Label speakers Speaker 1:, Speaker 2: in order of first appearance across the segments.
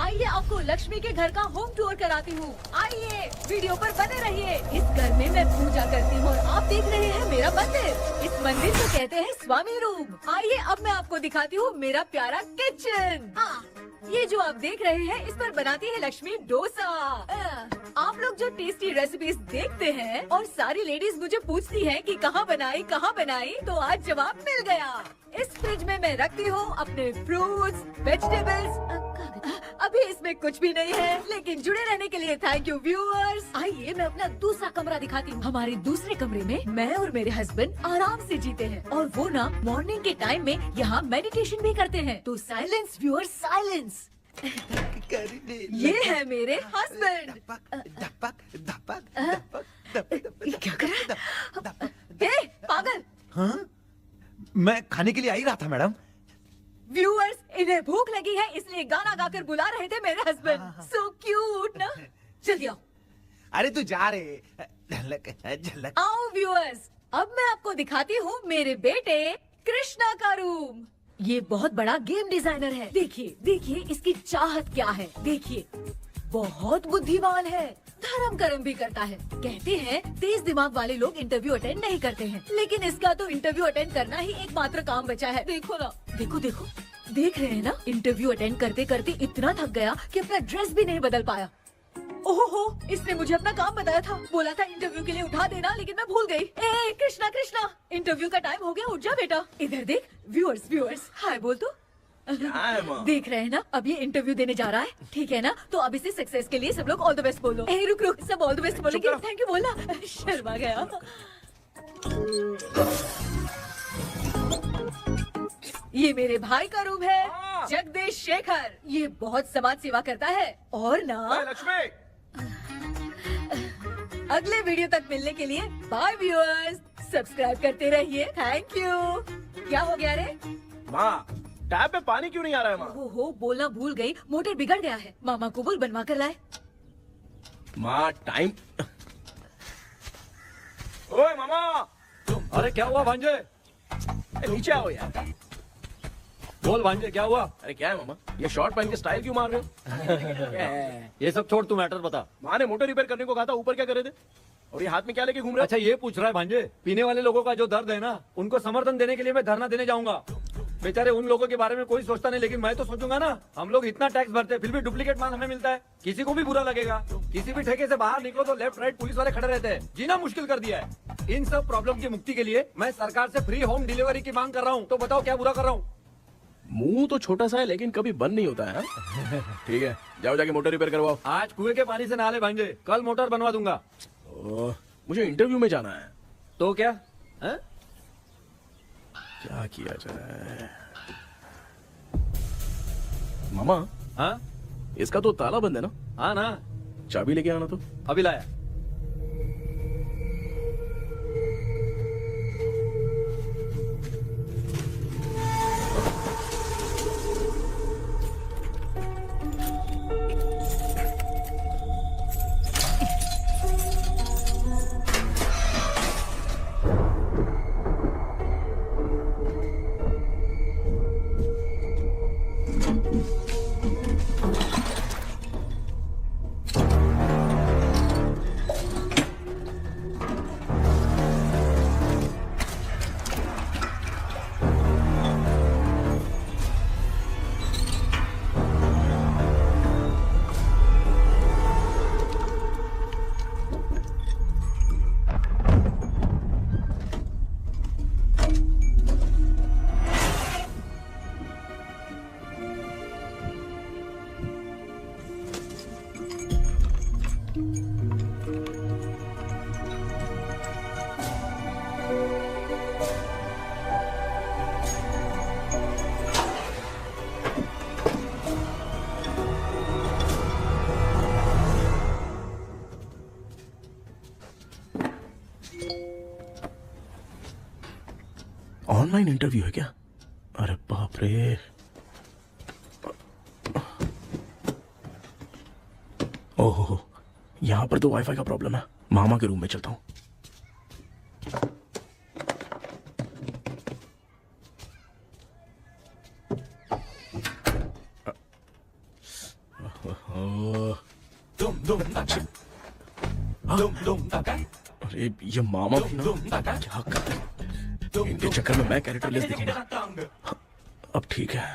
Speaker 1: आइए आपको लक्ष्मी के घर का होम टूर कराती हूँ। आइए वीडियो पर बने रहिए। इस घर में मैं पूजा करती हूँ और आप देख रहे हैं मेरा मंदिर। इस मंदिर को कहते हैं स्वामी रूम। आइए अब मैं आपको दिखाती हूँ मेरा प्यारा किचन। ये जो आप देख रहे हैं इस पर बनाती है लक्ष्मी डोसा। आप लोग जो टेस्टी रेसिपीज देखते हैं और सारी लेडीज मुझे पूछती हैं कि कहाँ बनाई, तो आज जवाब मिल गया। इस फ्रिज में मैं रखती हूँ अपने फ्रूट्स, वेजिटेबल्स। अभी इसमें कुछ भी नहीं है, लेकिन जुड़े रहने के लिए थैंक यू व्यूअर्स। आइए मैं अपना दूसरा कमरा दिखाती हूँ। हमारे दूसरे कमरे में मैं और मेरे हस्बैंड आराम से जीते हैं और वो ना मॉर्निंग के टाइम में यहाँ मेडिटेशन भी करते हैं। तो साइलेंस व्यूअर्स, साइलेंस। ये है मेरे हस्बैंड। क्या कर रहा है? पागल।
Speaker 2: हाँ? मैं खाने के लिए आ ही रहा था मैडम।
Speaker 1: व्यूअर्स, इन्हें भूख लगी है इसलिए गाना गाकर बुला रहे थे मेरे हस्बैंड। सो क्यूट ना। जल्दी आओ।
Speaker 2: अरे तू जा रे। झलक।
Speaker 1: आओ व्यूअर्स, अब मैं आपको दिखाती हूँ मेरे बेटे कृष्णा का रूम। ये बहुत बड़ा गेम डिजाइनर है। देखिए इसकी चाहत क्या है। देखिए बहुत बुद्धिमान है, धर्म कर्म भी करता है। कहते हैं तेज दिमाग वाले लोग इंटरव्यू अटेंड नहीं करते हैं, लेकिन इसका तो इंटरव्यू अटेंड करना ही एकमात्र काम बचा है। देखो ना, देखो देख रहे हैं ना, इंटरव्यू अटेंड करते करते इतना थक गया कि अपना ड्रेस भी नहीं बदल पाया। ओहो, इसने मुझे अपना काम बताया था, बोला था इंटरव्यू के लिए उठा देना, लेकिन मैं भूल गई। ए कृष्णा, इंटरव्यू का टाइम हो गया, उठ जा बेटा। इधर देख। व्यूअर्स हाय बोल तो। देख रहे हैं ना, अब ये इंटरव्यू देने जा रहा है, ठीक है ना? तो अब इसे सक्सेस के लिए सब लोग ऑल द बेस्ट बोलो। ए रुक, सब ऑल द बेस्ट बोलेंगे। थैंक यू बोलना। शर्मा गया। ये मेरे भाई का रूम है, जगदीश शेखर। ये बहुत समाज सेवा करता है और ना
Speaker 3: लक्ष्मी।
Speaker 1: अगले वीडियो तक मिलने के लिए बाय व्यूअर्स। सब्सक्राइब करते रहिए। Thank you. क्या हो गया रे?
Speaker 3: माँ, टैप में पानी क्यों नहीं आ रहा है माँ?
Speaker 1: हो बोलना भूल गई, मोटर बिगड़ गया है। मामा को बोल बनवा कर लाए।
Speaker 3: माँ टाइम। ओए मामा।
Speaker 4: अरे क्या हुआ भांजे?
Speaker 3: नीचे आओ यार।
Speaker 4: बोल भांजे क्या हुआ?
Speaker 3: अरे क्या है मामा, ये शॉर्ट पहन के स्टाइल क्यों मार रहे हो?
Speaker 4: ये सब छोड़, तू मैटर बता।
Speaker 3: माँ ने मोटर रिपेयर करने को कहा था, ऊपर क्या करे थे? और ये हाथ में क्या लेके घूम रहे हो?
Speaker 4: अच्छा ये पूछ रहा है भांजे, पीने वाले लोगों का जो दर्द है ना, उनको समर्थन देने के लिए मैं धरना देने जाऊंगा। बेचारे उन लोगों के बारे में कोई सोचता नहीं, लेकिन मैं तो सोचूंगा ना। हम लोग इतना टैक्स भरते हैं, फिर भी डुप्लीकेट माल हमें मिलता है। किसी को भी बुरा लगेगा। किसी भी ठेके से बाहर निकलो तो लेफ्ट राइट पुलिस वाले खड़े रहते हैं। जीना मुश्किल कर दिया है। इन सब प्रॉब्लम की मुक्ति के लिए मैं सरकार से फ्री होम डिलीवरी की मांग कर रहा हूँ। तो बताओ क्या बुरा कर रहा हूँ?
Speaker 3: मुंह तो छोटा सा है लेकिन कभी बंद नहीं होता है। ठीक है, जाओ जाके मोटर रिपेयर करवाओ।
Speaker 4: आज कुएं के पानी से नहा ले भांजे, कल मोटर बनवा दूंगा।
Speaker 3: मुझे इंटरव्यू में जाना है।
Speaker 4: तो क्या है?
Speaker 3: क्या किया जाए? मामा।
Speaker 4: हाँ
Speaker 3: इसका तो ताला बंद है ना?
Speaker 4: हाँ ना।
Speaker 3: चाबी लेके आना तो।
Speaker 4: अभी लाया।
Speaker 3: ऑनलाइन इंटरव्यू है क्या? अरे बाप रे। ओहो, यहाँ पर तो वाईफाई का प्रॉब्लम है। मामा के रूम में चलता हूँ। अरे ये मामा भी ना क्या कर रहे हैं? इनके चक्कर में मैं कैरेक्टरलेस दिखेगा। अब ठीक है।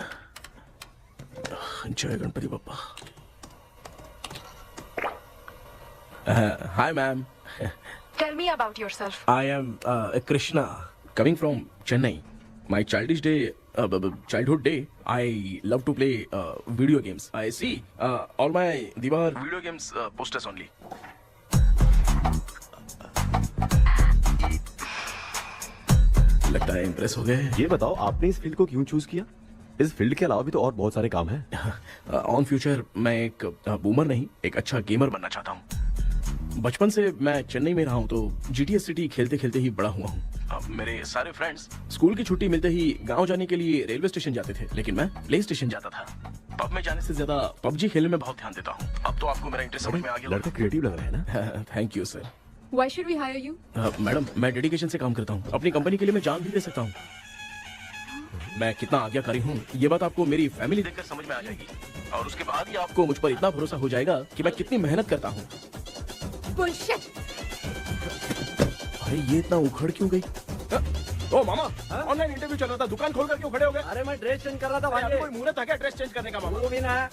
Speaker 3: जय Ganpati Bappa. Hi ma'am.
Speaker 5: Tell me about yourself.
Speaker 3: I am Krishna, coming from Chennai. My childhood day, I love to play video games. I see all my Diwar video games posters only. लगता है impress हो गए।
Speaker 6: ये बताओ आपने इस field को क्यों चूज किया? इस फील्ड के अलावा भी तो और बहुत सारे काम हैं।
Speaker 3: ऑन फ्यूचर मैं एक बूमर नहीं, एक अच्छा गेमर बनना चाहता हूँ। बचपन से मैं चेन्नई में रहा हूँ तो GTA सिटी खेलते खेलते ही बड़ा हुआ हूँ। अब मेरे सारे फ्रेंड्स स्कूल की छुट्टी मिलते ही गांव जाने के लिए रेलवे स्टेशन जाते थे, लेकिन मैं प्ले स्टेशन जाता था। पब में जाने से ज्यादा PUBG खेलने में बहुत ध्यान देता हूँ। अब तो आपको मेरा इंटरेस्ट समझ में आ गया।
Speaker 6: लड़का क्रिएटिव लग रहा है ना?
Speaker 3: Thank you sir.
Speaker 1: Why should we hire you?
Speaker 3: Madam मैं डेडिकेशन से काम करता हूँ, अपनी कंपनी के लिए मैं जान भी दे सकता हूँ। मैं कितना आज्ञाकारी हूँ ये बात आपको मेरी फैमिली देखकर समझ में आ जाएगी, और उसके बाद ही आपको मुझ पर इतना भरोसा हो जाएगा कि मैं कितनी मेहनत करता हूँ।
Speaker 1: Bullshit!
Speaker 3: अरे ये इतना उखड़ क्यों गई? ओ मामा, ऑनलाइन इंटरव्यू चल रहा था, दुकान खोल कर क्यों खड़े हो गए?
Speaker 4: अरे मैं ड्रेस चेंज कर रहा था
Speaker 3: अरे
Speaker 4: भाई।
Speaker 3: आपको कोई मुहूर्त था क्या ड्रेस चेंज करने का मामा?
Speaker 4: वो भी ना।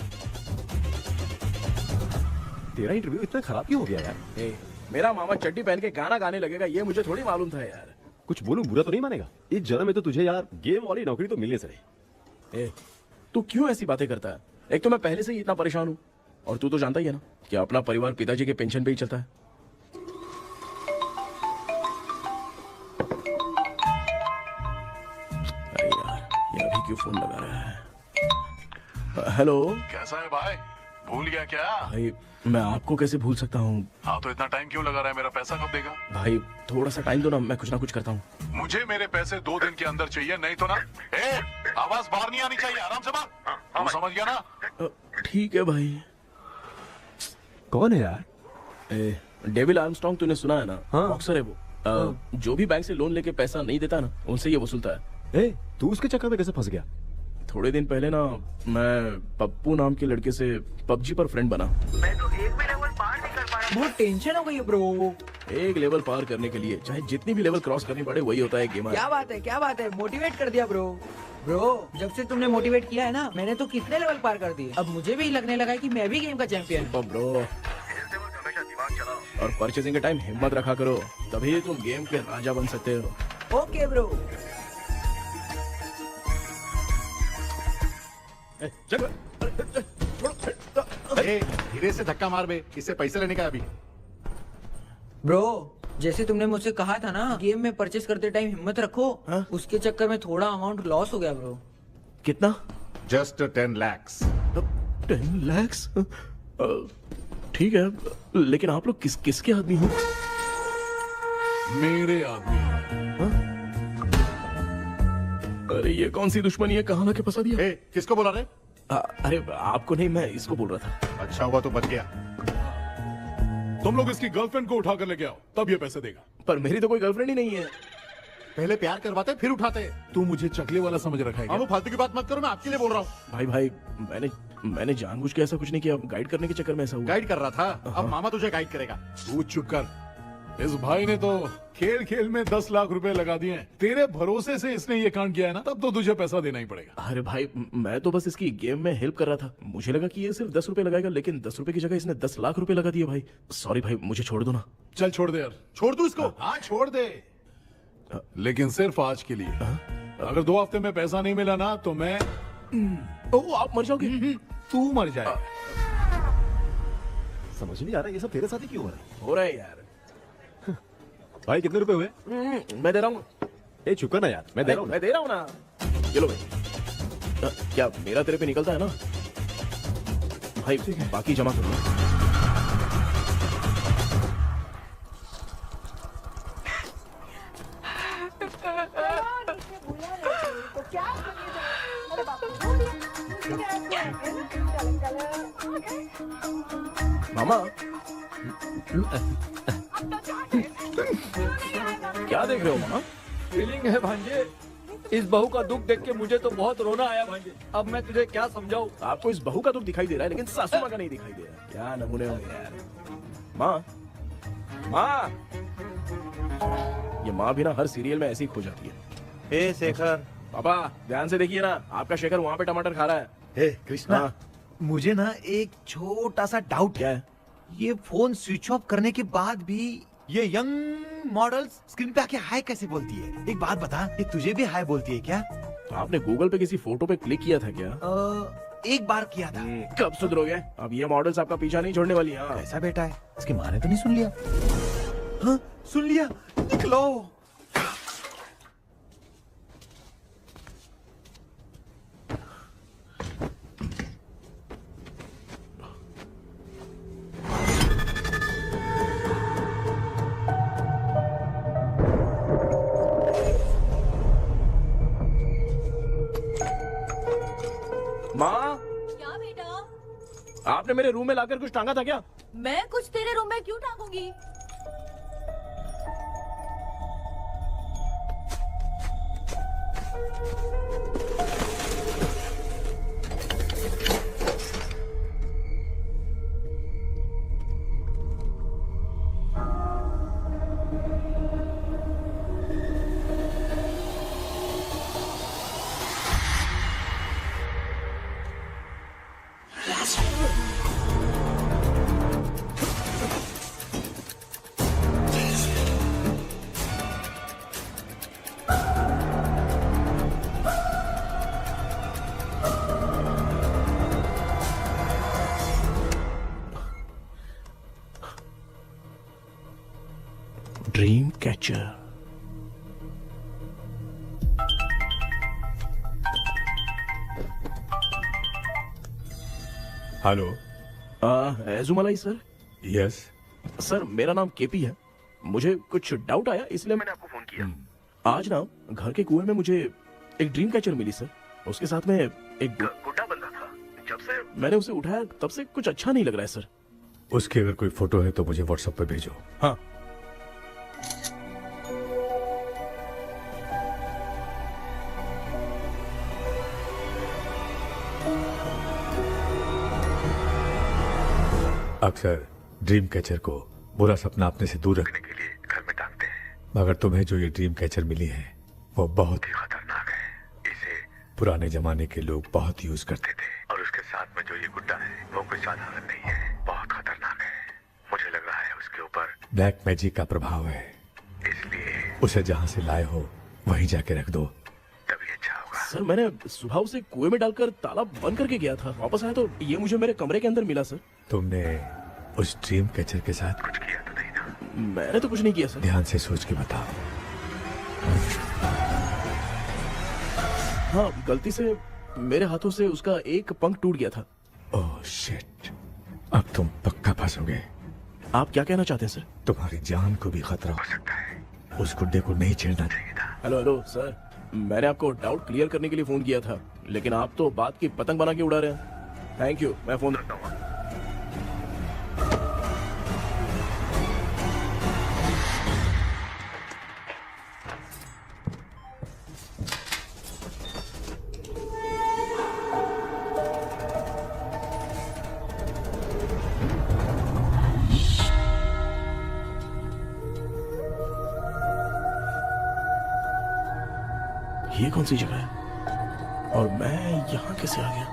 Speaker 6: तेरा इंटरव्यू इतना खराब क्यों हो गया यार?
Speaker 3: ए, मेरा मामा चड्डी पहन के गाना गाने लगेगा ये मुझे थोड़ी मालूम था यार।
Speaker 6: कुछ बोलूं बुरा तो नहीं मानेगा? इस जन्म में तो तुझे यार गेम वाली नौकरी तो मिलने से रही।
Speaker 3: ए, तू क्यों ऐसी बातें करता है? एक तो मैं पहले से ही इतना परेशान हूँ, और तू तो जानता ही है ना कि अपना परिवार पिताजी के पेंशन पे ही चलता है। अरे यार ये अभी क्यों फोन लगा रहा है? हेलो
Speaker 7: कैसा है भाई? भूल गया क्या?
Speaker 3: भाई, मैं आपको कैसे भूल सकता हूँ?
Speaker 7: हाँ तो इतना टाइम क्यों लगा रहा है? मेरा पैसा कब देगा?
Speaker 3: भाई थोड़ा सा टाइम दो ना, मैं कुछ ना कुछ करता हूँ।
Speaker 7: मुझे मेरे पैसे 2 दिन के अंदर चाहिए, नहीं तो ना आवाज बाहर नहीं आनी चाहिए। आराम से बात। तू समझ गया ना?
Speaker 3: ठीक है भाई।
Speaker 6: कौन है यार?
Speaker 3: डेविल आर्मस्ट्रांग तूने सुना है ना?
Speaker 6: हाँ।
Speaker 3: बॉक्सर है वो। जो भी बैंक से लोन लेके पैसा नहीं देता ना, उनसे ये वसूलता है।
Speaker 6: तू उसके चक्कर में कैसे फंस गया?
Speaker 3: थोड़े दिन पहले ना मैं पप्पू नाम के लड़के से PUBG पर फ्रेंड बना।
Speaker 8: बहुत टेंशन हो गई है ब्रो।
Speaker 3: एक लेवल पार करने के लिए चाहे जितनी भी लेवल क्रॉस करनी पड़े, वही होता है गेमर।
Speaker 8: क्या बात है, मोटिवेट कर दिया ब्रो। ब्रो जब से तुमने मोटिवेट किया है ना, मैंने तो कितने लेवल पार कर दिए। अब मुझे भी लगने लगा है कि मैं भी गेम का चैंपियन हूँ।
Speaker 3: ब्रो, और परचेजिंग के टाइम हिम्मत रखा करो, तभी तुम गेम के राजा बन सकते हो।
Speaker 8: Okay bro.
Speaker 2: धीरे से धक्का मार बे, इससे पैसे लेने का अभी।
Speaker 8: ब्रो जैसे तुमने मुझसे कहा था ना, गेम में परचेस करते टाइम हिम्मत रखो, उसके चक्कर में थोड़ा अमाउंट लॉस हो गया ब्रो।
Speaker 3: कितना?
Speaker 2: Just 10 lakhs।
Speaker 3: 10 lakhs? ठीक है, लेकिन आप लोग किसके आदमी हो?
Speaker 7: मेरे आदमी।
Speaker 3: अरे ये कौन सी दुश्मनी है, कहाँ लाके फंसा दिया?
Speaker 2: किसको बोला रे?
Speaker 3: अरे आपको नहीं, मैं इसको बोल रहा था।
Speaker 2: अच्छा हुआ तो बच गया।
Speaker 7: तुम लोग इसकी गर्लफ्रेंड को उठा कर लेके आओ, तब ये पैसे देगा।
Speaker 3: पर मेरी तो कोई गर्लफ्रेंड ही नहीं है।
Speaker 2: पहले प्यार करवाते फिर उठाते।
Speaker 7: तू मुझे चकले वाला समझ रखा है
Speaker 2: अब
Speaker 7: क्या?
Speaker 2: फालतू की बात मत करो, मैं आपके लिए बोल रहा हूँ।
Speaker 3: भाई मैंने जानबूझ के ऐसा कुछ नहीं किया, गाइड करने के चक्कर में ऐसा हुआ।
Speaker 2: गाइड कर रहा था, अब मामा तुझे गाइड करेगा।
Speaker 7: तू चुप कर। इस भाई ने तो खेल खेल में 10 लाख रुपए लगा दिए हैं। तेरे भरोसे से इसने ये कांड किया है ना, तब तो तुझे पैसा देना ही पड़ेगा।
Speaker 3: अरे भाई, मैं तो बस इसकी गेम में हेल्प कर रहा था। मुझे लगा कि ये सिर्फ 10 रुपए लगाएगा, लेकिन 10 रुपए की जगह इसने 10 लाख रुपए लगा दिए। भाई सॉरी भाई, मुझे छोड़ दो ना।
Speaker 7: चल छोड़ दे यार।
Speaker 2: छोड़ दू इसको।
Speaker 7: हाँ छोड़ दे, लेकिन सिर्फ आज के लिए। अगर 2 हफ्ते में पैसा नहीं मिला ना तो मैं
Speaker 3: ओ आप मर जाओगे।
Speaker 7: तू मर जाए।
Speaker 6: समझ नहीं आ रहा ये सब तेरे साथ ही क्यों हो रहा है?
Speaker 3: हो रहा है यार।
Speaker 6: भाई कितने रुपए हुए?
Speaker 3: मैं दे रहा हूँ।
Speaker 6: चुप कर ना यार, मैं दे रहा हूँ।
Speaker 3: मैं दे रहा हूँ ना। ये लो भाई। क्या मेरा तेरे पे निकलता है ना भाई? बाकी जमा कर लो। मामा क्या देख रहे हो मामा?
Speaker 4: फीलिंग है भांजे, इस बहू का दुख देख के मुझे तो बहुत रोना आया भाई। अब मैं तुझे क्या समझाऊं।
Speaker 3: आपको इस बहू का दुख दिखाई दे रहा है लेकिन सासू माँ का नहीं दिखाई दे रहा। क्या नमूने हो यार। माँ, माँ, ये माँ भी ना हर सीरियल में ऐसी ही खो जाती है।
Speaker 2: ए शेखर,
Speaker 3: पापा ध्यान से देखिए ना, आपका शेखर वहाँ पे टमाटर खा रहा है।
Speaker 2: हे कृष्णा,
Speaker 3: हाँ।
Speaker 2: मुझे ना एक छोटा सा डाउट
Speaker 3: क्या
Speaker 2: है।
Speaker 3: है?
Speaker 2: ये फोन स्विच ऑफ करने के बाद भी ये यंग मॉडल्स स्क्रीन पे आके हाय कैसे बोलती है? एक बात बता, ये तुझे भी हाय बोलती है क्या?
Speaker 3: तो आपने गूगल पे किसी फोटो पे क्लिक किया था क्या?
Speaker 2: एक बार किया था।
Speaker 3: कब सुधरोगे? अब ये मॉडल्स आपका पीछा नहीं छोड़ने वाली। हाँ।
Speaker 2: ऐसा बेटा है, इसकी माँ ने तो नहीं सुन लिया? हाँ, सुन लिया। निकलो।
Speaker 3: माँ,
Speaker 1: क्या बेटा?
Speaker 3: आपने मेरे रूम में लाकर कुछ टांगा था क्या?
Speaker 1: मैं कुछ तेरे रूम में क्यों टांगूंगी?
Speaker 3: Dream catcher.
Speaker 9: Hello.
Speaker 3: Ezhumalai sir.
Speaker 9: Yes.
Speaker 3: Sir मेरा नाम केपी है। मुझे कुछ डाउट आया इसलिए मैंने आपको फोन किया। आज ना घर के कुएं में मुझे एक ड्रीम कैचर मिली सर। उसके साथ में एक गुड्डा बंदा था। जब से मैंने उसे उठाया तब से कुछ अच्छा नहीं लग रहा है सर।
Speaker 9: उसकी अगर कोई फोटो है तो मुझे व्हाट्सएप पे भेजो।
Speaker 3: हाँ।
Speaker 9: अक्सर ड्रीम कैचर को बुरा सपना अपने से दूर रखने के लिए घर में टांगते हैं, मगर तुम्हें जो ये ड्रीम कैचर मिली है वो बहुत ही खतरनाक है। इसे पुराने जमाने के लोग बहुत यूज करते थे और उसके साथ में जो ये गुड्डा है वो कोई साधारण नहीं है, बहुत खतरनाक है। मुझे लग रहा है उसके ऊपर ब्लैक मैजिक का प्रभाव है, इसलिए उसे जहाँ से लाए हो वहीं जाके रख दो, तभी अच्छा होगा।
Speaker 3: सर मैंने सुबह उसे कुएं में डालकर ताला बंद करके गया था। वापस आया तो ये मुझे मेरे कमरे के अंदर मिला सर।
Speaker 9: तुमने उस ड्रीम कैचर के साथ कुछ किया तो नहीं ना?
Speaker 3: मैंने तो कुछ नहीं किया सर।
Speaker 9: ध्यान से सोच के बताओ।
Speaker 3: हाँ, गलती से मेरे हाथों से उसका एक पंख टूट गया था।
Speaker 9: ओह शिट, अब तुम पक्का फंसोगे।
Speaker 3: आप क्या कहना चाहते हैं सर?
Speaker 9: तुम्हारी जान को भी खतरा हो सकता है। उस गुड्डे को नहीं छेड़ना चाहिए था।
Speaker 3: हेलो हेलो सर, मैंने आपको डाउट क्लियर करने के लिए फोन किया था, लेकिन आप तो बात की पतंग बना के उड़ा रहे हैं। थैंक यू, मैं फोन रखता हूँ। ये कौन सी जगह है और मैं यहाँ कैसे आ गया?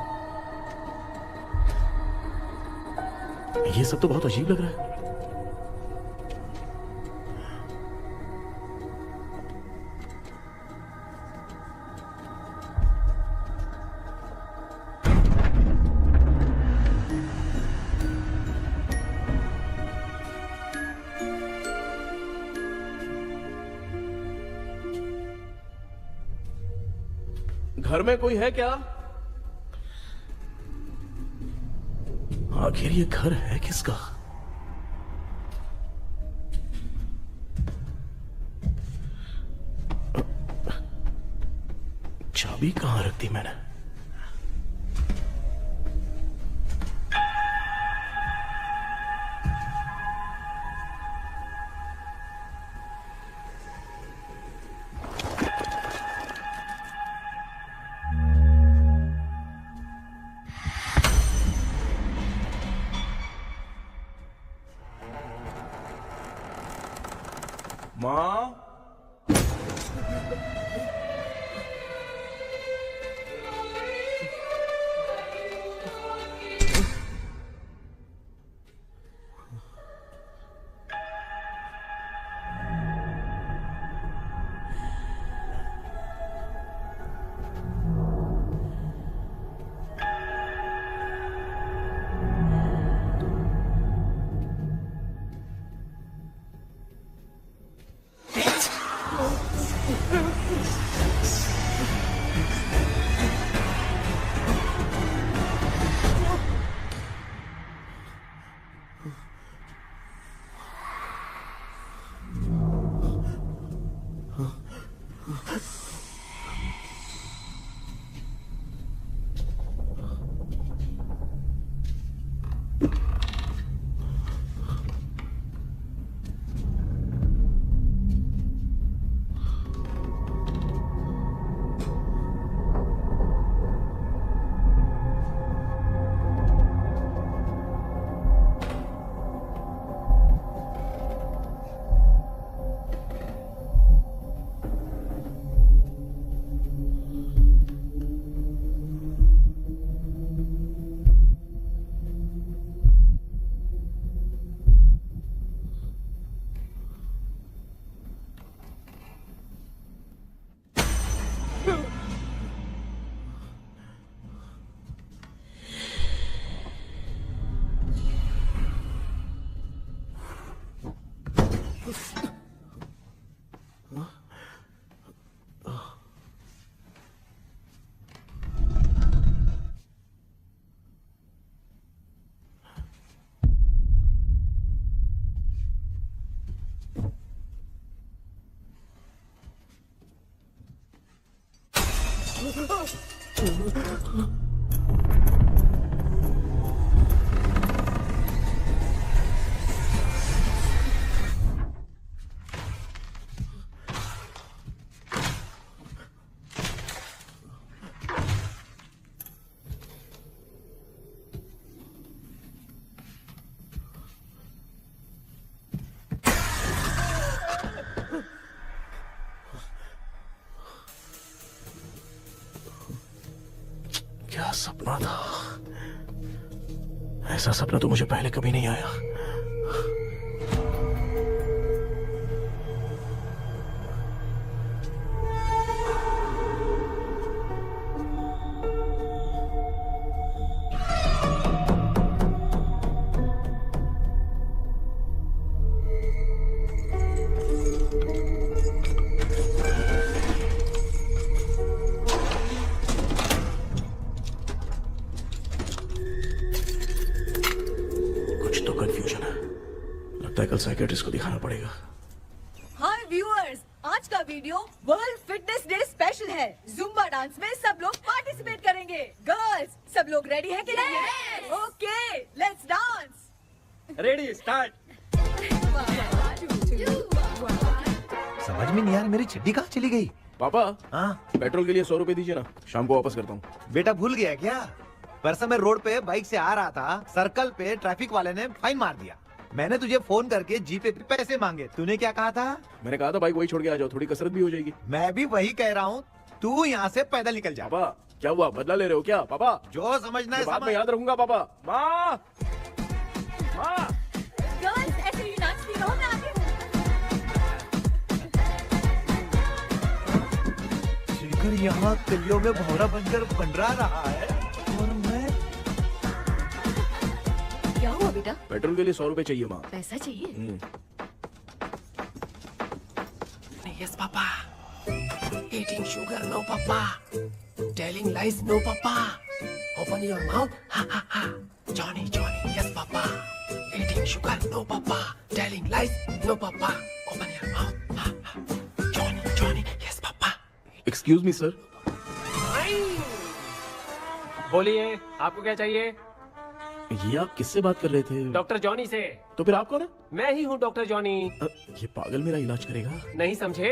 Speaker 3: ये सब तो बहुत अजीब लग रहा है। घर में कोई है क्या? आखिर ये घर है किसका? चाबी कहां रख दी मैंने? माँ। क्या सपना था? ऐसा सपना तो मुझे पहले कभी नहीं आया। कंफ्यूजन है, लगता है कल साइकियाट्रिस्ट को दिखाना पड़ेगा।
Speaker 1: हाय व्यूअर्स, आज का video world fitness day special है। जुम्बा डांस में सब लोग पार्टिसिपेट करेंगे। गर्ल्स, सब लोग रेडी हैं कि नहीं? Okay, let's dance.
Speaker 4: Ready, start.
Speaker 2: समझ में नहीं यार, मेरी चड्डी कहाँ चली गई?
Speaker 3: पापा,
Speaker 2: हाँ
Speaker 3: पेट्रोल के लिए 100 रुपए दीजिए ना, शाम को वापस करता हूँ।
Speaker 2: बेटा भूल गया क्या? परसों मैं रोड पे बाइक से आ रहा था, सर्कल पे ट्रैफिक वाले ने फाइन मार दिया। मैंने तुझे फोन करके जीपे पे पैसे मांगे, तूने क्या कहा था?
Speaker 3: मैंने कहा था बाइक वही छोड़ के आ जाओ, थोड़ी कसरत भी हो जाएगी।
Speaker 2: मैं भी वही कह रहा हूँ, तू यहाँ से पैदल निकल जा।
Speaker 3: पापा क्या हुआ, बदला ले रहे हो क्या? पापा
Speaker 2: जो समझना है
Speaker 3: बाद में
Speaker 2: समझ।
Speaker 3: याद रखूंगा। पापा, माँ, माँ।
Speaker 1: गर्ल्स, ऐसे ही नाचती रहो, मैं आती हूँ।
Speaker 2: शेखर यहाँ कलियों में भौरा बनकर बंडरा रहा है और मैं।
Speaker 1: क्या हुआ बेटा?
Speaker 3: पेट्रोल के लिए 100 रुपए चाहिए माँ।
Speaker 1: पैसा चाहिए?
Speaker 10: Yes, Papa. Eating sugar, no, Papa. Telling lies, no, Papa. Open your mouth, ha ha ha. Johnny, Johnny, yes, Papa. Eating sugar, no, Papa. Telling lies, no, Papa. Open your mouth, ha ha. Johnny, Johnny, yes, Papa.
Speaker 3: Excuse me sir.
Speaker 10: बोलिए, आपको क्या चाहिए?
Speaker 3: ये आप किससे बात कर रहे थे?
Speaker 10: डॉक्टर जॉनी से।
Speaker 3: तो फिर आप कौन है?
Speaker 10: मैं ही हूँ डॉक्टर जॉनी।
Speaker 3: ये पागल मेरा इलाज करेगा?
Speaker 10: नहीं समझे?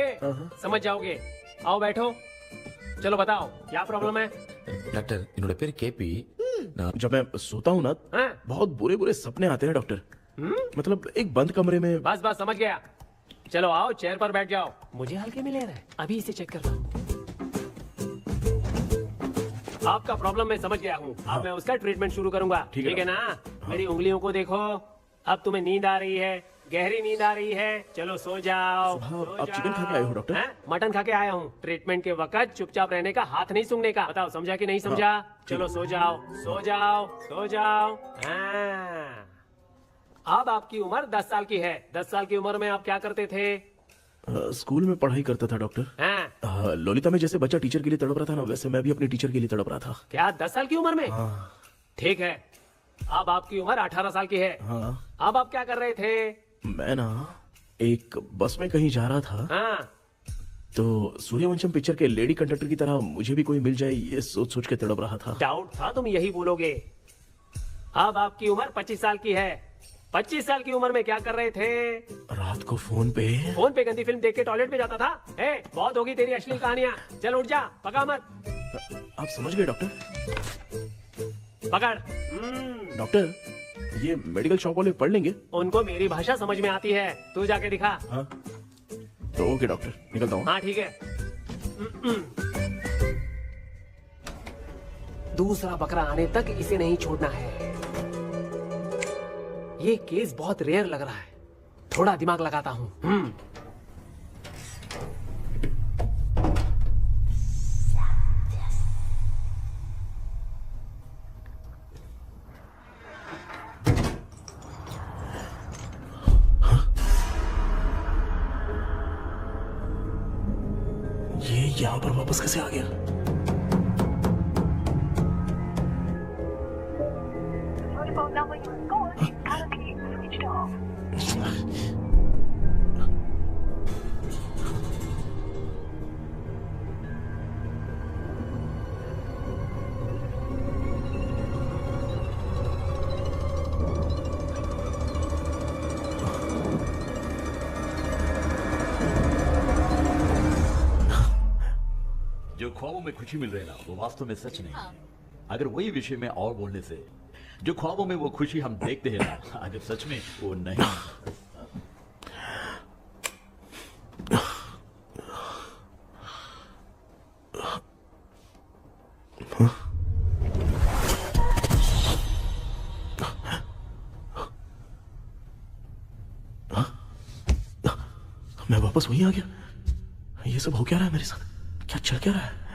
Speaker 10: समझ जाओगे। आओ बैठो। चलो बताओ, क्या प्रॉब्लम है?
Speaker 11: டாக்டர் என்னோட பேர் கேபி
Speaker 3: जब मैं सोता हूँ ना, बहुत बुरे बुरे सपने आते हैं डॉक्टर। मतलब एक बंद कमरे में।
Speaker 10: बस बस समझ गया। चलो आओ, चेयर पर बैठ जाओ। मुझे हल्के में ले रहा है, अभी इसे चेक करता हूँ। आपका प्रॉब्लम मैं समझ गया हूँ। अब मैं उसका ट्रीटमेंट शुरू करूंगा। ठीक है ना? मेरी उंगलियों को देखो। अब तुम्हें नींद आ रही है, गहरी नींद आ रही है। चलो सो जाओ।
Speaker 3: आप चिकन खा के आए हो डॉक्टर?
Speaker 10: हैं? मटन खा के आया हूँ। ट्रीटमेंट के वक्त चुपचाप रहने का, हाथ नहीं सूंघने का। बताओ समझा कि नहीं समझा? चलो सो जाओ, सो जाओ, सो जाओ। हाँ। अब आपकी उम्र 10 साल की है। 10 साल की उम्र में आप क्या करते थे?
Speaker 3: स्कूल में पढ़ाई करता था डॉक्टर।
Speaker 10: हाँ।
Speaker 3: लोलिता में जैसे बच्चा टीचर के लिए तड़प रहा था ना, वैसे मैं भी अपनी टीचर के लिए तड़प रहा था।
Speaker 10: क्या 10 साल की उम्र में? ठीक है, अब आपकी उम्र 18 साल की है। अब आप क्या कर रहे थे?
Speaker 3: मैं ना एक बस में कहीं जा रहा था।
Speaker 10: हाँ।
Speaker 3: तो सूर्यवंशम पिक्चर के लेडी कंडक्टर की तरह मुझे भी कोई मिल जाए, ये सोच सोच के तड़प रहा था।
Speaker 10: डाउट था तुम यही बोलोगे। अब आपकी उम्र 25 साल की है। 25 साल की उम्र में क्या कर रहे थे?
Speaker 3: रात को फोन पे
Speaker 10: गंदी फिल्म देख के टॉयलेट में जाता था। बहुत होगी तेरी अश्लील कहानियां। चल उठ जा, पका मत।
Speaker 3: आप समझ गए डॉक्टर?
Speaker 10: पकड़।
Speaker 3: डॉक्टर, ये मेडिकल शॉप वाले पढ़ लेंगे?
Speaker 10: उनको मेरी भाषा समझ में आती है। तू जाके दिखा।
Speaker 3: हाँ। तो ओके डॉक्टर, निकलता हूँ।
Speaker 10: हाँ ठीक है। दूसरा बकरा आने तक इसे नहीं छोड़ना है। ये केस बहुत रेयर लग रहा है, थोड़ा दिमाग लगाता हूँ।
Speaker 3: ये यहाँ पर वापस कैसे आ गया?
Speaker 12: जो ख्वाबों में खुशी मिल रही है ना, वो वास्तव में सच नहीं है। अगर वही विषय में और बोलने से, जो ख्वाबों में वो खुशी हम देखते हैं ना, अगर सच में वो नहीं।
Speaker 3: मैं वापस वहीं आ गया। ये सब हो क्या रहा है मेरे साथ? क्या चल क्या रहा है?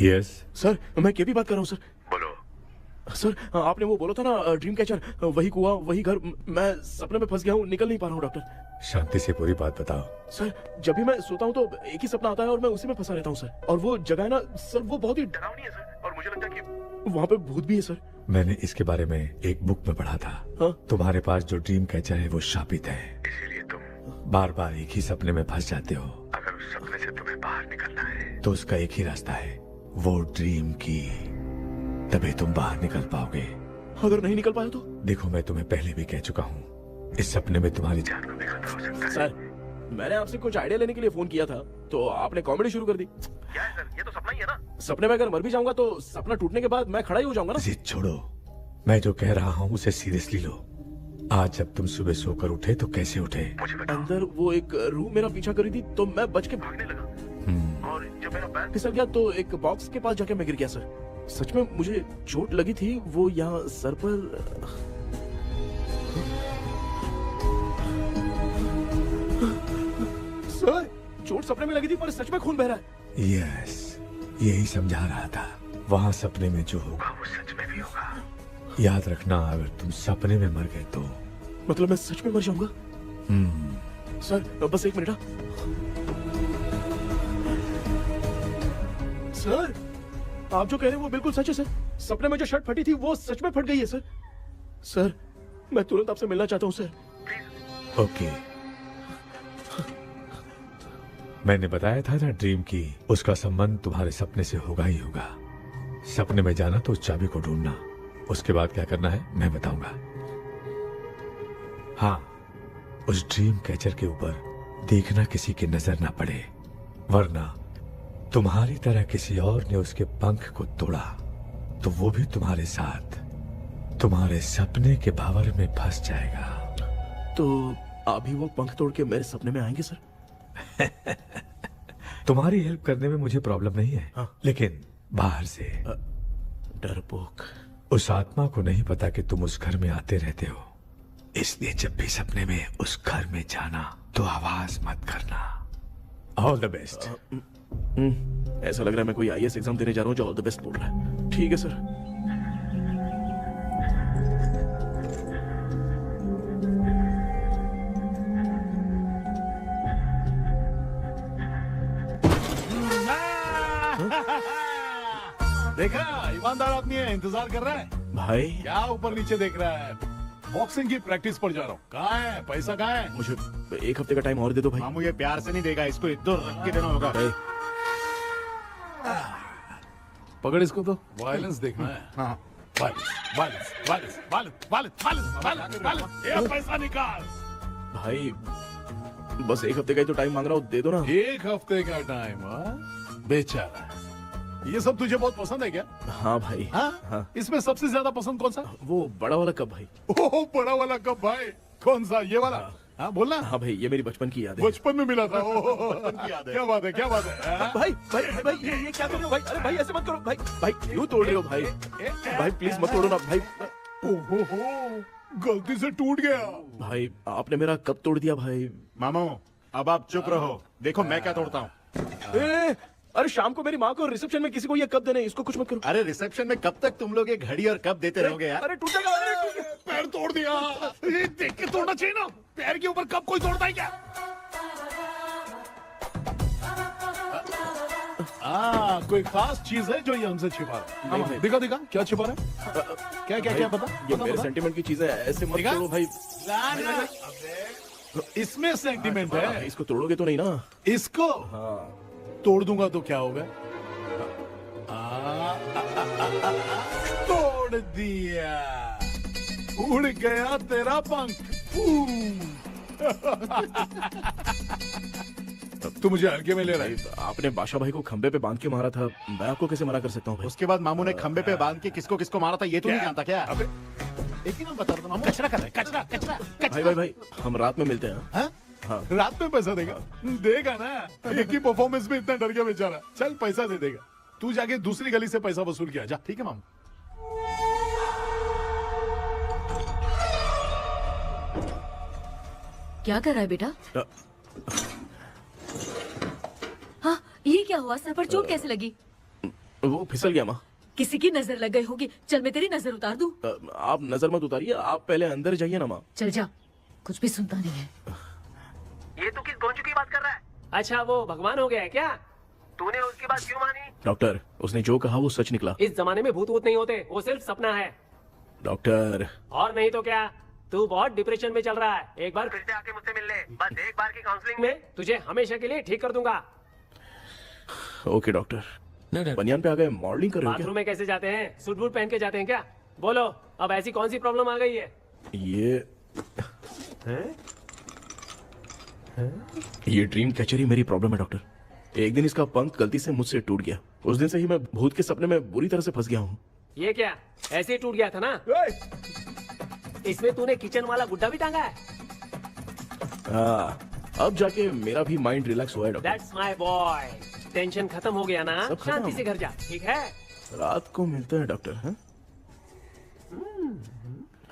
Speaker 9: यस
Speaker 3: सर मैं केपी बात कर रहा हूँ सर। बोलो सर, आपने वो बोला था ना ड्रीम कैचर, वही कुआं वही घर, मैं सपने में फंस गया हूँ, निकल नहीं पा रहा हूँ डॉक्टर।
Speaker 9: शांति से पूरी बात बताओ।
Speaker 3: सर जब भी मैं सोता हूँ तो एक ही सपना आता है और मैं उसी में फंसा रहता हूँ सर। और वो जगह है ना सर, वो बहुत ही डरावनी है सर, और मुझे लगता है कि वहाँ पे भूत भी है सर।
Speaker 9: मैंने इसके बारे में एक बुक में पढ़ा था।
Speaker 3: हाँ?
Speaker 9: तुम्हारे पास जो ड्रीम कैचर है वो शापित है, इसीलिए तुम बार बार एक ही सपने में फंस जाते हो। अगर उस सपने से तुम्हें बाहर निकलना है तो उसका एक ही रास्ता है, वो ड्रीम की, तभी तुम बाहर निकल पाओगे।
Speaker 3: अगर नहीं निकल पाया तो?
Speaker 9: देखो मैं तुम्हें पहले भी कह चुका हूँ, इस सपने में तुम्हारी जान को भी खतरा हो सकता है।
Speaker 3: सर मैंने आपसे कुछ आइडिया लेने के लिए फोन किया था तो आपने कॉमेडी शुरू कर दी। क्या है सर, ये तो सपना ही है ना। सपने में अगर मर भी जाऊंगा तो सपना टूटने के बाद मैं खड़ा ही हो जाऊंगा ना।
Speaker 9: जिद छोड़ो, मैं जो कह रहा हूँ उसे सीरियसली लो। आज जब तुम सुबह सोकर उठे तो कैसे उठे?
Speaker 3: अंदर वो एक रूह मेरा पीछा करी थी तो मैं बच के भागने लगा, और जब मेरा पैर फिसल गया तो एक बॉक्स के पास जाके मैं गिर गया सर। सच में मुझे चोट लगी थी, वो यहाँ सर पर। सर चोट सपने में लगी थी पर सच में खून बह रहा है।
Speaker 9: यस, यही समझा रहा था, वहाँ सपने में जो होगा वो सच में भी होगा। याद रखना, अगर तुम सपने में मर गए तो
Speaker 3: मतलब मैं सच में मर जाऊंगा। सर बस एक मिनट। सर आप जो कह रहे हैं वो बिल्कुल सच है सर। सपने में जो शर्ट फटी थी वो सच में फट गई है सर। सर मैं तुरंत आपसे मिलना चाहता हूँ सर।
Speaker 9: ओके, मैंने बताया था ना ड्रीम की, उसका संबंध तुम्हारे सपने से होगा ही होगा। सपने में जाना तो उस चाबी को ढूंढना, उसके बाद क्या करना है मैं बताऊंगा। हाँ, उस ड्रीम कैचर के ऊपर देखना किसी की नजर ना पड़े, वरना तुम्हारी तरह किसी और ने उसके पंख को तोड़ा तो वो भी तुम्हारे साथ तुम्हारे सपने के भावर में फंस जाएगा।
Speaker 3: तो अभी वो पंख तोड़ के मेरे सपने में आएंगे सर?
Speaker 9: तुम्हारी हेल्प करने में मुझे प्रॉब्लम नहीं है।
Speaker 3: हाँ।
Speaker 9: लेकिन बाहर से
Speaker 3: डरपोक,
Speaker 9: उस आत्मा को नहीं पता कि तुम उस घर में आते रहते हो, इसलिए जब भी सपने में उस घर में जाना तो आवाज मत करना। All the best.
Speaker 3: ऐसा लग रहा है मैं कोई आईएएस एग्जाम देने जा रहा हूँ जो ऑल द बेस्ट बोल रहा है। ठीक है सर।
Speaker 7: देखा, ईमानदार आदमी है, इंतजार कर रहा है।
Speaker 3: भाई
Speaker 7: क्या ऊपर नीचे देख रहा है? बॉक्सिंग की प्रैक्टिस पर जा रहा हूँ। कहाँ है पैसा, कहाँ है?
Speaker 3: मुझे एक हफ्ते का टाइम और दे दो भाई।
Speaker 2: मामू ये प्यार से नहीं देगा, इसको इधर रख के देना होगा।
Speaker 7: पकड़ इसको तो। वायलेंस देखना है।
Speaker 2: हाँ।
Speaker 7: Violence, violence, violence, violence, violence, violence, violence. ये पैसा निकाल।
Speaker 3: भाई बस एक हफ्ते का ही तो टाइम मांग रहा हूँ, दे दो ना।
Speaker 7: एक हफ्ते का टाइम? बेचारा, ये सब तुझे बहुत पसंद है क्या?
Speaker 3: हाँ भाई।
Speaker 7: हाँ? इसमें सबसे ज्यादा पसंद कौन सा?
Speaker 3: वो बड़ा वाला कप भाई।
Speaker 7: ओह, बड़ा वाला कप भाई। कौन सा, ये वाला? हाँ बोलना।
Speaker 3: हाँ भाई, ये मेरी बचपन की याद है।
Speaker 7: बचपन में मिला था। क्या बात है, क्या बात है।
Speaker 3: भाई भाई भाई ये क्या कर रहे हो भाई? अरे भाई ऐसे मत करो भाई। भाई क्यों तोड़ रहे हो भाई? भाई प्लीज मत तोड़ो ना भाई।
Speaker 7: ओहो, गलती से टूट गया।
Speaker 3: भाई आपने मेरा कप तोड़ दिया भाई।
Speaker 2: मामू अब आप चुप रहो, देखो मैं क्या तोड़ता हूँ।
Speaker 3: अरे शाम को मेरी माँ को रिसेप्शन में किसी को ये कप देने, इसको कुछ मत करो।
Speaker 2: अरे रिसेप्शन में कब तक तुम लोग ये घड़ी और कप देते रहोगे यार?
Speaker 3: अरे टूट जाएगा।
Speaker 7: पैर तोड़ दिया। ये देख के तोड़ना चाहिए ना, पैर के ऊपर कप कोई तोड़ता है क्या? कोई खास चीज है जो ये हमसे छिपा रहा है? दिखा दिखा, क्या छिपा रहा है? क्या क्या क्या पता?
Speaker 3: ये मेरे सेंटीमेंट की चीजें ऐसे मत करो भाई।
Speaker 7: इसमें सेंटीमेंट है।
Speaker 3: इसको तोड़ोगे तो नहीं ना?
Speaker 7: इसको तोड़ दूंगा तो क्या होगा? तोड़ दिया। उड़ गया तेरा पंख। तू मुझे हल्के में ले रहा है।
Speaker 3: आपने बादशाह भाई को खंबे पे बांध के मारा था, मैं आपको कैसे मना कर सकता हूँ भाई?
Speaker 6: उसके बाद मामू ने खंबे पे बांध के किसको किसको मारा था ये तो नहीं जानता क्या?
Speaker 7: अबे एक ही नाम बता रहा था मामू। कचरा कर रहा है, कचरा कचरा
Speaker 3: भाई भाई भाई, हम रात में मिलते हैं।
Speaker 7: हाँ?
Speaker 3: हाँ।
Speaker 7: रात में पैसा देगा? देगा ना, एक ही परफॉर्मेंस में इतना डर गया बेचारा। चल पैसा दे देगा, तू जाके दूसरी गली से पैसा वसूल किया जा। ठीक है मामू।
Speaker 1: क्या कर रहा है बेटा? हाँ, ये क्या हुआ? सर पर चोट कैसे लगी?
Speaker 3: वो फिसल गया माँ।
Speaker 1: किसी की नजर लग गई होगी। चल मैं तेरी नजर उतार दूं।
Speaker 3: आप नजर मत उतारिए, आप पहले अंदर जाइए ना माँ।
Speaker 1: चल जा, कुछ भी सुनता नहीं है।
Speaker 10: ये तू किस गोंजू की बात कर रहा है? अच्छा वो भगवान हो गया है क्या? तूने उसकी बात क्यों मानी?
Speaker 3: डॉक्टर, उसने जो कहा वो सच निकला।
Speaker 10: इस जमाने में भूत वूत नहीं होते, वो सिर्फ सपना है।
Speaker 3: डॉक्टर,
Speaker 10: और नहीं तो क्या, तू बहुत डिप्रेशन में चल रहा है। एक बार फिर से आके मुझसे मिल ले, बस एक बार की काउंसलिंग में तुझे हमेशा के लिए ठीक कर दूंगा।
Speaker 3: Okay doctor. बनियान पे आ गए, मॉडलिंग कर रहे हो
Speaker 10: बाथरूम में कैसे जाते हैं? सूट बूट पहन के जाते हैं क्या? बोलो, अब ऐसी कौन सी प्रॉब्लम आ गई है?
Speaker 3: ये ड्रीम कैचर ही मेरी प्रॉब्लम है डॉक्टर। एक दिन इसका पंख गलती से मुझसे टूट गया। उस दिन से ही मैं भूत के सपने में बुरी तरह से फंस गया हूँ।
Speaker 10: ये क्या ऐसे ही टूट गया था ना? इसमें तूने किचन वाला गुड्डा भी टांगा है?
Speaker 3: अब जाके मेरा भी माइंड रिलैक्स हुआ है doctor.
Speaker 10: That's my boy. Tension खत्म हो गया ना?
Speaker 3: सब खत्म।
Speaker 10: शांति से घर जा, ठीक है?
Speaker 3: रात को मिलते हैं डॉक्टर। हाँ?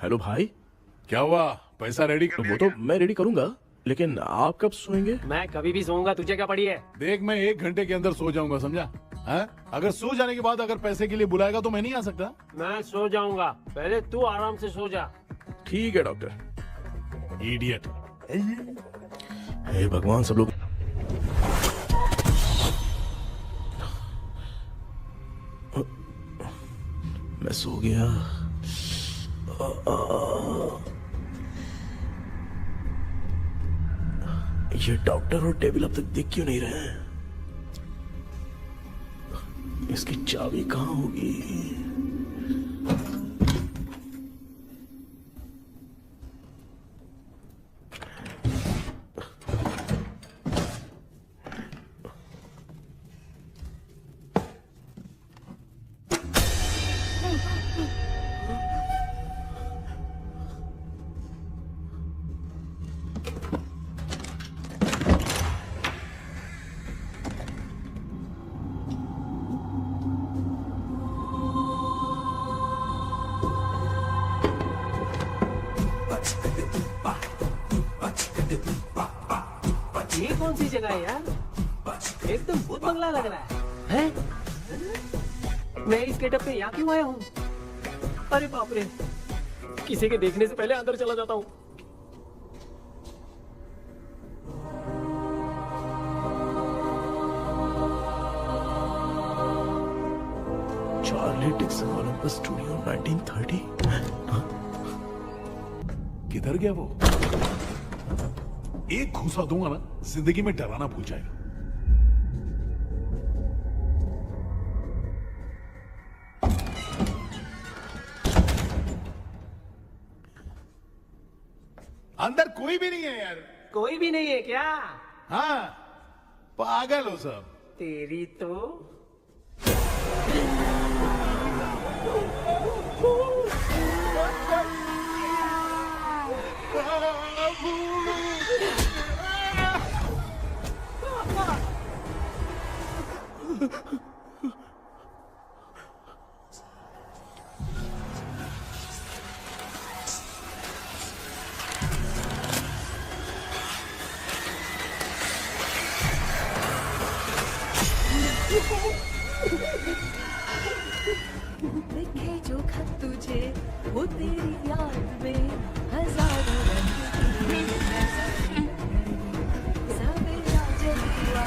Speaker 3: हेलो भाई,
Speaker 7: क्या हुआ? पैसा रेडी कर
Speaker 3: वो तो मैं रेडी करूंगा, लेकिन आप कब सोएंगे?
Speaker 10: मैं कभी भी सोऊंगा, तुझे क्या पड़ी है?
Speaker 7: देख, मैं 1 घंटे के अंदर सो जाऊंगा, समझा? हाँ? अगर सो जाने के बाद अगर पैसे के लिए बुलाएगा तो मैं नहीं आ सकता।
Speaker 10: मैं सो जाऊंगा, पहले तू आराम से सो जा।
Speaker 3: ठीक है डॉक्टर।
Speaker 7: इडियट।
Speaker 3: हे भगवान, सब लोग मैं सो गया। ये डॉक्टर और टेबल अब तक दिख क्यों नहीं रहे हैं? इसकी चाबी कहाँ होगी?
Speaker 10: ये कौन सी जगह है यार? एकदम भूत बंगला लग रहा है। मैं इस गेटअप पे यहाँ क्यों आया हूँ? अरे बाप रे, किसी के देखने से पहले अंदर चला जाता हूँ।
Speaker 3: Charlie Dixon Olympus studio 1930।
Speaker 7: किधर गया वो? एक घूसा दूंगा ना, जिंदगी में डराना भूल जाएगा। अंदर कोई भी नहीं है यार।
Speaker 10: कोई भी नहीं है क्या?
Speaker 7: हाँ, पागल हो सब।
Speaker 10: तेरी तो
Speaker 1: लिखे जो खत तुझे वो तेरी याद में हजारों रंग की सवेरा जब हुआ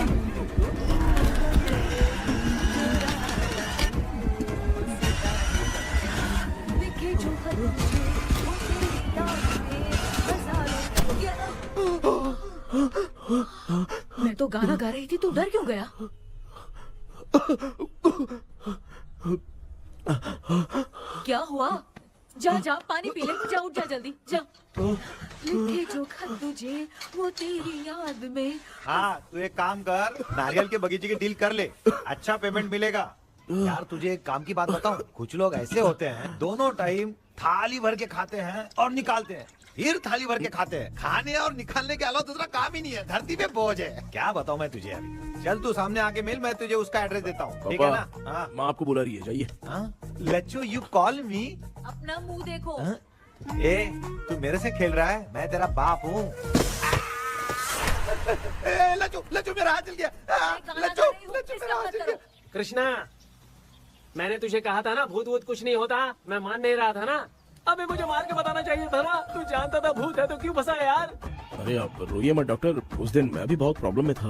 Speaker 1: लिखे जो खत तुझे वो तेरी याद में हजारों मैं तो गाना गा रही थी, तू डर क्यों गया? क्या हुआ? जा जा पानी पी ले, जा उठ जा जल्दी जा। लिखे जो खत तुझे वो तेरी याद में।
Speaker 2: हाँ तू एक काम कर, नारियल के बगीचे की डील कर ले, अच्छा पेमेंट मिलेगा। यार तुझे एक काम की बात बताऊं, कुछ लोग ऐसे होते हैं दोनों टाइम थाली भर के खाते हैं और निकालते हैं, फिर थाली भर के खाते हैं। खाने और निकालने के अलावा दूसरा काम ही नहीं है, धरती पे बोझ है। क्या बताऊं मैं तुझे अभी। चल तू सामने आके मिल, मैं तुझे उसका एड्रेस देता हूँ, ठीक है ना? हाँ
Speaker 3: माँ आपको बुला रही है, जाइए।
Speaker 2: लच्चू यू कॉल मी।
Speaker 1: अपना मुंह देखो।
Speaker 2: ए तू मेरे से खेल रहा है, मैं तेरा बाप हूँ। लच्चू लच्चू मेरा हाथ जल गया। लच्चू लच्चू मेरा हाथ जल गया।
Speaker 10: कृष्णा, मैंने तुझे कहा था ना भूत वूत कुछ नहीं होता, मैं मान नहीं रहा था ना। अबे मुझे मार के बताना चाहिए था ना, तू जानता था भूत है तो क्यों फंसा यार।
Speaker 3: अरे आप रोइए मत डॉक्टर, उस दिन मैं भी बहुत प्रॉब्लम में था।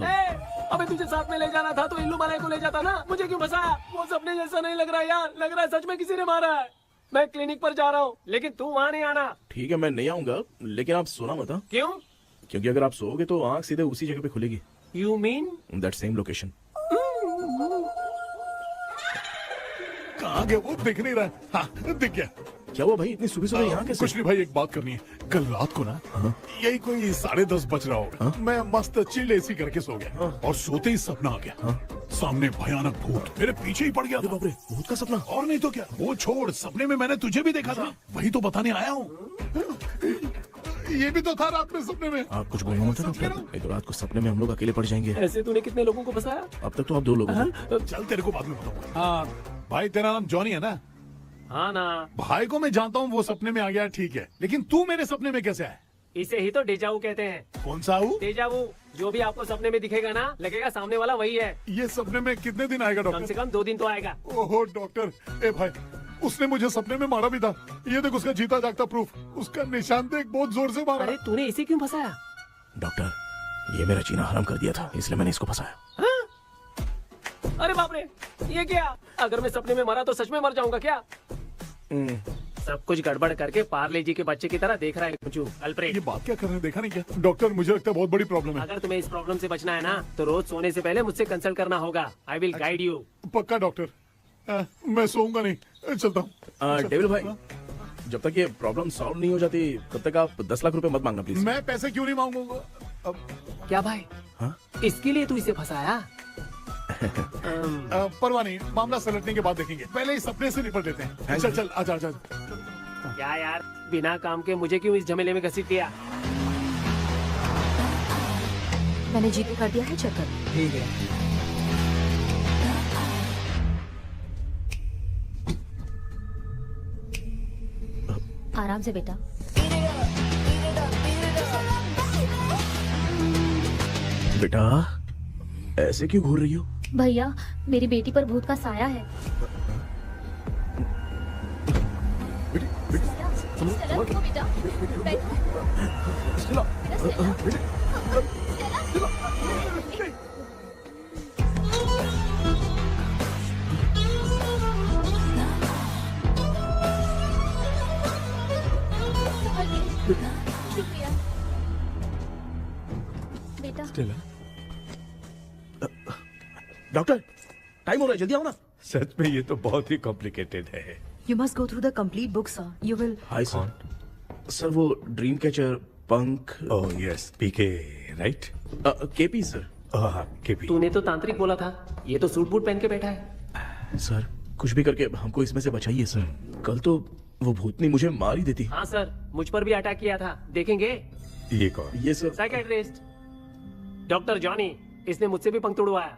Speaker 10: अबे तुझे साथ में ले जाना था तो इल्लू माला को ले जाता ना, मुझे क्यों फंसाया? वो सपने जैसा नहीं लग रहा यार, लग रहा है सच में किसी ने मारा है। मैं क्लिनिक पर जा रहा हूँ, लेकिन तू वहाँ नहीं आना।
Speaker 3: ठीक है मैं नहीं आऊंगा, लेकिन आप सोना मत।
Speaker 10: क्यों?
Speaker 3: क्योंकि अगर आप सोओगे तो आंख सीधे उसी जगह पे खुलेगी।
Speaker 10: You mean
Speaker 3: that same location.
Speaker 7: कहाँ गया वो, दिख नहीं रहा। हाँ दिख गया।
Speaker 3: क्या हुआ भाई, इतनी सुबह सुबह यहाँ कैसे?
Speaker 7: कुछ नहीं भाई, एक बात करनी है। कल रात को ना यही कोई 10:30 बज रहा होगा, मैं मस्त चिल एसी करके सो गया और सोते ही सपना आ गया। सामने भयानक भूत मेरे पीछे ही पड़ गया।
Speaker 3: बाप रे, भूत का सपना?
Speaker 7: और नहीं तो क्या, वो छोड़, सपने में मैंने तुझे भी देखा था, वही तो बताने आया हूँ। ये भी तो था रात में सपने में।
Speaker 3: आप कुछ बोलना मत डॉक्टर, नहीं तो रात को सपने में हम लोग अकेले पड़ जाएंगे।
Speaker 10: ऐसे तूने कितने लोगों को फंसाया?
Speaker 3: अब तक तो आप 2 लोग हैं।
Speaker 7: चल तेरे को बाद में बताऊंगा। हाँ भाई, तेरा नाम जॉनी है ना?
Speaker 10: हाँ ना।
Speaker 7: भाई को मैं जानता हूँ, वो सपने में आ गया, ठीक है, लेकिन तू मेरे सपने में कैसे आया?
Speaker 10: इसे ही तो डेजावू कहते हैं।
Speaker 7: कौन सा हूँ?
Speaker 10: डेजावू, जो भी आपको सपने में दिखेगा ना, लगेगा सामने वाला वही है।
Speaker 7: ये सपने में कितने दिन आएगा डॉक्टर?
Speaker 10: कम से कम 2 दिन तो आएगा।
Speaker 7: ओहो डॉक्टर, ए भाई उसने मुझे सपने में मारा भी था, ये देख उसका जीता जागता प्रूफ, उसका निशान देख, बहुत जोर से मारा।
Speaker 10: अरे तूने इसे क्यों फंसाया?
Speaker 3: डॉक्टर, ये मेरा जीना हराम कर दिया था, इसलिए मैंने इसको फंसाया।
Speaker 10: अरे बाप रे, ये क्या? अगर मैं सपने में मरा तो सच में मर जाऊंगा क्या? सब कुछ गड़बड़ करके पार्ले जी के बच्चे की तरह देख रहा है अल्फ्रेड।
Speaker 7: ये बात क्या कर रहे हैं, देखा नहीं क्या? डॉक्टर मुझे लगता है बहुत बड़ी प्रॉब्लम है।
Speaker 10: अगर तुम्हें इस प्रॉब्लम से बचना है ना, तो रोज सोने से पहले मुझसे कंसल्ट करना होगा। I will guide you.
Speaker 7: पक्का डॉक्टर, मैं सोऊंगा नहीं, चलता हूँ।
Speaker 3: डेविल भाई, जब तक ये प्रॉब्लम सॉल्व नहीं हो जाती तब तक आप 10 लाख रुपए मत मांगना प्लीज।
Speaker 7: मैं पैसे क्यों नहीं मांगूंगा?
Speaker 10: क्या भाई?
Speaker 3: हाँ?
Speaker 10: इसके लिए तू इसे फंसाया?
Speaker 7: परवाह नहीं, मामला सलटने के बाद देखेंगे, पहले इस सपने से निपट लेते हैं। चल चल, आजा आजा।
Speaker 10: क्या यार, बिना काम के मुझे क्यों इस झमेले में घसीट दिया?
Speaker 1: मैंने जीपे कर दिया है, चेक कर।
Speaker 8: ठीक है।
Speaker 1: आराम से बेटा।
Speaker 3: बेटा ऐसे क्यों घूर रही हो?
Speaker 1: भैया, मेरी बेटी पर भूत का साया है। स्टेला, रुको बेटा, बैठो। शुक्रिया बेटा।
Speaker 3: डॉक्टर, टाइम हो रहा है, जल्दी आओ ना।
Speaker 9: सच में ये तो बहुत ही कॉम्प्लिकेटेड है।
Speaker 5: You must go through the complete book, sir. You will.
Speaker 3: Hi sir. Sir वो ड्रीम कैचर, पंख।
Speaker 9: ओह यस, पीके राइट?
Speaker 3: KP sir.
Speaker 9: हाँ केपी।
Speaker 10: तूने तो तांत्रिक बोला था, ये तो सूट बूट पहन के बैठा है।
Speaker 3: सर कुछ भी करके हमको इसमें से बचाइए सर, कल तो वो भूतनी मुझे मार ही देती।
Speaker 10: हाँ सर, मुझ पर भी अटैक किया था, देखेंगे?
Speaker 9: ये कौन?
Speaker 3: ये सर
Speaker 10: साइकियाट्रिस्ट डॉक्टर जॉनी, इसने मुझसे भी पंख तोड़वाया।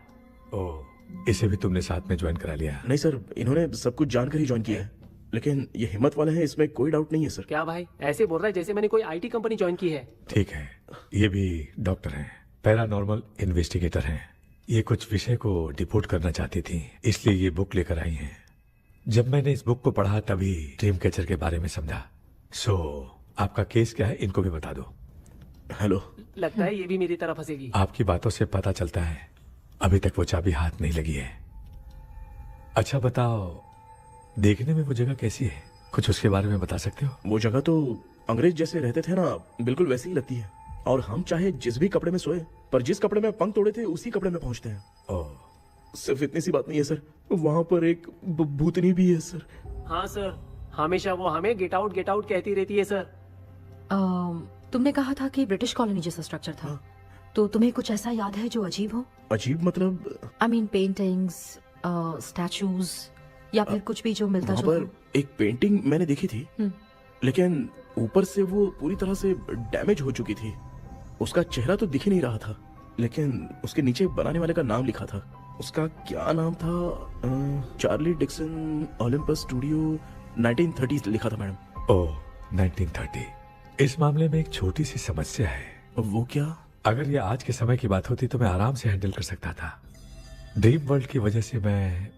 Speaker 9: ओह, इसे भी तुमने साथ में ज्वाइन करा लिया?
Speaker 3: नहीं सर, इन्होंने सब कुछ जानकर ही ज्वाइन किया है, लेकिन ये हिम्मत वाले हैं, इसमें कोई डाउट नहीं है सर।
Speaker 10: क्या भाई, ऐसे बोल रहा है जैसे मैंने कोई आईटी कंपनी ज्वाइन की है।
Speaker 9: ठीक है, ये भी डॉक्टर हैं, पैरानॉर्मल इन्वेस्टिगेटर हैं। ये कुछ विषय को डिपोर्ट करना चाहती थी, इसलिए ये बुक लेकर आई हैं। जब मैंने इस बुक को पढ़ा तभी ड्रीम कैचर के बारे में समझा। सो आपका केस क्या है, इनको भी बता दो।
Speaker 3: हेलो।
Speaker 10: लगता है ये भी मेरी तरफ फंसेगी।
Speaker 9: आपकी बातों से पता चलता है अभी तक वो चाबी हाथ नहीं लगी है। अच्छा बताओ, देखने में वो जगह कैसी है, कुछ उसके बारे में बता सकते हो?
Speaker 3: वो जगह तो अंग्रेज जैसे रहते थे ना, बिल्कुल वैसी ही लगती है। और हम चाहे जिस भी कपड़े में सोए, पर जिस कपड़े में पंख तोड़े थे उसी कपड़े में पहुंचते हैं।
Speaker 9: ओह,
Speaker 3: सिर्फ इतनी सी बात नहीं है सर, वहां पर एक भूतनी भी है सर।
Speaker 10: हाँ सर, हमेशा वो हमें गेट आउट कहती रहती है सर।
Speaker 5: तुमने कहा था कि ब्रिटिश कॉलोनी जैसा स्ट्रक्चर था, तो तुम्हें कुछ ऐसा याद है जो अजीब हो?
Speaker 3: अजीब मतलब?
Speaker 5: आई मीन पेंटिंग्स, स्टैचूज या फिर कुछ भी जो मिलता
Speaker 3: वहाँ
Speaker 5: जुलता।
Speaker 3: पर एक पेंटिंग मैंने देखी थी, लेकिन ऊपर से वो पूरी तरह से डैमेज हो चुकी थी। उसका चेहरा तो दिख ही नहीं रहा था, लेकिन उसके नीचे बनाने वाले का नाम लिखा था। उसका क्या नाम था? चार्ली डिक्सन ओलंपस स्टूडियो 1930 लिखा था मैडम।
Speaker 9: ओह 1930। इस मामले में एक छोटी सी समस्या है।
Speaker 3: वो क्या?
Speaker 9: अगर ये आज के समय की बात होती तो मैं आराम से हैंडल कर सकता था। ड्रीम वर्ल्ड की वजह से मैं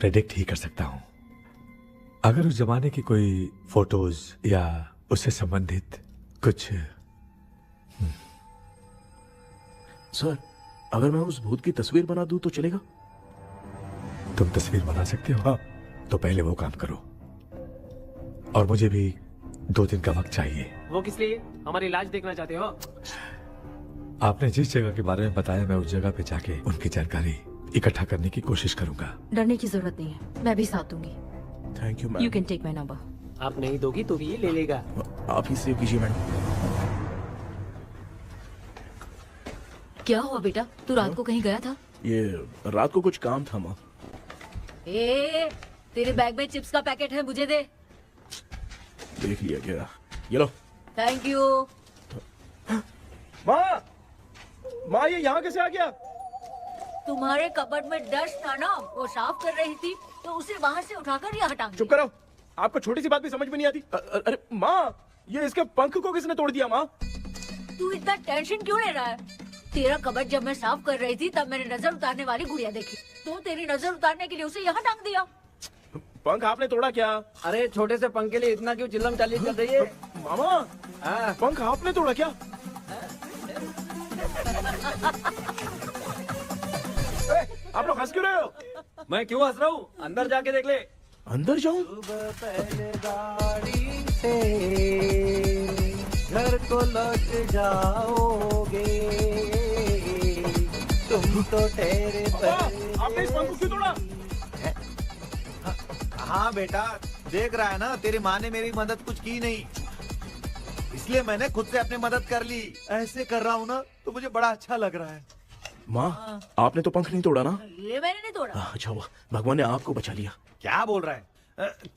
Speaker 9: प्रेडिक्ट ही कर सकता हूँ। अगर उस जमाने की कोई फोटोज या उससे संबंधित कुछ।
Speaker 3: सर, अगर मैं उस भूत की तस्वीर बना दूं तो चलेगा?
Speaker 9: तुम तस्वीर बना सकते हो? हाँ। तो पहले वो काम करो, और मुझे भी 2 दिन का वक्त चाहिए।
Speaker 10: वो किस लिए? हमारी इलाज देखना चाहते हो?
Speaker 9: आपने जिस जगह के बारे में बताया, मैं उस जगह पे जाके उनकी जानकारी इकट्ठा करने की कोशिश करूंगा।
Speaker 5: डरने की जरूरत नहीं है, मैं भी साथ दूंगी।
Speaker 3: Thank you ma'am.
Speaker 5: You can take my number.
Speaker 10: आप नहीं दोगी तो भी ये ले लेगा।
Speaker 3: आप ही सेव कीजिए मैडम।
Speaker 5: क्या हुआ बेटा, तू रात को कहीं गया था?
Speaker 3: ये रात को कुछ काम था माँ।
Speaker 1: तेरे बैग में चिप्स का पैकेट है, मुझे दे।
Speaker 3: देख लिया क्या? ये लो।
Speaker 1: Thank you.
Speaker 3: माँ ये यहाँ कैसे आ गया?
Speaker 1: तुम्हारे कबर्ड में डस्ट था ना, वो साफ कर रही थी तो उसे वहाँ से उठाकर यहाँ टांग
Speaker 3: चुप करो, आपको छोटी सी बात भी समझ में नहीं आती। अरे माँ, ये इसके पंख को किसने तोड़ दिया? माँ
Speaker 1: तू इतना टेंशन क्यों ले रहा है? तेरा कबर्ड जब मैं साफ कर रही थी तब मैंने नजर उतारने वाली गुड़िया देखी, तो तेरी नजर उतारने के लिए उसे यहाँ टांग दिया।
Speaker 3: पंख आपने तोड़ा क्या?
Speaker 4: अरे छोटे से पंख के लिए इतना क्यों चिल्लम चालीस कर रही है?
Speaker 3: मामा, पंख आपने तोड़ा क्या? आप लोग हंस क्यों रहे हो?
Speaker 4: मैं क्यों हंस रहा हूँ? अंदर जाके देख ले।
Speaker 3: अंदर जाऊं?
Speaker 2: घर को लौट जाओगे तुम तो ठहरे।
Speaker 3: आपने इस पंख को क्यों तोड़ा?
Speaker 2: हाँ बेटा, देख रहा है ना, तेरी माँ ने मेरी मदद कुछ की नहीं, इसलिए मैंने खुद से अपनी मदद कर ली। ऐसे कर रहा हूँ ना तो मुझे बड़ा अच्छा लग रहा है।
Speaker 3: माँ, आपने तो पंख नहीं तोड़ा ना?
Speaker 1: ये मैंने नहीं तोड़ा।
Speaker 3: अच्छा हुआ, भगवान ने आपको बचा लिया।
Speaker 2: क्या बोल रहा है?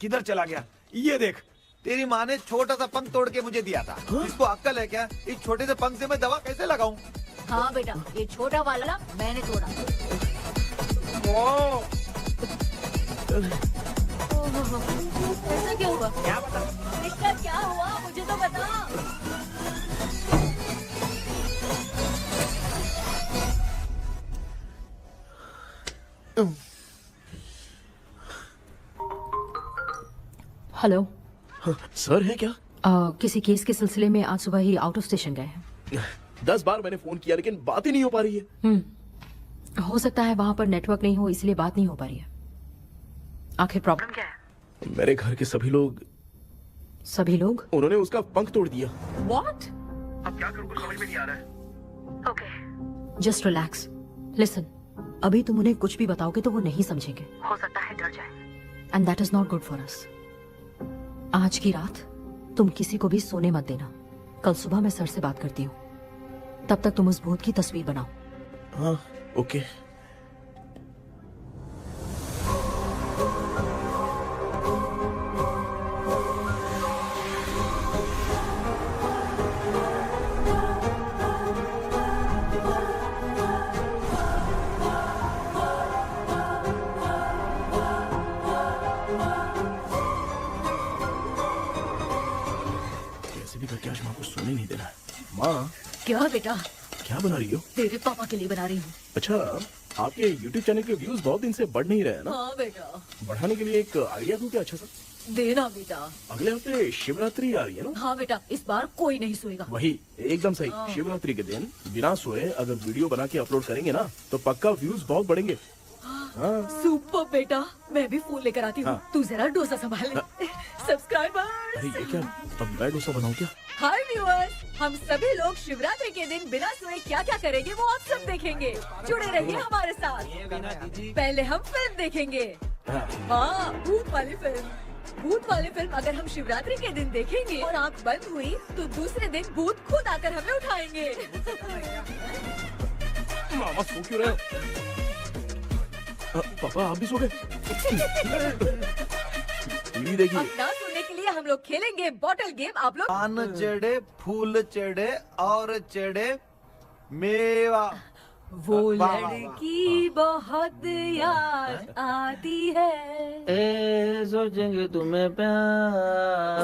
Speaker 2: किधर चला गया? ये देख, तेरी माँ ने छोटा सा पंख तोड़ के मुझे दिया था। इसको अक्ल है क्या? इस छोटे से पंख से मैं दवा कैसे लगाऊं?
Speaker 1: हाँ बेटा, ये छोटा वाला मैंने तोड़ा। ऐसा क्या हुआ?
Speaker 2: क्या बता?
Speaker 1: इसका क्या हुआ, मुझे तो बता।
Speaker 5: हेलो।
Speaker 3: सर है क्या?
Speaker 5: किसी केस के सिलसिले में आज सुबह ही आउट ऑफ स्टेशन गए हैं।
Speaker 3: 10 बार मैंने फोन किया लेकिन बात ही नहीं हो पा रही है।
Speaker 5: हो सकता है वहाँ पर नेटवर्क नहीं हो, इसलिए बात नहीं हो पा रही है। आखिर प्रॉब्लम क्या है?
Speaker 3: मेरे घर के सभी लोग उन्होंने उसका पंख तोड़ दिया।
Speaker 5: What?
Speaker 3: अब क्या करूं, कुछ समझ में नहीं आ रहा है।
Speaker 5: Okay. Just relax. Listen. अभी तुम उन्हें कुछ भी बताओगे तो वो नहीं समझेंगे। हो सकता है डर जाए। And that is not good for us. आज की रात तुम किसी को भी सोने मत देना। कल सुबह मैं सर से बात करती हूँ। तब तक तुम उस भूत की तस्वीर बनाओ।
Speaker 3: हाँ, ओके। करके आज माँ को सोने नहीं देना है। माँ,
Speaker 1: क्या बेटा?
Speaker 3: क्या बना रही हो?
Speaker 1: तेरे पापा के लिए बना रही हूँ।
Speaker 3: अच्छा, आपके YouTube चैनल के व्यूज बहुत दिन से बढ़ नहीं रहे हैं ना?
Speaker 1: हाँ बेटा।
Speaker 3: बढ़ाने के लिए एक आइडिया दूं क्या अच्छा सा?
Speaker 1: देना बेटा।
Speaker 3: अगले हफ्ते शिवरात्रि आ रही है ना?
Speaker 1: हाँ बेटा, इस बार कोई नहीं सोएगा।
Speaker 3: वही, एकदम सही। शिवरात्रि के दिन बिना सोए अगर वीडियो बना के अपलोड करेंगे ना तो पक्का व्यूज बहुत बढ़ेंगे।
Speaker 1: सुपर बेटा, मैं भी फोन लेकर आती हूँ। तू जरा डोसा संभाल ले। सब्सक्राइबर।
Speaker 3: अरे ये क्या, अब मैं डोसा बनाऊं क्या?
Speaker 1: हाय व्यूअर्स, हम सभी लोग शिवरात्रि के दिन बिना सोए क्या क्या करेंगे वो आप सब देखेंगे। जुड़े रहिए हमारे साथ। पहले हम फिल्म देखेंगे। हाँ, भूत वाली फिल्म। भूत वाली फिल्म अगर हम शिवरात्रि के दिन देखेंगे और आँख बंद हुई तो दूसरे दिन भूत खुद आकर हमें उठाएंगे।
Speaker 3: मामा सो क्यों रहे हो? पापा आप भी सो गए? टीवी देखिए।
Speaker 1: अब ना सोने के लिए हम लोग खेलेंगे बॉटल गेम। आप लोग
Speaker 2: पान चढ़े, फूल चढ़े और चढ़े मेवा।
Speaker 1: वो
Speaker 2: वाह, वाह,
Speaker 1: लड़की बहुत याद आती है।
Speaker 8: सोचेंगे तुम्हें प्यार।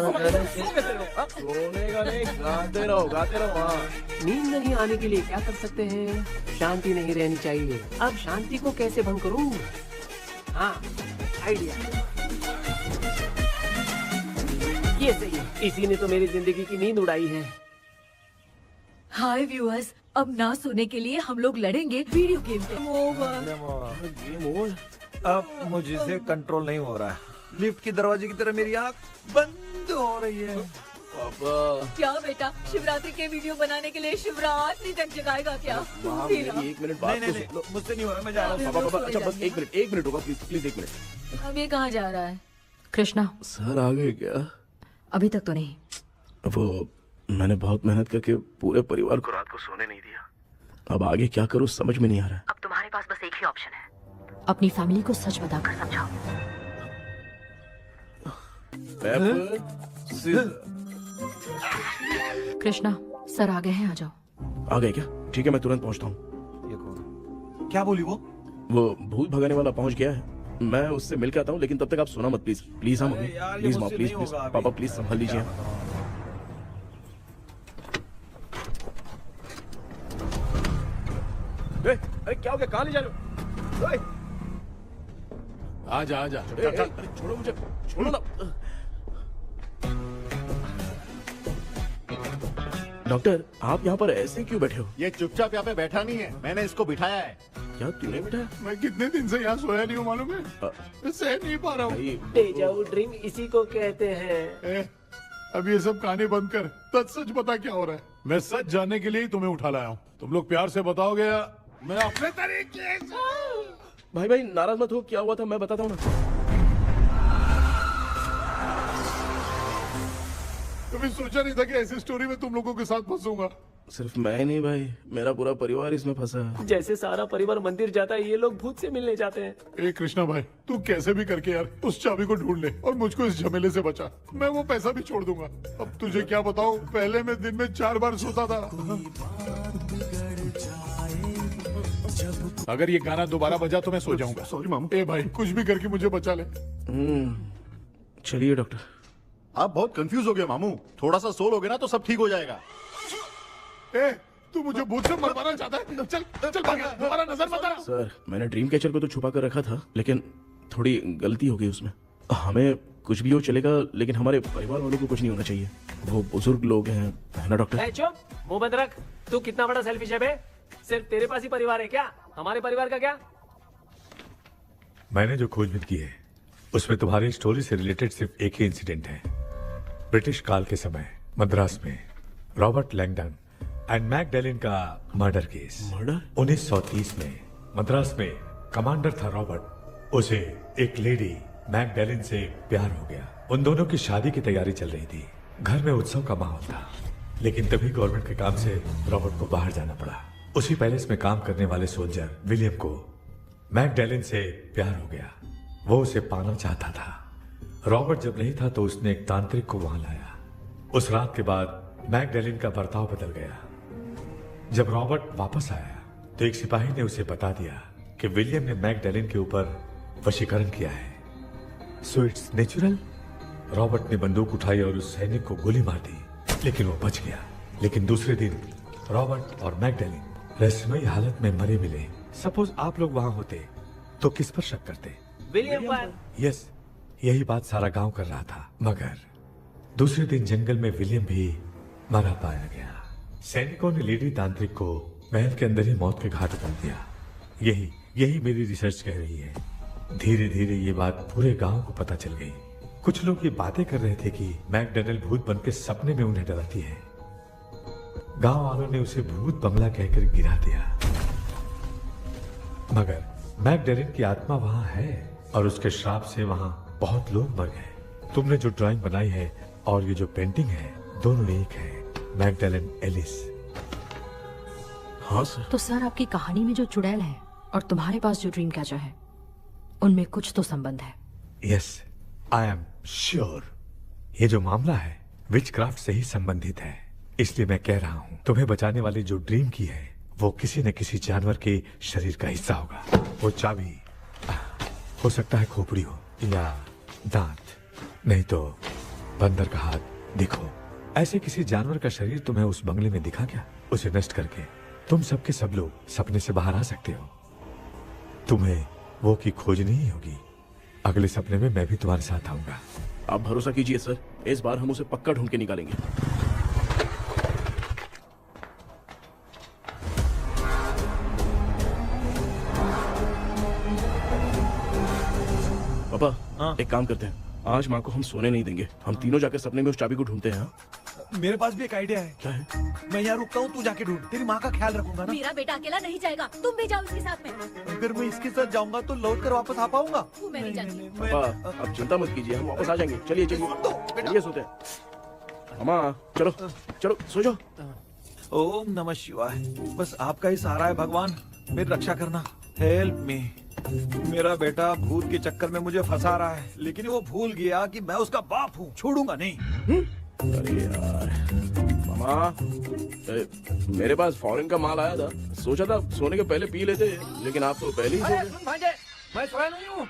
Speaker 3: सोने का नहीं, गाते रहो हाँ।
Speaker 10: नींद नहीं आने के लिए क्या कर सकते हैं? शांति नहीं रहनी चाहिए। अब शांति को कैसे भंग करूं? हाँ, आइडिया। ये सही है। इसी ने तो मेरी जिंदगी की नींद उड़ाई है।
Speaker 1: हाय व्यूअर्स, अब ना सोने के लिए हम लोग लड़ेंगे वीडियो गेम पे।
Speaker 3: Game over.
Speaker 2: अब मुझसे कंट्रोल नहीं हो रहा है। लिफ्ट की दरवाजे की तरह मेरी आँख बंद हो रही है।
Speaker 3: पापा
Speaker 1: क्या बेटा, शिवरात्रि के वीडियो बनाने के लिए शिवरात्रि तक जगाएगा क्या?
Speaker 3: मेरी 1 मिनट बात
Speaker 2: नहीं,
Speaker 3: तो
Speaker 2: नहीं,
Speaker 3: सुन लो।
Speaker 2: मुझसे नहीं हो रहा, मैं जा रहा हूँ।
Speaker 3: पापा अच्छा बस 1 मिनट होगा प्लीज 1 मिनट।
Speaker 1: अब ये कहाँ जा रहा है?
Speaker 5: कृष्णा,
Speaker 3: सर आ गए क्या?
Speaker 5: अभी तक तो नहीं।
Speaker 3: वो मैंने बहुत मेहनत करके पूरे परिवार को रात को सोने नहीं दिया। अब आगे क्या करूं समझ में नहीं आ रहा।
Speaker 5: अब तुम्हारे पास बस एक ही ऑप्शन है, अपनी फैमिली को सच बताकर समझाओ। कृष्णा, सर आ गए हैं, आ जाओ।
Speaker 3: आ गए क्या? ठीक है मैं तुरंत पहुंचता हूँ।
Speaker 2: ये कौन? क्या बोली वो?
Speaker 3: वो भूत भगाने वाला पहुंच गया है, मैं उससे मिल के आता हूँ, लेकिन तब तक आप सोना मत प्लीज। प्लीज हाँ मम्मी,
Speaker 2: यार, ये
Speaker 3: प्लीज माँ,
Speaker 2: मुझसे
Speaker 3: प्लीज
Speaker 2: नहीं
Speaker 3: प्लीज
Speaker 2: होगा अभी।
Speaker 3: पापा प्लीज संभाल लीजिए। अरे क्या हो गया? कहाँ ले जा रहे हो?
Speaker 7: आजा आजा
Speaker 3: अरे छोड़ो मुझे, छोड़ो ना। डॉक्टर आप यहाँ पर ऐसे क्यों बैठे हो?
Speaker 6: ये चुपचाप यहाँ पे बैठा नहीं है, मैंने इसको बिठाया है।
Speaker 3: क्या तूने बैठा?
Speaker 7: मैं कितने दिन से यहाँ सोया नहीं हूँ मालूम है। मैं सह नहीं पा रहा हूँ।
Speaker 10: डेजाऊ ड्रीम इसी को कहते हैं।
Speaker 7: अब ये सब कहानी बंद कर, सच बता क्या हो रहा है। मैं सच जानने के लिए ही तुम्हें उठा लाया हूँ। तुम लोग प्यार से बताओगे या मैं अपने तरीके से।
Speaker 3: भाई नाराज मत हो, क्या हुआ था मैं बताता हूँ ना।
Speaker 7: कभी सोचा नहीं था कि ऐसी स्टोरी में तुम लोगों के साथ फंसूंगा।
Speaker 3: सिर्फ मैं ही नहीं भाई, मेरा पूरा परिवार इसमें फंसा है।
Speaker 10: जैसे सारा परिवार मंदिर जाता है, ये लोग भूत से मिलने जाते हैं।
Speaker 7: ए कृष्णा भाई, तू कैसे भी करके यार उस चाबी को ढूंढ ले और मुझको इस झमेले से बचा। मैं वो पैसा भी छोड़ दूंगा। अब तुझे क्या बताऊं, पहले मैं दिन में 4 बार सोता था। अगर ये गाना दोबारा बजा तो मैं सो जाऊंगा।
Speaker 6: सॉरी मामू।
Speaker 7: ए भाई, कुछ भी करके मुझे बचा ले।
Speaker 3: चलिए डॉक्टर।
Speaker 6: आप बहुत कंफ्यूज हो गए मामू, थोड़ा सा सो लोगे ना तो सब ठीक हो जाएगा।
Speaker 7: ए, तू मुझे भूत से मरवाना चाहता है? चल चल भाग, दोबारा नजर मत आना।
Speaker 3: सर मैंने ड्रीम कैचर को तो छुपा कर रखा था, लेकिन थोड़ी गलती हो गई उसमें। हमें कुछ भी हो चलेगा, लेकिन हमारे परिवार वालों को कुछ नहीं होना चाहिए। वो बुजुर्ग लोग हैं, है ना डॉक्टर?
Speaker 10: चुप, मुंह बंद रख। तू कितना बड़ा सेल्फिश है बे? सिर्फ तेरे पास ही परिवार है क्या? हमारे परिवार का क्या?
Speaker 9: मैंने जो खोजबीन की है उसमें तुम्हारी स्टोरी से रिलेटेड सिर्फ एक ही इंसिडेंट है। ब्रिटिश काल के समय मद्रास में रॉबर्ट लैंगडन एंड मैकडैलिन का मर्डर केस।
Speaker 3: मर्डर?
Speaker 9: 1930 में मद्रास में कमांडर था रॉबर्ट, उसे एक लेडी मैकडैलिन से प्यार हो गया। उन दोनों की शादी की तैयारी चल रही थी, घर में उत्सव का माहौल था। लेकिन तभी गवर्नमेंट के काम से रॉबर्ट को बाहर जाना पड़ा। उसी पैलेस में काम करने वाले सोल्जर विलियम को मैकडैलिन से प्यार हो गया। वो उसे पाना चाहता था। रॉबर्ट जब नहीं था तो उसने एक तांत्रिक को वहां लाया। उस रात के बाद मैकडैलिन का बर्ताव बदल गया। जब रॉबर्ट वापस आया तो एक सिपाही ने उसे बता दिया कि विलियम ने मैकडैलिन के ऊपर वशीकरण किया है। So it's natural. रॉबर्ट ने बंदूक उठाई और उस सैनिक को गोली मार दी, लेकिन वो बच गया। लेकिन दूसरे दिन रॉबर्ट और मैकडैलिन रहस्यमयी हालत में मरे मिले। सपोज आप लोग वहां होते तो किस पर शक करते?
Speaker 10: विलियम पर।
Speaker 9: यस, यही बात सारा गांव कर रहा था। मगर दूसरे दिन जंगल में विलियम भी मरा पाया गया। सैनिकों ने लेडी तांत्रिक को महल के अंदर ही मौत के घाट उतार दिया। यही मेरी रिसर्च कह रही है। धीरे धीरे ये बात पूरे गांव को पता चल गई। कुछ लोग ये बातें कर रहे थे कि मैकडैलिन भूत बन के सपने में उन्हें डराती है। गांव वालों ने उसे भूत बंगला कहकर गिरा दिया। मगर मैकडैलिन की आत्मा वहां है और उसके श्राप से वहां बहुत लोग मर गए। तुमने जो ड्राइंग बनाई है और ये जो पेंटिंग है दोनों एक है, मैगडेलन एलिस।
Speaker 3: हाँ सर।
Speaker 5: तो सर आपकी कहानी में जो चुड़ैल है और तुम्हारे पास जो ड्रीम कैचर है उनमें कुछ तो संबंध है।
Speaker 9: यस, आई एम श्योर ये जो मामला है विचक्राफ्ट से ही संबंधित है। इसलिए मैं कह रहा हूँ तुम्हें बचाने वाली जो ड्रीम की है वो किसी न किसी जानवर के शरीर का हिस्सा होगा। वो चाबी हो सकता है खोपड़ी हो या दांत, नहीं तो बंदर का हाथ। देखो, ऐसे किसी जानवर का शरीर तुम्हें उस बंगले में दिखा क्या? उसे नष्ट करके तुम सबके सब लोग सपने से बाहर आ सकते हो। तुम्हें वो की खोजनी ही होगी। अगले सपने में मैं भी तुम्हारे साथ आऊंगा।
Speaker 3: आप भरोसा कीजिए सर, इस बार हम उसे पक्का ढूंढ के निकालेंगे। पापा, एक काम करते हैं, आज माँ को हम सोने नहीं देंगे। हम तीनों जाकर सपने में उस चाबी को ढूंढते हैं।
Speaker 2: मेरे पास भी एक आइडिया है।
Speaker 3: क्या है?
Speaker 2: मैं यहाँ रुकता हूँ, तू जाके ढूंढ। तेरी माँ का ख्याल रखूंगा ना।
Speaker 1: मेरा बेटा अकेला नहीं जाएगा, तुम भी जाओ इसके साथ में।
Speaker 2: अगर मैं इसके साथ जाऊंगा तो लौट कर वापस आ पाऊंगा?
Speaker 1: वो मैं नहीं जानती।
Speaker 3: पापा, आप चिंता मत कीजिए, हम वापस आ जाएंगे। चलिए चलिए चलिए, सोते हैं। मामा चलो चलो सो जाओ।
Speaker 2: ओम नमः शिवाय। बस आपका ही सहारा है भगवान, मेरी रक्षा करना। Help me. मेरा बेटा भूत के चक्कर में मुझे फंसा रहा है, लेकिन वो भूल गया कि मैं उसका बाप हूँ। छोड़ूंगा नहीं।
Speaker 3: अरे यार मामा, मेरे पास फॉरेन का माल आया था, सोचा था सोने के पहले पी लेते, लेकिन आप तो पहले ही सो गए।
Speaker 8: भांजे, मैं सोया नहीं हूँ।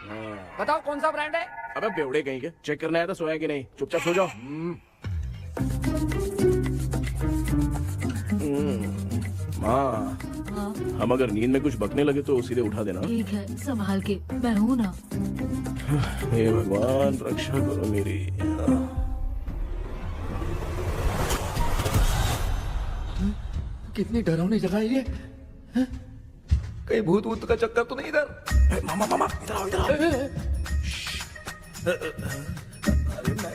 Speaker 8: बताओ कौन सा ब्रांड है?
Speaker 3: अबे बेवड़े कहीं के, चेक करना आया था सोया कि नहीं। चुपचाप सो जाओ। माँ, हम अगर नींद में कुछ बकने लगे तो सीधे उठा देना।
Speaker 5: ठीक है, संभाल के, मैं हूँ ना।
Speaker 3: हे भगवान रक्षा करो मेरी।
Speaker 4: कितनी डरावनी जगह है ये। कहीं भूत वूत का चक्कर तो नहीं इधर?
Speaker 3: मामा मामा इधर आओ, इधर आओ।
Speaker 2: अरे मैं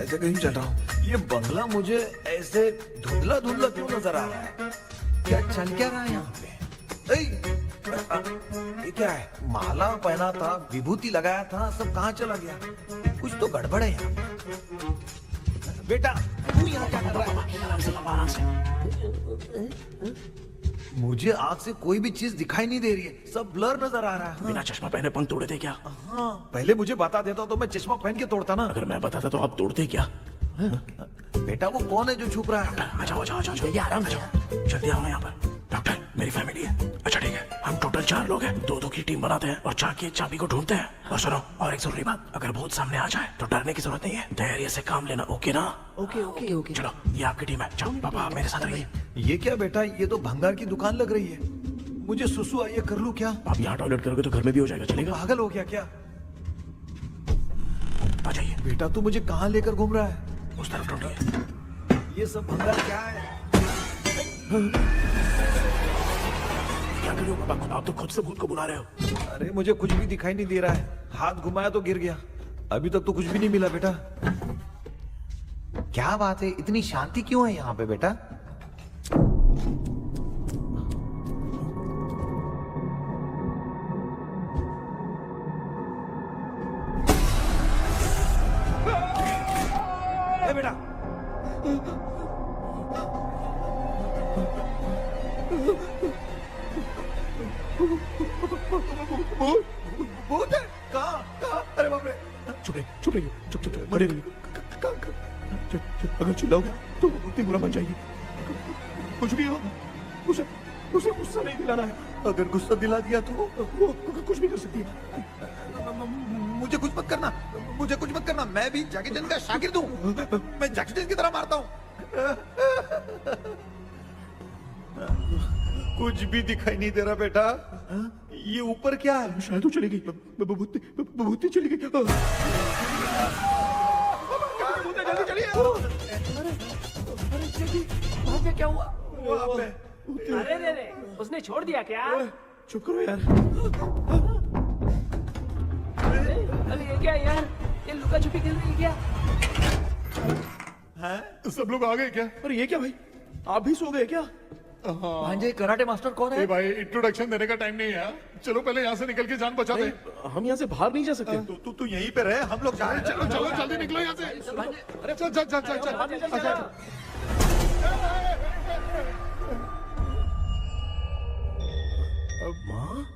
Speaker 2: ऐसे कहीं चल रहा हूँ। ये बंगला मुझे ऐसे धुंधला धुंधला क्यों नजर आ रहा है? क्या चल क्या रहा है यहाँ पे? ये क्या है? माला पहना था, विभूति लगाया था, सब कहाँ चला गया? कुछ तो गड़बड़ है यहाँ। बेटा तू यहाँ क्या कर रहा है? मुझे आग से कोई भी चीज दिखाई नहीं दे रही है, सब ब्लर नजर आ रहा है।
Speaker 3: बिना चश्मा पहने पंख तोड़े थे क्या?
Speaker 2: हाँ, पहले मुझे बता देता तो मैं चश्मा पहन के तोड़ता ना।
Speaker 3: अगर मैं बताता तो आप तोड़ते क्या?
Speaker 2: बेटा वो कौन है जो छुप रहा है?
Speaker 3: आ जाओ आ जाओ आ जाओ, आराम से जाओ। जल्दी आओ ना यहाँ पर। डॉक्टर, मेरी फैमिली है। अच्छा ठीक है, हम टोटल 4 लोग हैं, 2-2 की टीम बनाते हैं और जाके चाबी को ढूंढते हैं। और सुनो, और एक जरूरी बात, अगर भूत सामने आ जाए तो डरने की जरूरत नहीं है, धैर्य से काम लेना। ओके ना?
Speaker 8: Okay okay okay.
Speaker 3: चलो, ये आपकी टीम है। चलो पापा मेरे साथ रहिए।
Speaker 2: ये क्या बेटा, ये तो भंगार की दुकान लग रही है। मुझे सुसु आई है, कर लूं क्या?
Speaker 3: आप यहाँ टॉयलेट करोगे तो घर में भी हो जाएगा, चलेगा?
Speaker 2: पागल हो गया क्या?
Speaker 3: आ जाइए।
Speaker 2: बेटा तू मुझे कहाँ लेकर घूम रहा है?
Speaker 3: उस तरफ ढूंढिए।
Speaker 2: ये सब भंगार क्या है?
Speaker 3: क्या कर रहे हो पापा? आप तो खुद से भूत को बुला रहे हो।
Speaker 2: अरे मुझे कुछ भी दिखाई नहीं दे रहा है, हाथ घुमाया तो गिर गया। अभी तक तो कुछ भी नहीं मिला बेटा। क्या बात है, इतनी शांति क्यों है यहाँ पे बेटा? ए बेटा, भूत है? कहाँ? अरे बाप रे!
Speaker 3: चुप रहिए, चुप रहिए, चुप चुप चुप, खड़े रहिए। अगर चिल्लाओगे तो उतनी बुरा बन जाएगी। कुछ भी हो, उसे गुस्सा नहीं दिलाना है।
Speaker 2: अगर गुस्सा दिला दिया तो
Speaker 3: वो कुछ भी कर सकती है।
Speaker 2: मुझे कुछ मत करना, मुझे कुछ मत करना। मैं भी जैकी चैन का शागिर्द हूँ। मैं जैकी चैन की तरह मारता हूँ। कुछ भी दिखाई नहीं दे रहा बेटा। ये ऊपर क्या है?
Speaker 3: शायद वो चली गई, भूती चली गई।
Speaker 2: जल्दी चलिए।
Speaker 8: अरे क्या हुआ?
Speaker 2: वहाँ पे।
Speaker 10: अरे रे रे, उसने छोड़ दिया क्या?
Speaker 3: चुप करो यार।
Speaker 10: अरे ये क्या यार, ये लुका छुपी खेल रही है क्या?
Speaker 2: हैं?
Speaker 7: सब लोग आ गए क्या?
Speaker 3: अरे ये क्या भाई, आप भी सो गए क्या?
Speaker 4: भांजे कराटे मास्टर कौन है?
Speaker 7: ए भाई इंट्रोडक्शन देने का टाइम नहीं है। चलो पहले यहाँ से निकल के जान बचा दे।
Speaker 3: हम यहाँ से बाहर नहीं जा सकते।
Speaker 2: तू यहीं पे रहे, हम लोग जा रहे हैं।
Speaker 7: चलो चलो जल्दी निकलो यहाँ से। चल चल चल चल चल। अच्छा
Speaker 3: माँ,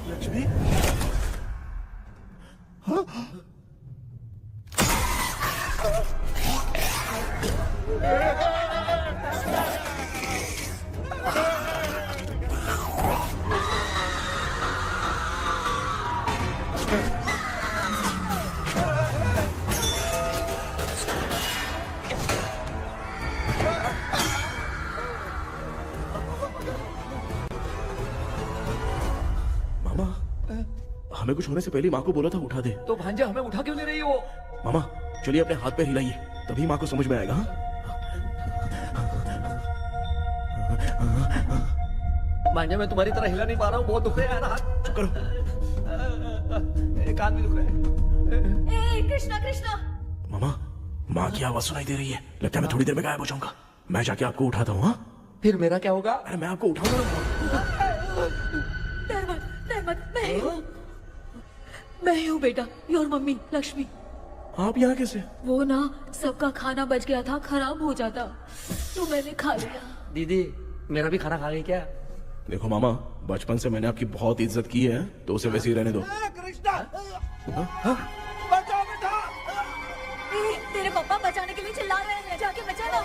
Speaker 2: लक्ष्मी,
Speaker 3: मामा, हमें कुछ होने से पहले माँ को बोला था उठा दे।
Speaker 4: तो भांजे हमें उठा क्यों ले रही है वो?
Speaker 3: मामा चलिए अपने हाथ पे हिलाइए, तभी माँ को समझ में आएगा। हाँ?
Speaker 4: भांजे मैं तुम्हारी तरह हिला नहीं पा रहा हूँ, बहुत दुख रहा है यार हाथ।
Speaker 3: चुप करो।
Speaker 4: कान भी दुख रहे हैं।
Speaker 1: ए कृष्णा कृष्णा,
Speaker 3: मामा, माँ की आवाज सुनाई दे रही है, लगता है मैं थोड़ी देर में गायब हो जाऊंगा। मैं जाके आपको उठाता हूँ। हाँ
Speaker 4: फिर मेरा क्या होगा?
Speaker 3: अरे मैं आपको उठाऊंगा।
Speaker 1: डर मत, मैं हूँ बेटा, योर मम्मी लक्ष्मी।
Speaker 3: आप यहाँ कैसे?
Speaker 1: वो ना सबका खाना बच गया था, खराब हो जाता तो मैंने खा लिया।
Speaker 4: दीदी मेरा भी खाना खा गई क्या?
Speaker 3: देखो मामा, बचपन से मैंने आपकी बहुत इज्जत की है, तो उसे वैसे ही रहने दो।
Speaker 1: तेरे पापा बचाने के लिए चिल्ला रहे हैं, जाके बचाना।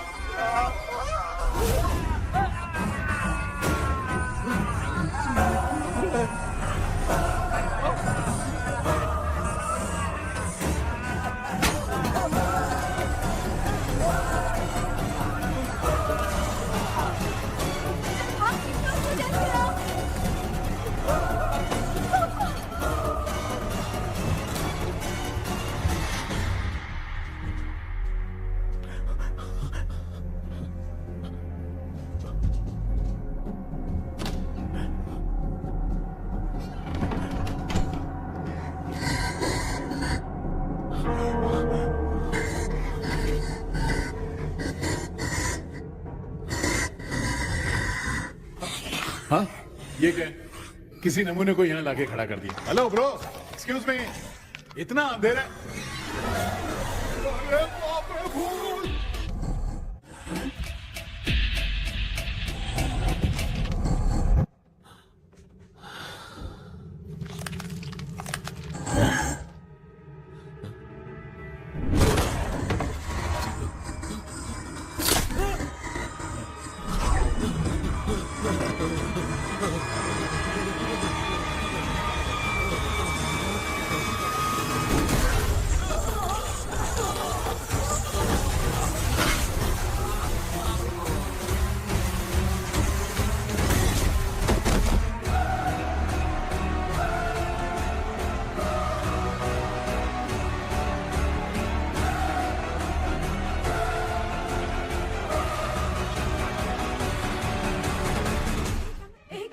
Speaker 7: हाँ ये क्या? किसी नमूने को यहाँ लाके खड़ा कर दिया। हेलो ब्रो, एक्सक्यूज मी, इतना अंधेरा है। अरे बाप रे, भूत!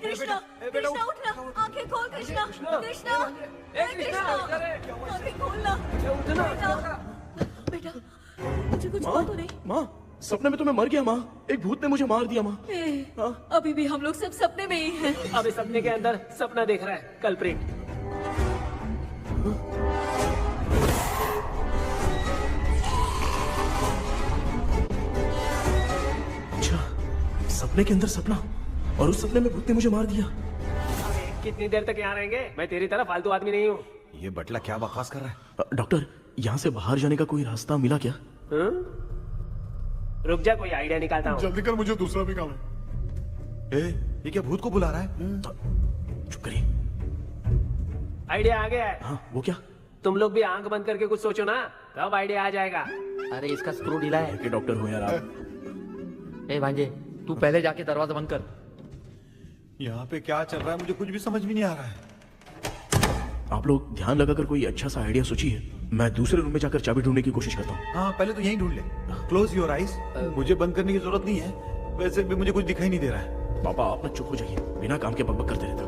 Speaker 7: कृष्णा कृष्णा उठना, आंखें खोल कृष्णा कृष्णा कृष्णा, आंखें खोलना बेटा, मुझे कुछ हुआ तो नहीं?
Speaker 3: माँ, सपने में तो मैं मर गया माँ, एक भूत ने मुझे मार दिया माँ।
Speaker 1: अभी भी हम लोग सब सपने में ही हैं।
Speaker 10: अब इस सपने के अंदर सपना देख रहा है कल्प्रिट।
Speaker 3: अच्छा, सपने के अंदर सपना, और उस सपने में भूत ने मुझे मार दिया।
Speaker 10: कितनी देर तक यहाँ रहेंगे? मैं तेरी तरह फालतू आदमी नहीं हूँ।
Speaker 2: ये बटला क्या बकवास कर रहा है?
Speaker 3: डॉक्टर, यहाँ से बाहर जाने का कोई रास्ता मिला क्या?
Speaker 10: रुक जा, कोई आइडिया निकालता हूँ।
Speaker 7: जल्दी कर, मुझे दूसरा भी काम है।
Speaker 2: ये क्या भूत को बुला रहा है?
Speaker 3: चुप करिए।
Speaker 10: आइडिया आ गया है।
Speaker 3: हाँ, वो क्या?
Speaker 10: तुम लोग भी आंख बंद करके कुछ सोचो ना, तब आइडिया आ जाएगा।
Speaker 8: अरे इसका स्क्रू ढीला है।
Speaker 3: के डॉक्टर हो यार आप।
Speaker 8: ए भांजे, तू पहले जाके दरवाजा बंद कर।
Speaker 2: यहाँ पे क्या चल रहा है मुझे कुछ भी समझ में नहीं आ रहा है।
Speaker 3: आप लोग ध्यान लगाकर कोई अच्छा सा आइडिया सोचिए, मैं दूसरे रूम में जाकर चाबी ढूंढने की कोशिश करता हूँ।
Speaker 2: हाँ पहले तो यहीं ढूंढ ले। Close your eyes. मुझे बंद करने की जरूरत नहीं है, वैसे भी मुझे कुछ दिखाई नहीं दे रहा है।
Speaker 3: पापा आप ना चुप हो जाइए, बिना काम के बकबक करते रहता।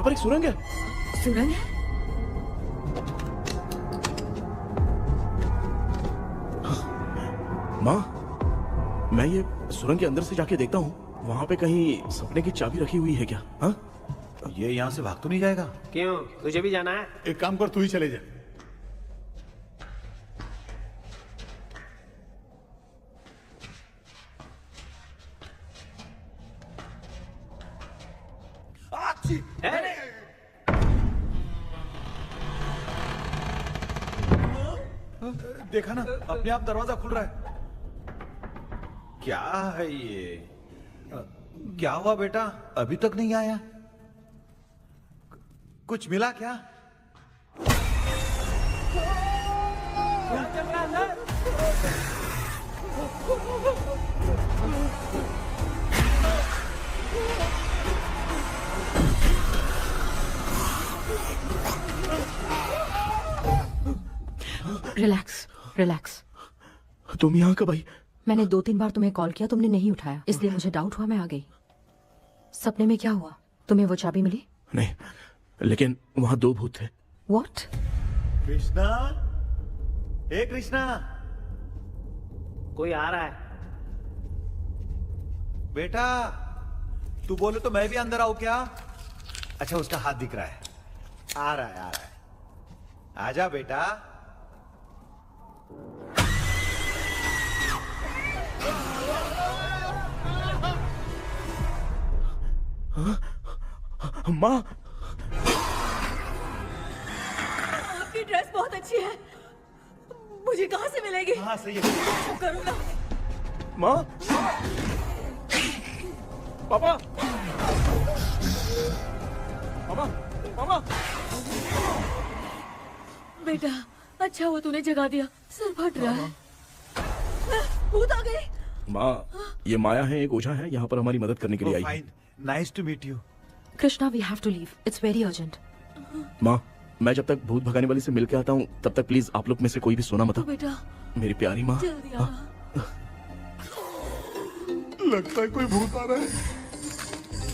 Speaker 3: यहाँ पर एक सुरंग है।
Speaker 1: सुरंग है?
Speaker 3: माँ, मैं ये सुरंग के अंदर से जाके देखता हूँ, वहाँ पे कहीं सपने की चाबी रखी हुई है क्या? हाँ?
Speaker 2: ये यहाँ से भाग तो नहीं जाएगा?
Speaker 10: क्यों, तुझे भी जाना है?
Speaker 7: एक काम कर, तू ही चले जा।
Speaker 2: देखा ना, अपने आप दरवाजा खुल रहा है। क्या है ये? क्या हुआ बेटा, अभी तक नहीं आया? कुछ मिला क्या?
Speaker 5: Relax relax.
Speaker 3: तुम यहाँ कब आई?
Speaker 5: मैंने 2-3 बार तुम्हें कॉल किया, तुमने नहीं उठाया, इसलिए मुझे डाउट हुआ, मैं आ गई। सपने में क्या हुआ? तुम्हें वो चाबी मिली?
Speaker 3: नहीं, लेकिन वहाँ 2 भूत थे।
Speaker 5: व्हाट?
Speaker 2: कृष्णा, हे कृष्णा,
Speaker 10: कोई आ रहा है।
Speaker 2: बेटा तू बोले तो मैं भी अंदर आऊं क्या? अच्छा, उसका हाथ दिख रहा है, आ रहा है, आ रहा है। आजा बेटा।
Speaker 3: माँ,
Speaker 1: आपकी ड्रेस बहुत अच्छी है, मुझे कहाँ से मिलेगी?
Speaker 2: हाँ सही है।
Speaker 1: करूँगा।
Speaker 3: माँ, पापा, पापा, पापा।
Speaker 1: बेटा अच्छा हुआ तूने जगा दिया, सर फट रहा है। भूत आ गई।
Speaker 3: माँ, ये माया है, एक ओझा है, यहाँ पर हमारी मदद करने के लिए आई है।
Speaker 2: Fine, nice to meet you.
Speaker 5: Krishna, we have to leave, it's very urgent.
Speaker 3: माँ, मैं जब तक भूत भगाने वाली से मिल के आता हूँ, तब तक प्लीज आप लोग में से कोई भी सोना मत।
Speaker 1: तो बेटा
Speaker 3: मेरी प्यारी माँ।
Speaker 1: जल्दी आ।
Speaker 7: लगता है कोई भूत आ रहा है।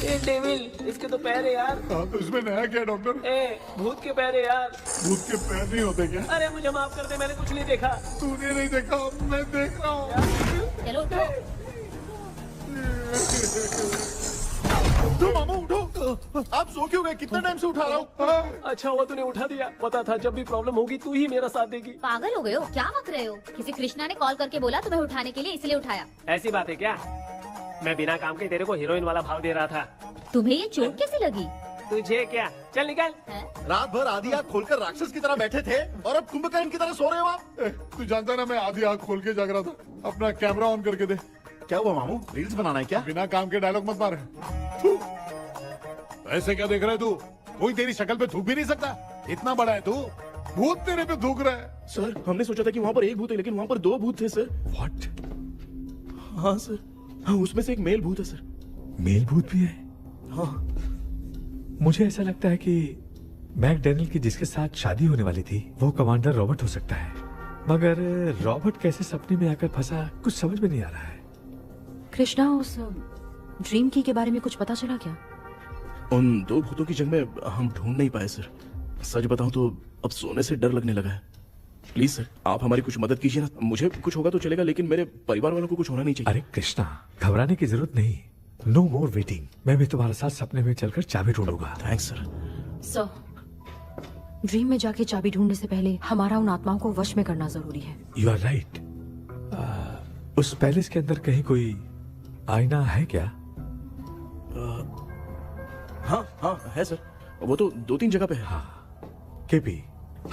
Speaker 10: ए डेविल, इसके तो पैर है यार।
Speaker 7: हाँ, तो इसमें नया क्या डॉक्टर?
Speaker 10: ए, भूत के पैर है यार।
Speaker 7: भूत के पैर नहीं होते क्या?
Speaker 10: अरे मुझे माफ कर दे, मैंने कुछ नहीं देखा।
Speaker 7: तूने नहीं देखा, मैं देख रहा हूँ।
Speaker 1: चलो उठो।
Speaker 7: उठो मामा, उठो। आप सो क्यों गए? कितना टाइम से उठा रहा हूँ।
Speaker 10: अच्छा हुआ तूने उठा दिया, पता था जब भी प्रॉब्लम होगी तू ही मेरा साथ देगी।
Speaker 1: पागल हो गए हो क्या? बक रहे हो? किसी कृष्णा ने कॉल करके बोला तुम्हें उठाने के लिए, इसलिए उठाया।
Speaker 10: ऐसी बात है क्या? मैं बिना काम के तेरे को हीरोइन वाला भाव दे रहा था।
Speaker 1: तुम्हें ये चोट कैसे लगी?
Speaker 10: तुझे क्या? चल निकल।
Speaker 6: रात भर आधी आंख खोलकर राक्षस की तरह बैठे थे और अब कुंभकर्ण की तरह सो रहे हो आप।
Speaker 7: तू जानता ना, मैं आधी आंख खोल के जाग रहा था। अपना कैमरा ऑन करके दे।
Speaker 6: क्या हुआ मामू, रील्स बनाना है क्या?
Speaker 7: बिना काम के डायलॉग मत मार। थू। ऐसे क्या देख रहा है तू? कोई तेरी शक्ल पे थूक भी नहीं सकता, इतना बड़ा है तू। भूत तेरे पे थूक रहा है।
Speaker 3: सर, हमने सोचा था कि वहाँ पर एक भूत है, लेकिन वहाँ पर 2 भूत थे सर।
Speaker 9: व्हाट?
Speaker 3: हाँ सर, हाँ, उसमें से एक मेल भूत है सर।
Speaker 9: मेल भूत भी है?
Speaker 3: हाँ।
Speaker 9: मुझे ऐसा लगता है कि मैकडैनियल की जिसके साथ शादी होने वाली थी वो कमांडर रॉबर्ट हो सकता है, मगर रॉबर्ट कैसे सपने में आकर फंसा, कुछ समझ में नहीं आ रहा है।
Speaker 5: कृष्णा, उस ड्रीम की के बारे में कुछ पता चला क्या?
Speaker 3: उन 2 भूतों की जंग में हम ढूंढ नहीं पाए सर। सच बताऊं तो अब सोने से डर लगने लगा है। प्लीज सर, आप हमारी कुछ मदद कीजिए ना। मुझे कुछ होगा तो चलेगा, लेकिन मेरे परिवार वालों को कुछ होना नहीं चाहिए।
Speaker 9: अरे कृष्णा, घबराने की जरूरत नहीं, नो मोर वेटिंग। मैं भी तुम्हारे साथ सपने में चलकर चाबी ढूंढूंगा।
Speaker 3: Thanks sir.
Speaker 5: सर, ड्रीम में जाके चाबी ढूंढने से पहले हमारा उन आत्माओं को वश में करना जरूरी है।
Speaker 9: You are right. उस पैलेस के अंदर कहीं कोई आईना है क्या?
Speaker 3: हाँ हाँ है सर, वो तो 2-3 जगह पे है।
Speaker 9: हाँ केपी,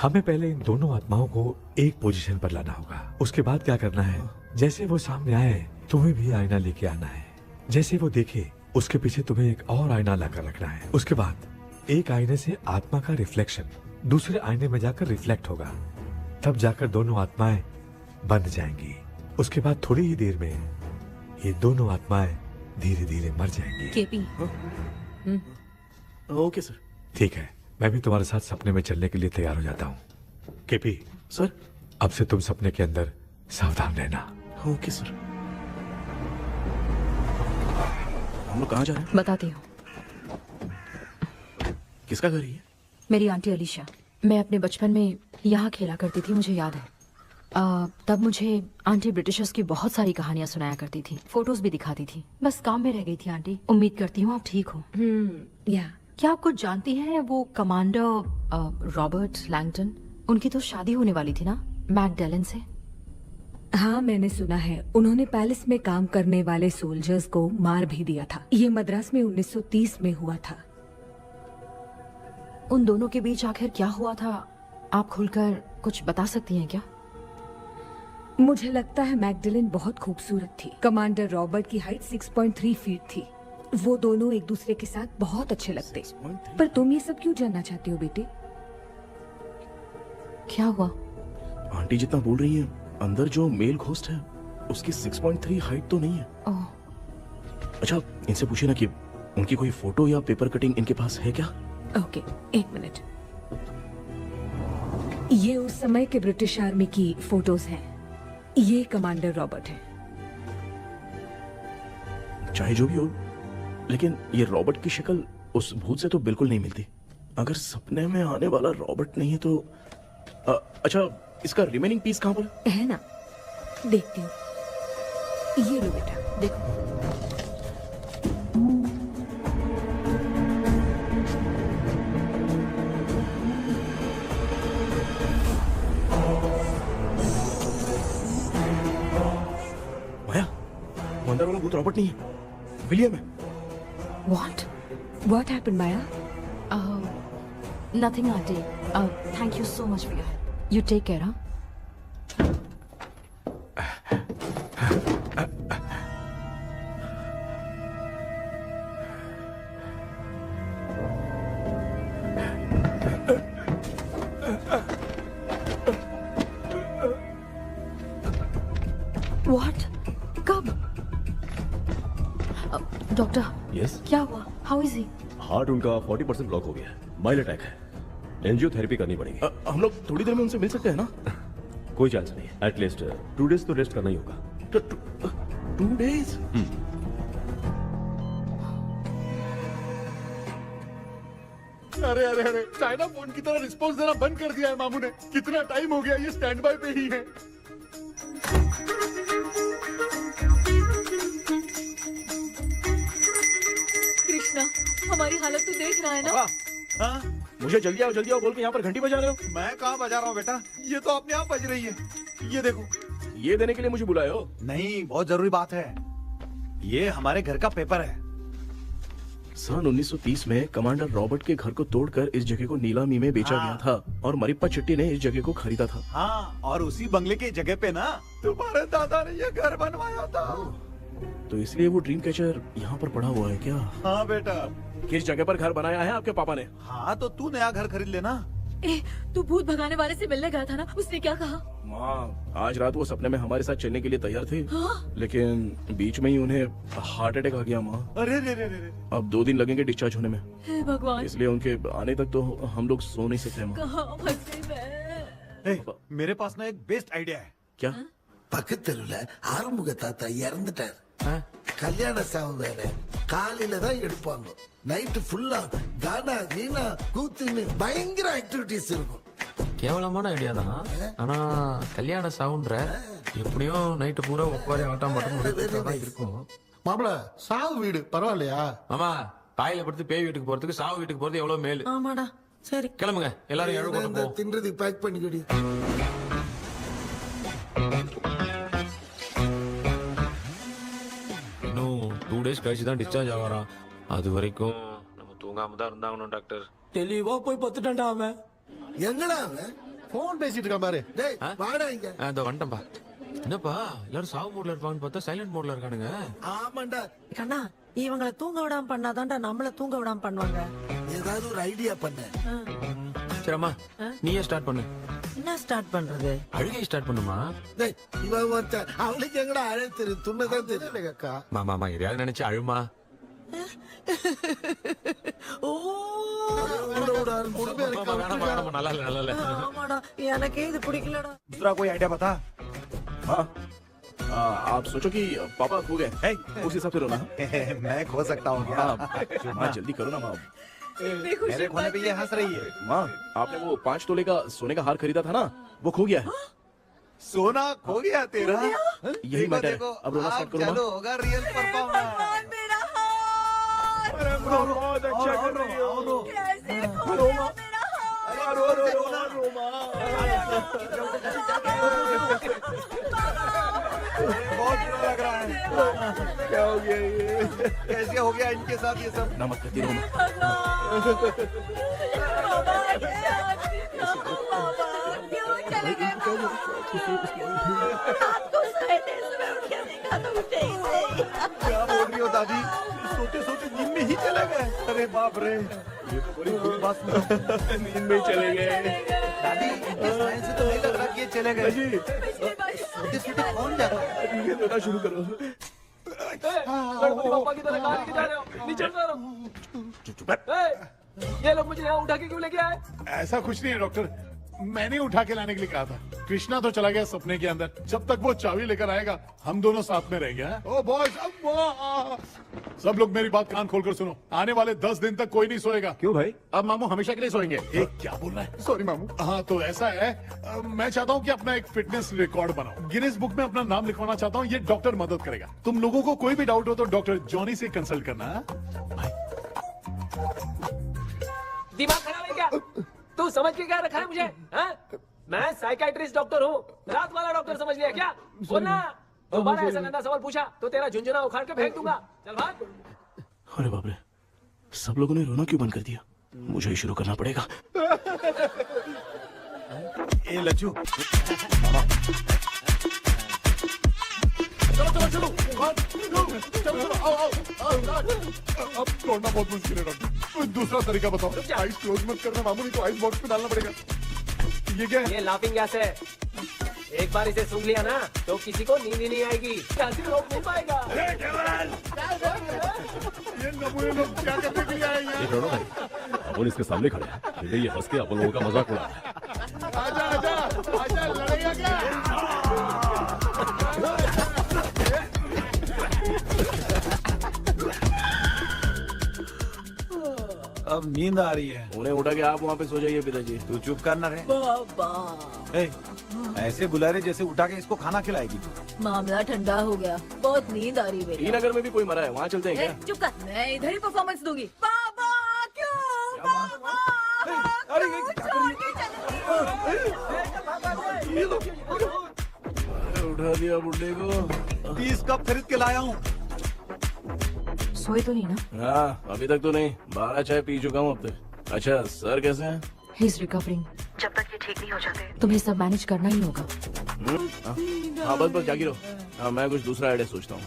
Speaker 9: हमें पहले इन दोनों आत्माओं को एक पोजीशन पर लाना होगा। उसके बाद क्या करना है, जैसे वो सामने आए तुम्हें भी आईना लेके आना है। जैसे वो देखे उसके पीछे तुम्हें एक और आईना लाकर रखना है। उसके बाद एक आईने से आत्मा का रिफ्लेक्शन दूसरे आईने में जाकर रिफ्लेक्ट होगा, तब जाकर दोनों आत्माएं बंध जाएंगी। उसके बाद थोड़ी ही देर में ये दोनों आत्माएं धीरे धीरे मर जाएंगी।
Speaker 5: KP,
Speaker 3: okay sir.
Speaker 9: ठीक है, मैं भी तुम्हारे साथ सपने में चलने के लिए तैयार हो जाता हूँ। केपी
Speaker 3: सर,
Speaker 9: अब से तुम सपने के अंदर सावधान रहना।
Speaker 3: Okay sir. हम लोग कहाँ जा रहे हैं?
Speaker 5: बताती हूँ।
Speaker 3: किसका घर है?
Speaker 5: मेरी आंटी अलीशा। मैं अपने बचपन में यहाँ खेला करती थी, मुझे याद है। तब मुझे आंटी ब्रिटिशर्स की बहुत सारी कहानियां सुनाया करती थी, फोटोज भी दिखाती थी। बस काम में रह गई थी आंटी। उम्मीद करती हूँ आप ठीक हो।
Speaker 1: या
Speaker 5: क्या आप कुछ जानती हैं वो कमांडर रॉबर्ट लैंगटन? उनकी तो शादी होने वाली थी ना मैकडेलन से।
Speaker 1: हाँ, मैंने सुना है उन्होंने पैलेस में काम करने वाले सोल्जर्स को मार भी दिया था। ये मद्रास में 1930 में हुआ था।
Speaker 5: उन दोनों के बीच आखिर क्या हुआ था, आप खुलकर कुछ बता सकती हैं क्या?
Speaker 1: मुझे लगता है मैकडेलन बहुत खूबसूरत थी। कमांडर रॉबर्ट की हाइट 6.3 फीट थी। वो दोनों एक दूसरे के साथ बहुत अच्छे लगते। पर तुम ये सब क्यों जानना चाहते हो बेटे?
Speaker 5: क्या हुआ?
Speaker 3: आंटी जितना बोल रही है, अंदर जो मेल घोस्ट है उसकी 6.3 हाइट तो नहीं है।
Speaker 5: ओह,
Speaker 3: अच्छा, इनसे पूछे ना कि उनकी कोई फोटो या पेपर कटिंग इनके पास है क्या?
Speaker 1: ओके, एक मिनट। ये उस समय के ब्रिटिश आर्मी की फोटोज हैं। ये कमांडर रॉबर्ट है।
Speaker 3: चाहे जो भी हो, लेकिन ये रॉबर्ट की शक्ल उस भूत से तो बिल्कुल नहीं मिलती। अगर सपने में आने वाला रॉबर्ट नहीं है तो अच्छा, इसका रिमेनिंग पीस कहाँ पर
Speaker 1: है ना? देखती हूँ। ये लो बेटा, देखो।
Speaker 3: माया, वो अंदर वाला भूत रॉबर्ट नहीं है, विलियम है।
Speaker 1: What happened, Maya?
Speaker 5: Nothing, auntie. Thank you so much for your help. You take care, huh? What? कब? डॉक्टर,
Speaker 6: यस,
Speaker 5: क्या हुआ? How is he?
Speaker 6: हार्ट उनका 40% ब्लॉक हो गया है। माइल्ड अटैक है। एंजियोथेरेपी करनी पड़ेगी।
Speaker 3: हम लोग थोड़ी देर में उनसे मिल सकते हैं ना?
Speaker 6: कोई चांस नहीं है। एटलीस्ट 2 डेज तो रेस्ट करना ही होगा।
Speaker 3: 2 days?
Speaker 7: अरे अरे अरे, चाइना फोन की तरह रिस्पॉन्स देना बंद कर दिया है मामू ने। कितना टाइम हो गया, ये स्टैंड बाय पे ही है।
Speaker 1: कृष्णा, हमारी हालत तो देख रहा है ना?
Speaker 2: हाँ?
Speaker 3: मुझे जल्दी आओ बोल के यहाँ पर घंटी बजा रहे हो।
Speaker 2: मैं कहाँ बजा रहा हूँ बेटा, ये तो अपने आप बज रही है। ये देखो।
Speaker 3: ये देने के लिए मुझे बुलाए हो?
Speaker 2: नहीं, बहुत जरूरी बात है। ये हमारे घर का पेपर है।
Speaker 3: सन 1930 में कमांडर रॉबर्ट के घर को तोड़कर इस जगह को नीलामी में बेचा गया था और मरिप्पा चिट्टी ने इस जगह को खरीदा था।
Speaker 2: हाँ, और उसी बंगले की जगह पे ना तुम्हारे दादा ने ये घर बनवाया था।
Speaker 3: तो इसलिए वो ड्रीम कैचर यहाँ पर पड़ा हुआ है क्या?
Speaker 2: हाँ बेटा।
Speaker 3: किस जगह पर घर बनाया है आपके पापा ने?
Speaker 2: हाँ, तो तू नया घर खरीद लेना।
Speaker 1: तू भूत भगाने वाले से मिलने गया था ना, उसने क्या कहा?
Speaker 3: माँ, आज रात वो सपने में हमारे साथ चलने के लिए तैयार थे। लेकिन बीच में ही उन्हें हार्ट अटैक आ गया माँ।
Speaker 2: अरे रे रे रे।
Speaker 3: अब 2 दिन लगेंगे डिस्चार्ज होने में।
Speaker 1: हे भगवान,
Speaker 3: इसलिए उनके आने तक तो हम लोग सो नहीं सकते माँ।
Speaker 1: कहाँ फंसे मैं?
Speaker 2: मेरे पास ना एक बेस्ट आइडिया है।
Speaker 3: क्या?
Speaker 13: பக்கத்தெருவுல ஆறுமுக தாத்தா இறந்துட்டார். கல்யாண சாவு வேற. காலையில தான் எடுப்பாங்க. நைட்டு ஃபுல்லா கானா வீணா கூத்துன்னு பயங்கர ஆக்டிவிட்டிஸ் இருக்கும்.
Speaker 11: கேவலமான ஐடியா தான். ஆனா கல்யாண சாவுன்ற எப்படியும் நைட்டு பூரா உட்காரி ஆட்டம் மட்டும் தான் இருக்கும்.
Speaker 13: மாப்பிள, சாவு வீடு பரவாயில்லையா?
Speaker 11: மாமா, காயில படுத்து பேய் வீட்டுக்கு போறதுக்கு சாவு வீட்டுக்கு போறது எவ்வளவு மேலு.
Speaker 5: ஆமாடா, சரி
Speaker 11: கிளம்புங்க, எல்லாரும் எழு கொண்டு போ.
Speaker 13: தின்றதுக்கு பேக் பண்ணிக்கடி.
Speaker 11: இன்னும் 2 days கழிச்சு தான் டிஸ்சார்ஜ் ஆகிறான். அது வரைக்கும் நம்ம தூங்காம தான் இருந்தாகணும் டாக்டர்.
Speaker 8: தெளிவா போய் பத்துட்டான்டா அவன்.
Speaker 13: எங்கடா அவன்?
Speaker 7: போன் பேசிட்டு இருக்கான் பாரு.
Speaker 13: டேய், வாடா இங்க.
Speaker 11: இந்த வந்துட்டேன்பா. என்னப்பா எல்லாரும் சாவு மோட்ல இருப்பான்னு பார்த்தா சைலண்ட் மோட்ல இருக்கானுங்க.
Speaker 13: ஆமாண்டா.
Speaker 8: கண்ணா, இவங்கள தூங்க விடாம பண்ணாதான்டா நம்மள தூங்க விடாம பண்ணுவாங்க.
Speaker 13: ஏதாவது ஒரு ஐடியா பண்ண.
Speaker 11: சரிம்மா, நீயே ஸ்டார்ட் பண்ணு.
Speaker 8: என்ன ஸ்டார்ட் பண்றது?
Speaker 11: அழுகை ஸ்டார்ட் பண்ணுமா?
Speaker 13: டேய், இவன் ஒருத்தன். அவளுக்கு எங்கடா அழகு தெரியும்? துண்ணதான் தெரியல அக்கா.
Speaker 11: மாமா எதையாவது நினைச்சு அழுமா.
Speaker 8: ஓ,
Speaker 11: நல்லா இல்ல.
Speaker 8: ஆமாடா, எனக்கே இது பிடிக்கலடா.
Speaker 2: दूसरा कोई आइडिया बता।
Speaker 3: हाँ, आप सोचो कि पापा खो गए, उस हिसाब से रोना।
Speaker 2: मैं खो सकता हूँ क्या?
Speaker 3: हाँ, जल्दी करो ना माँ।
Speaker 1: इतनी खुशी
Speaker 2: मेरे खोने पे ये हंस रही है।
Speaker 3: माँ, आपने वो 5 तोले का सोने का हार खरीदा था ना, वो खो गया है।
Speaker 2: सोना खो गया तेरा?
Speaker 3: यही मैटर है। अब रोना स्टार्ट करो, माँ।
Speaker 2: चालू होगा रियल परफॉर्मेंस।
Speaker 1: भगवान मेरा हाथ
Speaker 3: बहुत अच्छा कर रही हो।
Speaker 1: कैसे खो गया मेरा
Speaker 2: बहुत बुरा लग रहा है। क्या हो गया ये? कैसे हो गया इनके साथ ये सब?
Speaker 3: नमक करती रहो।
Speaker 1: क्यों चले गए आपको सहने सुबह उठ के देखा तो उठे ही नहीं।
Speaker 2: क्या बोल रही हो दादी? सोते सोते नींद में ही चले गए? अरे बाप रे, ये तो बड़ी बुरी बात सुना।
Speaker 3: नींद में ही चले गए।
Speaker 2: दादी, इस लाइन से तो नहीं लग रहा कि ये चले गए। सोते सोते कौन जाता है?
Speaker 3: ये रोना शुरू करो।
Speaker 4: गणपति बापा की तरह कहाँ लेके जा रहे हो? नीचे उतारो। ये लोग मुझे यहाँ उठा के क्यों लेके आए?
Speaker 7: ऐसा कुछ नहीं है डॉक्टर, मैंने उठा के लाने के लिए कहा था। कृष्णा तो चला गया सपने के अंदर, जब तक वो चाबी लेकर आएगा हम दोनों साथ में रहेंगे। हाँ? ओ बॉयज, सब लोग मेरी बात कान खोलकर सुनो, आने वाले 10 दिन तक कोई नहीं सोएगा।
Speaker 6: क्यों भाई?
Speaker 7: अब मामू हमेशा के लिए सोएंगे। क्या बोल रहा है? सॉरी मामू। हाँ तो ऐसा है, मैं चाहता हूँ कि अपना एक फिटनेस रिकॉर्ड बनाओ, गिनीज बुक में अपना नाम लिखवाना चाहता हूँ। ये डॉक्टर मदद करेगा। तुम लोगों को कोई भी डाउट हो तो डॉक्टर जॉनी से कंसल्ट करना।
Speaker 4: दिमाग खराब है क्या? तू समझ के क्या रखा है मुझे? हाँ? मैं साइकाइट्रिस्ट डॉक्टर हूँ, रात वाला डॉक्टर समझ लिया क्या? बोलना, दोबारा ऐसा गंदा सवाल पूछा तो तेरा झुंझुना उखाड़ के फेंक दूंगा। चल भाग।
Speaker 3: अरे बाप रे, सब लोगों ने रोना क्यों बंद कर दिया? मुझे ही शुरू करना पड़ेगा।
Speaker 2: ए लज्जू,
Speaker 7: चलो चलो चलो, आओ। अब छोड़ना बहुत मुश्किल है डॉक्टर, कोई दूसरा तरीका बताओ। आइस क्लोज मत करना मामू, नहीं तो आइस बॉक्स में डालना पड़ेगा। ये क्या है?
Speaker 4: ये लाफिंग गैस है, एक बार इसे सूंघ लिया ना तो किसी को नींद ही नहीं आएगी, हंसी रोक नहीं पाएगा।
Speaker 7: ये नमूने लोग क्या करने के लिए आए हैं?
Speaker 6: ये छोड़ो भाई, अपन इसके सामने खड़े हैं, फिर ये हंस के अपन लोगों का मजाक उड़ा है।
Speaker 7: आजा लड़ेगा क्या?
Speaker 2: अब नींद आ रही है।
Speaker 3: उन्हें उठा के आप वहाँ पे सो जाइए पिताजी।
Speaker 2: तू चुप करना रे। ए, ऐसे बुला रहे जैसे उठा के इसको खाना खिलाएगी।
Speaker 1: मामला ठंडा हो गया, बहुत नींद आ रही
Speaker 3: टी नगर में भी कोई मरा है, वहाँ चलते हैं क्या?
Speaker 1: चुप कर, मैं इधर ही परफॉर्मेंस दूंगी। बाबा क्यों? बाबा
Speaker 2: अरे ये क्या कर रही है?
Speaker 3: उठा दिया बुड्ढे को।
Speaker 2: 30 कप खरीद के लाया हूँ।
Speaker 5: सोए तो नहीं ना?
Speaker 3: हाँ, अभी तक तो नहीं, 12 चाय पी चुका हूँ अब तक। अच्छा, सर कैसे हैं?
Speaker 5: He is recovering. जब तक ये ठीक नहीं हो जाते तुम्हें सब मैनेज करना ही होगा।
Speaker 3: हाँ बस जागी रहो। हाँ, मैं कुछ दूसरा आइडिया सोचता हूँ।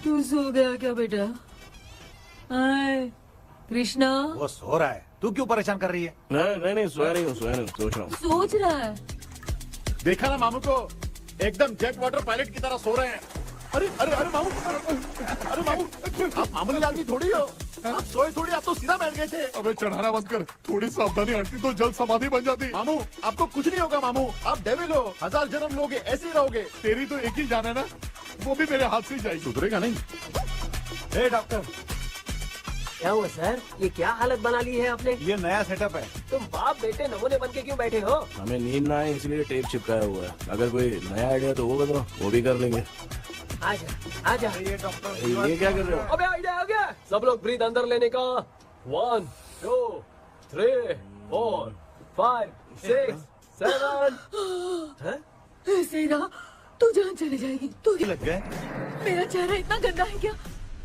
Speaker 1: तू सो गया क्या बेटा? आए, कृष्णा
Speaker 2: वो सो रहा है, तू क्यों परेशान कर रही है?
Speaker 3: नहीं, सोया नहीं हूँ, सोच रहा हूँ।
Speaker 1: सोच रहा है।
Speaker 7: देखा ना मामू को, एकदम जेट वाटर पायलट की तरह सो रहे हैं। अरे अरे अरे मामू, अरे मामू, आप मामूली आदमी थोड़ी हो, आप सोए थोड़ी, आप तो सीधा बैठ गए थे। अबे चढ़ाना बंद कर, थोड़ी सावधानी हटती तो जल्द समाधि बन जाती। मामू आपको कुछ नहीं होगा मामू, आप डेविल हो, 1000 जन्म लोगे, ऐसे ही रहोगे। तेरी तो एक ही जान है ना, वो भी मेरे हाथ से ही जाएगी।
Speaker 6: सुधरेगा नहीं।
Speaker 2: ए डॉक्टर,
Speaker 4: क्या हुआ सर? ये क्या हालत बना ली है आपने?
Speaker 2: ये नया सेटअप है।
Speaker 4: तुम बाप बेटे नमूने बन के क्यों बैठे हो?
Speaker 3: हमें नींद ना आए इसलिए टेप चिपकाया हुआ है। अगर कोई नया आइडिया तो वो बताओ, वो भी कर लेंगे।
Speaker 4: आजा आजा।
Speaker 2: ये डॉक्टर
Speaker 3: ये क्या कर रहे हो?
Speaker 4: अबे आइडिया आ गया। सब लोग ब्रीथ अंदर लेने का। 1 2 3 4 5 6 7।
Speaker 1: ऐसे ही रहा तू जान चली जाएगी। तू
Speaker 2: लग गए।
Speaker 1: मेरा चेहरा इतना गंदा है क्या?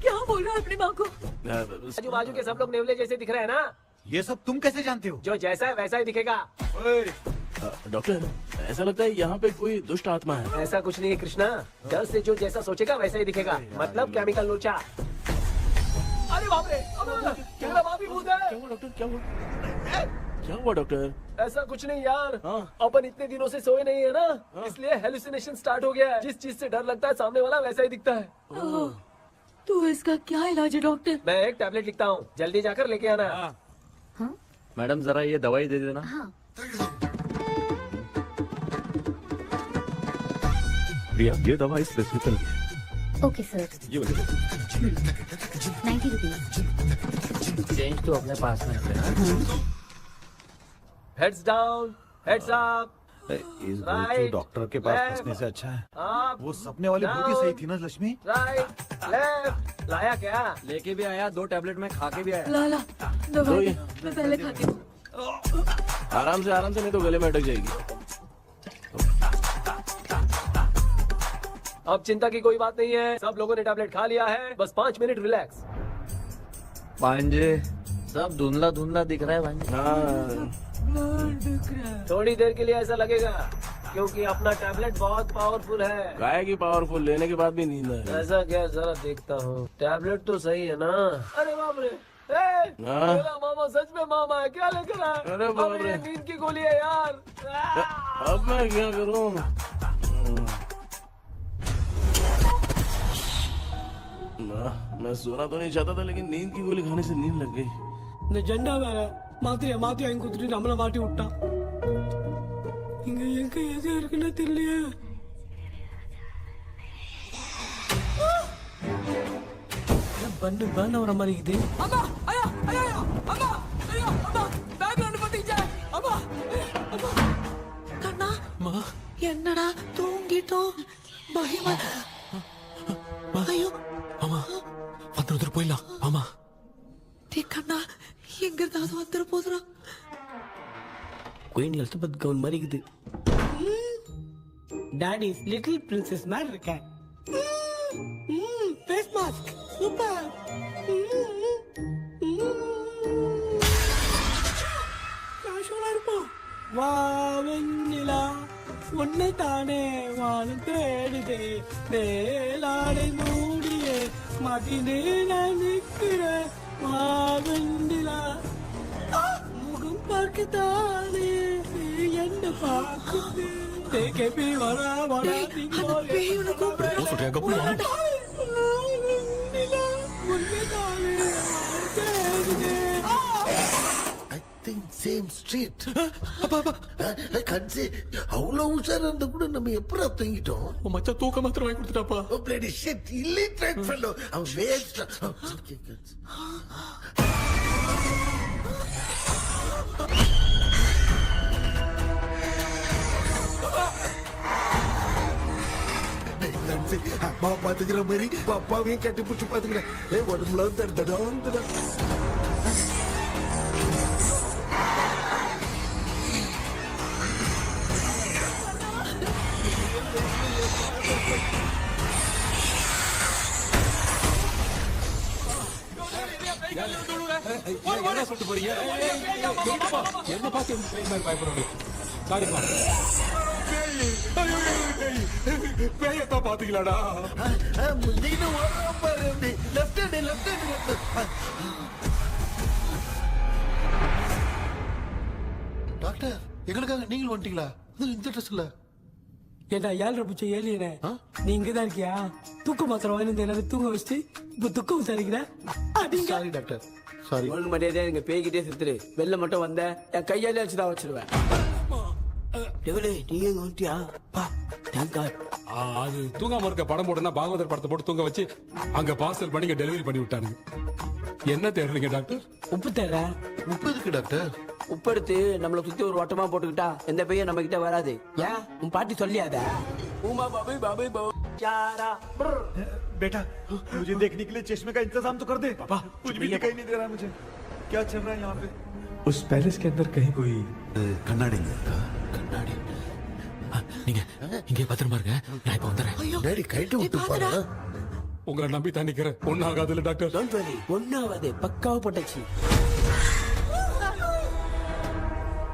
Speaker 1: क्या बोल रहा है अपनी माँ को?
Speaker 4: आजू बाजू के सब लोग नेवले जैसे दिख रहे हैं ना?
Speaker 2: ये सब तुम कैसे जानते हो?
Speaker 4: जो जैसा है वैसा ही दिखेगा।
Speaker 3: डॉक्टर, ऐसा लगता है यहाँ पे कोई दुष्ट आत्मा है।
Speaker 4: ऐसा कुछ नहीं है कृष्णा, डर से जो जैसा सोचेगा वैसा ही दिखेगा, मतलब केमिकल लोचा। अरे बाप रे, मेरा बाप ही भूत है।
Speaker 3: क्या हुआ डॉक्टर, क्या हुआ? क्या हुआ डॉक्टर?
Speaker 4: ऐसा कुछ नहीं यार,
Speaker 3: हाँ।
Speaker 4: अपन इतने दिनों से सोए नहीं है ना, इसलिए हेलुसिनेशन स्टार्ट हो गया है। जिस चीज से डर लगता है सामने वाला वैसा ही दिखता है।
Speaker 1: तो इसका क्या इलाज है डॉक्टर?
Speaker 4: मैं एक टैबलेट लिखता हूँ, जल्दी जाकर लेके आना।
Speaker 5: हाँ?
Speaker 6: मैडम जरा ये दवाई दे देना।
Speaker 5: हाँ।
Speaker 6: प्रिया, ये दवा इस प्रेस्क्रिप्शन की है।
Speaker 14: Okay sir, 90 rupees.
Speaker 8: चेंज तो अपने पास में रखना।
Speaker 10: Heads down, heads up.
Speaker 2: इस भूतू डॉक्टर के पास फंसने से अच्छा है वो सपने वाली भूत सही थी ना लक्ष्मी।
Speaker 10: Right left. लाया क्या?
Speaker 4: लेके भी आया, 2 टैबलेट में खा के भी आया।
Speaker 1: ला दवा दे, मैं पहले खाती हूँ।
Speaker 3: आराम से नहीं तो गले में अटक जाएगी।
Speaker 10: अब चिंता की कोई बात नहीं है, सब लोगों ने टैबलेट खा लिया है, बस 5 मिनट रिलैक्स।
Speaker 8: भांजे सब धुंधला धुंधला दिख रहा है भांजे।
Speaker 10: थोड़ी देर के लिए ऐसा लगेगा क्योंकि अपना टैबलेट बहुत पावरफुल है।
Speaker 3: गाय की पावरफुल, लेने के बाद भी नींद है।
Speaker 10: ऐसा क्या? जरा देखता हूँ, टैबलेट तो सही है ना? अरे बाप रे, मेरा मामा सच में मामा है, क्या लेकर आया?
Speaker 3: अरे बाप रे,
Speaker 10: नींद की गोली है यार।
Speaker 3: अब मैं क्या करूँ? मैं सोना तो नहीं चाहता था, लेकिन नींद की गोली खाने से नींद लग गई।
Speaker 10: நிஜண்டா வேற மாத்திரையை வாங்கி கொடுத்துட்டு நம்மள மாட்டி விட்டான். இங்க எங்க எது இருக்குன்னு தெரியலையே. பண்ணு வர மாதிரி இது. அம்மா ஐயா ஐயா அம்மா ஐயா அம்மா பேக்ரவுண்ட் பத்திச்சே அம்மா அம்மா கண்ணா அம்மா என்னடா தூங்கிட்டோம் பயமா ஐயோ அம்மா வந்துட்டு போயிடலாம் அம்மா. கண்ணா எங்க இருந்தாவது வந்துட போதுரா. குயின் எலிசபெத் கவுன் மாதிரி இருக்குது. டாடி லிட்டில் பிரின்சஸ் மாதிரி இருக்கேன். Face mask super. காஷோலா இருப்போம். வா வெண்ணிலா உன்னை தானே வானம் தேடுதே வேளாடை மூடியே மாட்டினே நான் நிற்கிறேன். வெண்ணிலா முகம் பார்க்கத்தானே என்ன பார்க்குது. கேபி வரா வரா
Speaker 13: சேம் ஸ்ட்ரீட் கட்சி அவ்வளவு உஷாரா இருந்தா கூட நம்ம எப்படா தூங்கிட்டோம்.
Speaker 10: மச்சா தூக்க மாத்திரம் வாங்கி கொடுத்துட்டாப்பா.
Speaker 13: பிளடி ஷிட் இல்லிட்ரேட் ஃபெல்லோ அவன் வேஸ்ட். அம்மா பாத்துக்கிற மாதிரி அப்பாவையும் கட்டி பிடிச்சி பாத்துக்கிறேன். உடம்புல தடுத்தடா.
Speaker 4: என்ன சொல்லிட்டு போறீங்க? என்ன பார்த்து பயப்படுறீங்க? சாரிப்பா. பேயத்தான் பாத்தீங்களாடா?
Speaker 13: டாக்டர் எங்களுக்காக நீங்களும் வந்துட்டீங்களா? இந்த ட்ரெஸ்ல
Speaker 10: ஏண்டா 7 பூச்சி ஏலியனே, நீ இங்கதான் இருக்கியா? தூக்க மாத்திரம் வாங்கி எனக்கு தூங்க வச்சுட்டு இப்ப துக்கம் விசாரிக்கிறேன்.
Speaker 13: Sorry doctor sorry.
Speaker 8: ஒன்று மரியாதையா நீங்க பேய்கிட்டே செத்துரு. வெளில மட்டும் வந்த என் கையாலே வச்சுதான் வச்சிருவேன். நீங்க எங்க வந்துட்டியா?
Speaker 4: அது தூங்காம இருக்க படம் போட்டுனா பாகவதர் படத்தை போட்டு தூங்க வச்சு அங்க பார்சல் பண்ணி டெலிவரி பண்ணி விட்டானுங்க. என்ன தேடுறீங்க டாக்டர்?
Speaker 10: உப்பு தேடுற.
Speaker 13: உப்பு எதுக்கு டாக்டர்?
Speaker 8: உப்பு எடுத்து நம்மளை சுத்தி ஒரு வட்டமா போட்டுக்கிட்டா எந்த பையன் நம்ம கிட்ட வராது. ஏன் உன் பாட்டி சொல்லியாத? உமா பாபி பாபி
Speaker 2: बेटा मुझे देखने के लिए चश्मे का इंतजाम तो कर दे। पापा कुछ भी दिखाई नहीं दे रहा मुझे, क्या चल रहा है यहाँ पे?
Speaker 9: उस पैलेस के अंदर कहीं कोई
Speaker 13: கண்ணாடி
Speaker 10: கண்ணாடி நீங்க இங்கே பத்திரமா இருங்க, நான் இப்ப வந்துடுறேன்.
Speaker 13: டேடி கைட்டு விட்டு பாரு.
Speaker 4: உங்களை நம்பி தான் நிக்கிறேன். ஒன்னும் ஆகாதுல்ல டாக்டர்?
Speaker 8: டோன்ட் வரி, ஒன்னாவது பக்காவ போட்டாச்சு.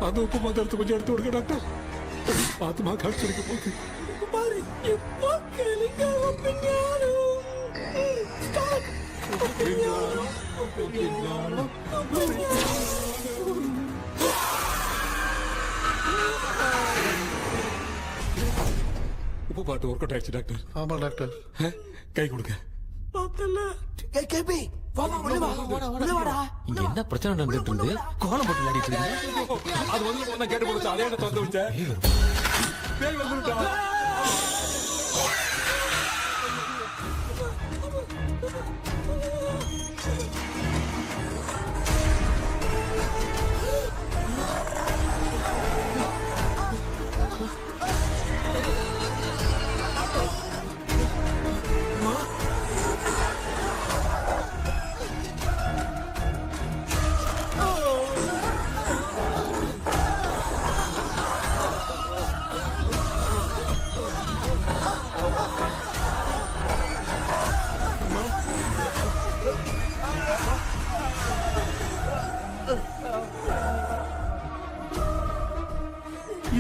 Speaker 4: அது உப்பு மாத்திரத்தை கொஞ்சம் எடுத்து விடுங்க டாக்டர். ஆத்மா கழிச்சிருக்க போகுது.
Speaker 10: பாரு இப்போ கேளுங்க.
Speaker 4: உப்பு பாட்டு ஒர்க் அவுட் ஆயிடுச்சு டாக்டர்.
Speaker 13: ஆமா டாக்டர்.
Speaker 4: கை கொடுங்க.
Speaker 11: இங்க என்ன பிரச்சனை நடந்துட்டு இருந்து கோலம் போட்டு விளையாடிட்டு இருக்கு?
Speaker 4: அது வந்து கேட்டு போச்சு. அதே திறந்து வச்சேன். பேய் வந்துட்டா.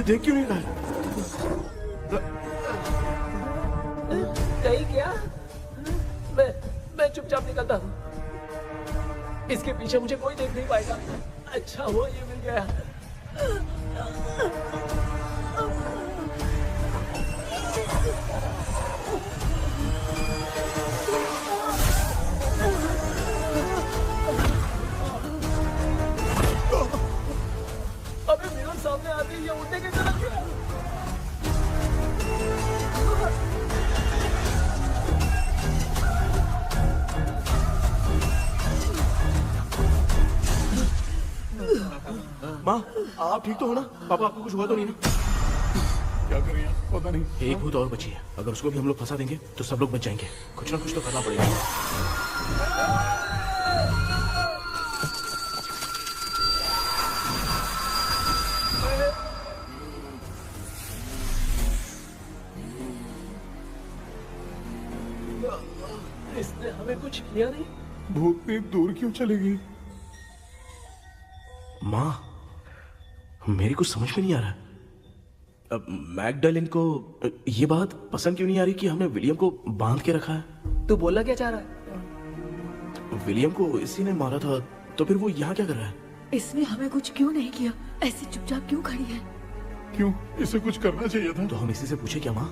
Speaker 3: देख क्यों नहीं रहा है?
Speaker 10: नहीं क्या? मैं चुपचाप निकलता हूँ। इसके पीछे मुझे कोई देख नहीं पाएगा। अच्छा हुआ ये मिल गया। अबे मेरे सामने आते ही ये उड़ने की तरफ गया।
Speaker 3: माँ, आप ठीक तो हो ना? पापा आपको कुछ हुआ तो नहीं ना?
Speaker 7: क्या कर रही है पता नहीं।
Speaker 3: एक भूत और बची है, अगर उसको भी हम लोग फंसा देंगे तो सब लोग बच जाएंगे। कुछ ना कुछ तो करना पड़ेगा।
Speaker 10: इसने हमें कुछ किया नहीं।
Speaker 7: भूतनी दूर क्यों चली गई?
Speaker 3: माँ, मेरी कुछ समझ में नहीं आ रहा। अब मैगडालिन को ये बात पसंद क्यों नहीं आ रही कि हमने विलियम को बांध के रखा है?
Speaker 10: तू बोलना क्या चाह रहा है?
Speaker 3: विलियम को इसी ने मारा था, तो फिर वो यहाँ क्या कर रहा है?
Speaker 1: इसने हमें कुछ क्यों नहीं किया? ऐसी चुपचाप क्यों खड़ी है?
Speaker 7: क्यों? इसे कुछ करना चाहिए था।
Speaker 3: तो हम इसी से पूछे क्या माँ?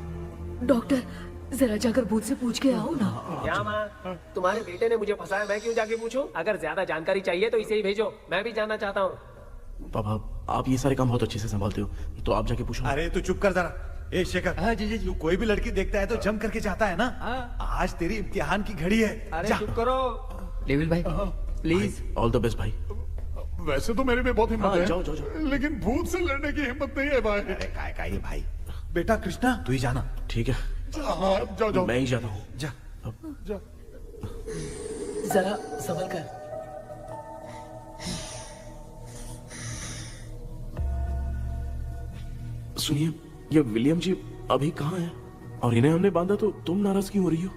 Speaker 1: डॉक्टर, जरा जाकर भूत से पूछ के आओ ना।
Speaker 10: क्या माँ? तुम्हारे बेटे ने मुझे फंसाया, मैं क्यों जाके पूछूं? अगर ज्यादा जानकारी चाहिए तो इसे ही भेजो, मैं भी जानना चाहता हूँ।
Speaker 3: पापा, आप ये सारे काम बहुत अच्छे से संभालते हो, तो आप जाके पूछो।
Speaker 2: अरे तू चुप कर जरा। ए शेखर,
Speaker 8: हाँ जी जी जी।
Speaker 2: तू कोई भी लड़की देखता है तो जम करके जाता है ना? आज तेरी इम्तिहान की घड़ी है।
Speaker 8: अरे
Speaker 2: जा।
Speaker 8: चुप करो। लेविल भाई प्लीज।
Speaker 3: ऑल द बेस्ट भाई।
Speaker 7: वैसे तो मेरे में बहुत हिम्मत
Speaker 3: हाँ,
Speaker 7: है,
Speaker 3: जाओ, जाओ, जाओ।
Speaker 7: लेकिन भूत से लड़ने की हिम्मत नहीं है भाई।
Speaker 2: अरे काय काय ये भाई। बेटा कृष्णा, तू ही जाना।
Speaker 3: ठीक है,
Speaker 7: हाँ, जाओ जाओ।
Speaker 3: मैं ही जाता हूँ।
Speaker 2: जा।
Speaker 7: जा।
Speaker 10: जरा संभल कर।
Speaker 3: सुनिए, ये विलियम जी अभी कहाँ हैं? और इन्हें हमने बांधा तो तुम नाराज क्यों हो रही हो?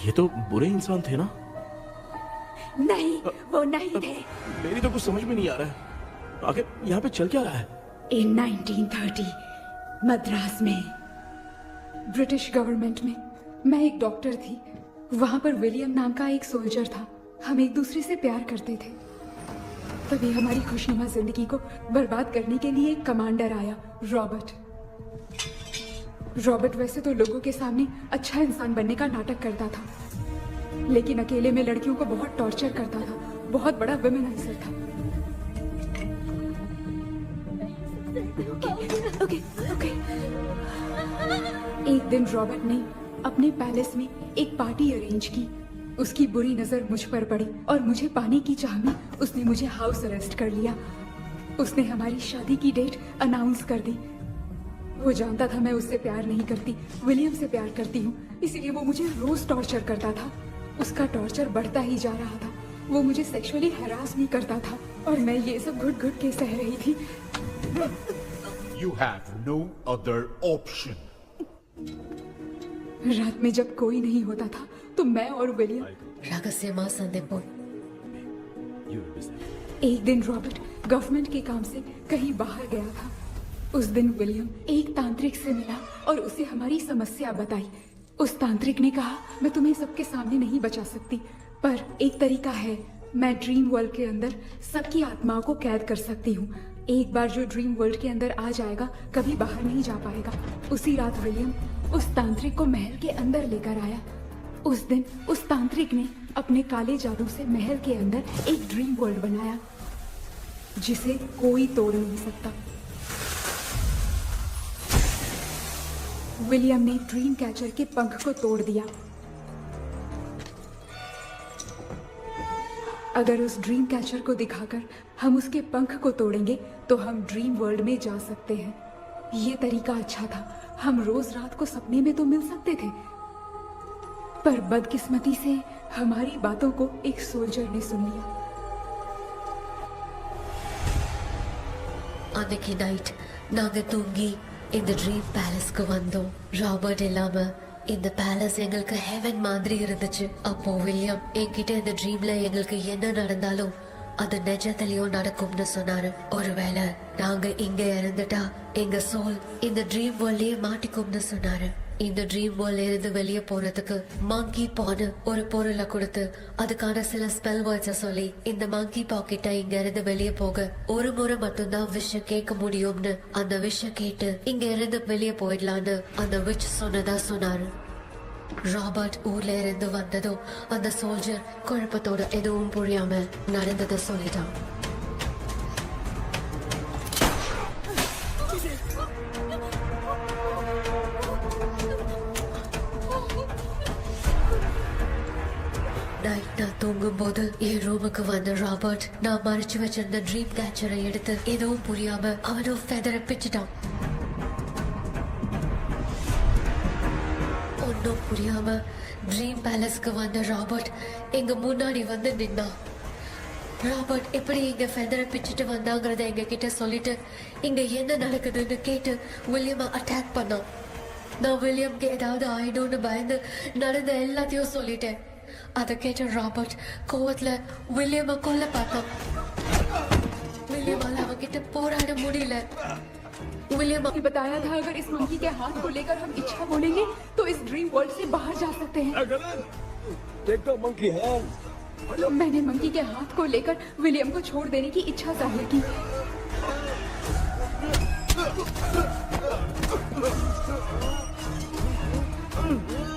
Speaker 3: ये तो बुरे इंसान थे ना?
Speaker 1: नहीं, वो नहीं थे।
Speaker 3: मेरी तो कुछ समझ में नहीं आ रहा है। आखिर यहाँ पे चल क्या रहा है?
Speaker 15: In 1930 मद्रास में ब्रिटिश गवर्नमेंट में मैं एक डॉक्टर थी। वहां पर विलियम नाम का एक सोल्जर था। हम एक दूसरे से प्यार करते थे। तभी हमारी खुशनुमा जिंदगी को बर्बाद करने के लिए एक कमांडर आया, रॉबर्ट। रॉबर्ट वैसे तो लोगों के सामने अच्छा इंसान बनने का नाटक करता था, लेकिन अकेले में लड़कियों को बहुत टॉर्चर करता था। बहुत बड़ा वुमेनाइजर था। ओके। एक दिन रॉबर्ट ने अपने पैलेस में एक पार्टी अरेंज की। उसकी बुरी नजर मुझ पर पड़ी और मुझे पाने की चाह में उसने मुझे हाउस अरेस्ट कर लिया। उसने हमारी शादी की डेट अनाउंस कर दी। वो जानता था मैं उससे प्यार नहीं करती, विलियम से प्यार करती हूँ, इसलिए वो मुझे रोज टॉर्चर करता था। उसका टॉर्चर बढ़ता ही जा रहा था। वो मुझे सेक्सुअली हैरास भी करता था और मैं ये सब घुट घुट के सह रही थी।
Speaker 7: You have no other option.
Speaker 15: रात में जब कोई नहीं होता था तो मैं और विलियम
Speaker 1: रहस्यमा संदेपो।
Speaker 15: एक दिन रॉबर्ट गवर्नमेंट के काम से कहीं बाहर गया था। उस दिन विलियम एक तांत्रिक से मिला और उसे हमारी समस्या बताई। उस तांत्रिक ने कहा, मैं तुम्हें सबके सामने नहीं बचा सकती, पर एक तरीका है। मैं ड्रीम वर्ल्ड के अंदर सबकी आत्माओं को कैद कर सकती हूँ। एक बार जो ड्रीम वर्ल्ड के अंदर आ जाएगा कभी बाहर नहीं जा पाएगा। उसी रात विलियम उस तांत्रिक को महल के अंदर लेकर आया। उस दिन उस तांत्रिक ने अपने काले जादू से महल के अंदर एक ड्रीम वर्ल्ड बनाया जिसे कोई तोड़ नहीं सकता। विलियम ने ड्रीम कैचर के पंख को तोड़ दिया। अगर उस ड्रीम कैचर को दिखाकर हम उसके पंख को तोड़ेंगे तो हम ड्रीम वर्ल्ड में जा सकते हैं। ये तरीका अच्छा था। हम रोज रात को सपने में तो मिल सकते थे, पर बदकिस्मती से हमारी बातों को एक सोल्जर ने सुन लिया।
Speaker 1: அன்னைக்கு நைட் நாங்க தூங்கி இந்த ட்ரீம் பேலஸ்க்கு வந்தோம். ராபர்ட் இல்லாம இந்த பேலஸ் எங்களுக்கு ஹெவன் மாதிரி இருந்துச்சு. அப்போ வில்லியம் என்கிட்ட இந்த ட்ரீம்ல எங்களுக்கு என்ன நடந்தாலும் அது நிஜத்திலயும் நடக்கும்னு சொன்னாரு. ஒருவேளை நாங்க இங்க இறந்துட்டா
Speaker 16: எங்க சோல் இந்த ட்ரீம் வேர்ல்ட்லயே மாட்டிக்கும்னு சொன்னாரு. இந்த ட்ரீம் வேர்ல்ட்ல இருந்து வெளியே போறதுக்கு மங்கி பான்னு ஒரு பொருளை கொடுத்து அதுக்கான சில ஸ்பெல் வேர்ட்ஸை சொல்லி இந்த மங்கி பாக்கெட்டை இங்க இருந்து வெளியே போக ஒரு முறை மட்டும்தான் விஷயம் கேட்க முடியும்னு அந்த விஷயம் கேட்டு இங்க இருந்து வெளியே போயிடலான்னு அந்த விச் சொன்னதா சொன்னாரு. ராபர்ட் ஊர்ல இருந்து வந்ததும் அந்த சோல்ஜர் குழப்பத்தோட எதுவும் புரியாம நடந்ததை சொல்லிட்டான். நைட் நான் தூங்கும் போது என் ரூமுக்கு வந்த ராபர்ட் நான் மறைச்சு வச்சிருந்த ட்ரீம் கேச்சரை எடுத்து எதுவும் புரியாம அவனும் ஃபெதரை பிச்சுட்டான். ஒன்னும் புரியாம ட்ரீம் பேலஸ்க்கு வந்த ராபர்ட் எங்க முன்னாடி வந்து நின்னான். ராபர்ட் எப்படி இங்க ஃபெதரை பிச்சுட்டு வந்தாங்கிறத எங்க கிட்ட சொல்லிட்டு இங்க என்ன நடக்குதுன்னு கேட்டு வில்லியமை அட்டாக் பண்ணான். நான் வில்லியம்க்கு ஏதாவது ஆயிடும்னு பயந்து நடந்த எல்லாத்தையும் சொல்லிட்டேன். அதை கேட்ட ராபர்ட் கோவத்துல வில்லியமை கொல்ல பார்த்தான். विलियम அவங்கிட்ட போராட முடியல. विलियम
Speaker 15: ने बताया था अगर इस मंकी के हाथ को लेकर हम इच्छा बोलेंगे तो इस ड्रीम वर्ल्ड से बाहर जा सकते हैं. मैंने मंकी के हाथ को लेकर विलियम को छोड़ देने की इच्छा जाहिर की.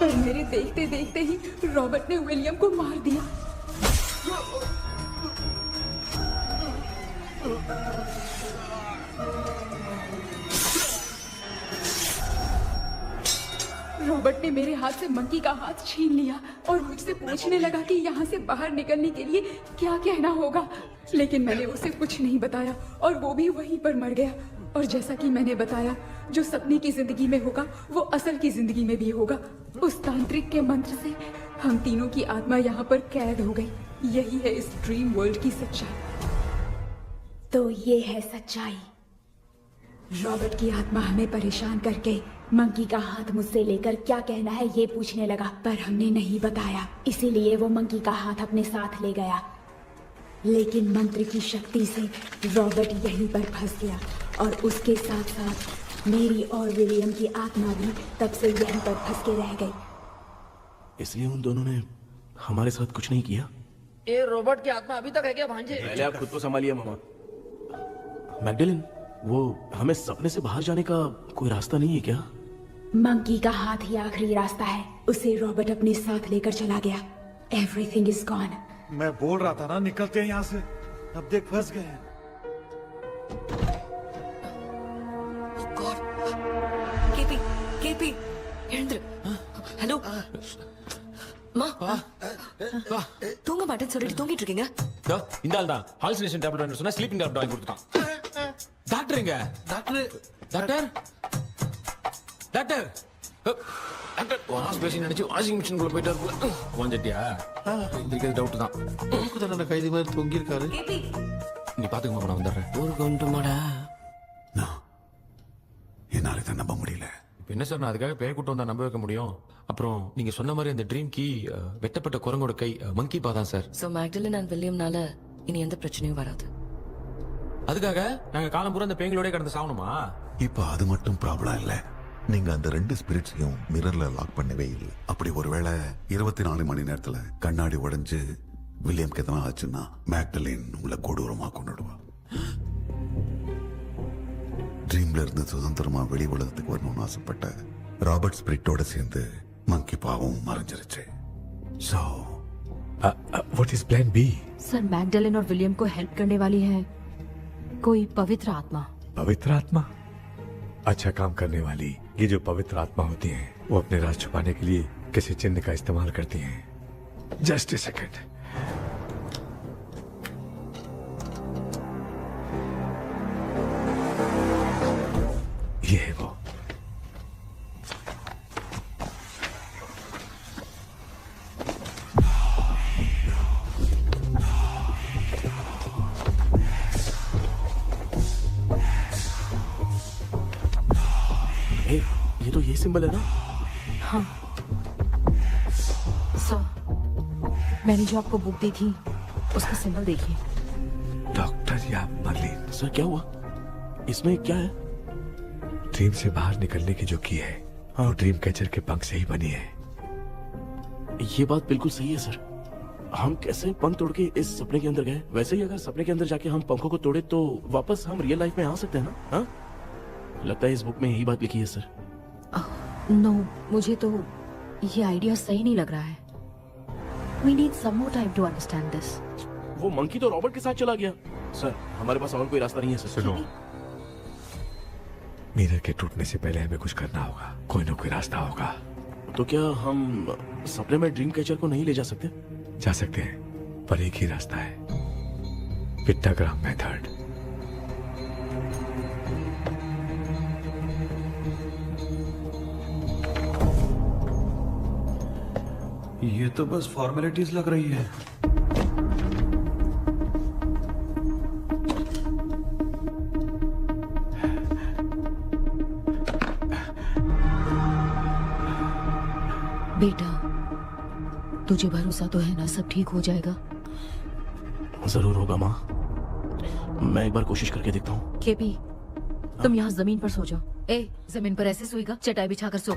Speaker 15: पर मेरे देखते देखते ही रॉबर्ट ने विलियम को मार दिया. रॉबर्ट ने मेरे हाथ से मंकी का हाथ छीन लिया और मुझसे पूछने लगा कि यहाँ से बाहर निकलने के लिए क्या कहना होगा. लेकिन मैंने उसे कुछ नहीं बताया और वो भी वहीं पर मर गया. और जैसा कि मैंने बताया, जो सपने की जिंदगी में होगा वो असल की जिंदगी में भी होगा. उस तांत्रिक के मंत्र से हम तीनों की आत्मा यहाँ पर कैद हो गई. यही है इस ड्रीम वर्ल्ड की सच्चाई. तो ये है सच्चाई. रॉबर्ट की आत्मा हमें परेशान करके मंकी का हाथ मुझसे लेकर क्या कहना है ये पूछने लगा, पर हमने नहीं बताया. इसीलिए वो मंकी का हाथ अपने साथ ले गया. लेकिन मंत्र की शक्ति से रॉबर्ट यहीं पर फंस गया और उसके साथ साथ मेरी और विलियम की आत्मा भी तब से यहीं पर फंस के रह गई.
Speaker 3: इसलिए उन दोनों ने हमारे साथ कुछ नहीं किया.
Speaker 8: ये रॉबर्ट की आत्मा अभी तक है क्या भांजे?
Speaker 3: पहले आप खुद को संभालिए मामा. मैगडेलिन, वो हमें सपने से बाहर जाने का कोई रास्ता नहीं है क्या?
Speaker 15: मंकी का हाथ ही आखिरी रास्ता है. उसे रॉबर्ट अपने साथ लेकर चला गया. Everything is gone.
Speaker 2: मैं बोल रहा था ना निकलते हैं यहाँ से. अब देख फंस गए हैं.
Speaker 16: केपी केपी எழுந்துரு. ஹலோ மா, தூங்க மாட்டேன்னு சொல்லிட்டு தூங்கிட்டு இருக்கீங்க.
Speaker 11: இந்த ஆள் தான் ஹாலுசினேஷன் டேப்லெட் வாங்கி சொன்னா ஸ்லீப்பிங் டேப்லெட் வாங்கி கொடுத்தான். டாக்டர் எங்க? Doctor doctor doctor doctor wash basin நினைச்சு வாஷிங் மிஷின் குள்ள போயிட்டாரு. வாஞ்சிட்டியா? இதுக்கு டவுட் தான்.
Speaker 7: தன்னோட கைதி மாதிரி தொங்கி இருக்காரு.
Speaker 11: நீ பாத்துக்கமா, நான் வந்துடுறேன்.
Speaker 8: ஒரு கொண்டுமாடா.
Speaker 7: என்னால தான் நம்ப முடியல.
Speaker 11: என்ன சார், நான் அதுக்காக பேய் கூட்டம் தான் நம்ப வைக்க முடியும். அப்புறம் நீங்க சொன்ன மாதிரி அந்த ட்ரீம் கீ வெட்டப்பட்ட குரங்கோட கை மங்கி பாதான் சார்.
Speaker 16: சோ மேக்டலின் அண்ட் வில்லியம்னால இனி எந்த பிரச்சனையும் வராது.
Speaker 11: அதுக்காக நாங்க காலம் பூரா அந்த பேய்களோட கடந்து சாவணுமா?
Speaker 7: இப்ப அது மட்டும் ப்ராப்ளம் இல்ல. நீங்க அந்த ரெண்டு ஸ்பிரிட்ஸையும் மிரர்ல லாக் பண்ணவே இல்லை. அப்படி ஒருவேளை 24 மணி நேரத்துல கண்ணாடி உடைஞ்சு வில்லியம்க்கு எதனா ஆச்சுன்னா மேக்டலின் உங்களை கொடூரமா கொண்டுடுவா. ட்ரீம்ல இருந்து சுதந்திரமா வெளி உலகத்துக்கு வரணும்னு ஆசைப்பட்ட ராபர்ட் ஸ்பிரிட்டோட சேர்ந்து மங்கி பாவம் மறைஞ்சிருச்சு.
Speaker 9: So, what is plan B?
Speaker 5: Sir, Magdalene और विलियम को हेल्प करने वाली है कोई पवित्र आत्मा.
Speaker 9: पवित्र आत्मा? अच्छा काम करने वाली ये जो पवित्र आत्मा होती हैं, वो अपने राज छुपाने के लिए किसी चिन्ह का इस्तेमाल करती हैं. Just a second. ये है वो.
Speaker 3: ये तो ये सिंबल है ना?
Speaker 5: हाँ. सर, मैंने जो आपको बुक दी थी उसका सिंबल देखिए.
Speaker 9: डॉक्टर या मर्लिन.
Speaker 3: सर क्या हुआ? इसमें क्या है?
Speaker 9: ड्रीम से बाहर निकलने की जो की है वो ड्रीम कैचर के पंख से ही बनी है।
Speaker 3: ये बात बिल्कुल सही है सर। हम कैसे पंख तोड़ के इस सपने के अंदर गए, वैसे ही अगर सपने के अंदर जाके हम पंखों को तोड़े तो वापस हम रियल लाइफ में आ सकते हैं ना? हाँ, लगता है इस बुक में यही बात लिखी है सर।
Speaker 5: नो, मुझे तो ये आइडिया सही नहीं लग रहा है। We need some more time to understand this.
Speaker 3: वो मंकी तो रॉबर्ट के साथ चला गया सर। हमारे पास और कोई रास्ता नहीं है सर।
Speaker 9: सुनो, मिरर के टूटने से पहले हमें कुछ करना होगा। कोई ना कोई रास्ता होगा।
Speaker 3: तो क्या हम सपने में ड्रीम कैचर को नहीं ले जा सकते?
Speaker 9: जा सकते हैं, पर एक ही रास्ता है, पिट्टाग्राम मेथड।
Speaker 2: ये तो बस फॉर्मेलिटीज लग रही है।
Speaker 5: बेटा, तुझे भरोसा तो है ना सब ठीक हो जाएगा?
Speaker 3: जरूर होगा माँ, मैं एक बार कोशिश करके देखता हूँ।
Speaker 5: केपी, तुम यहाँ जमीन पर सो जाओ। ए, जमीन पर ऐसे सोएगा? चटाई बिछाकर सो।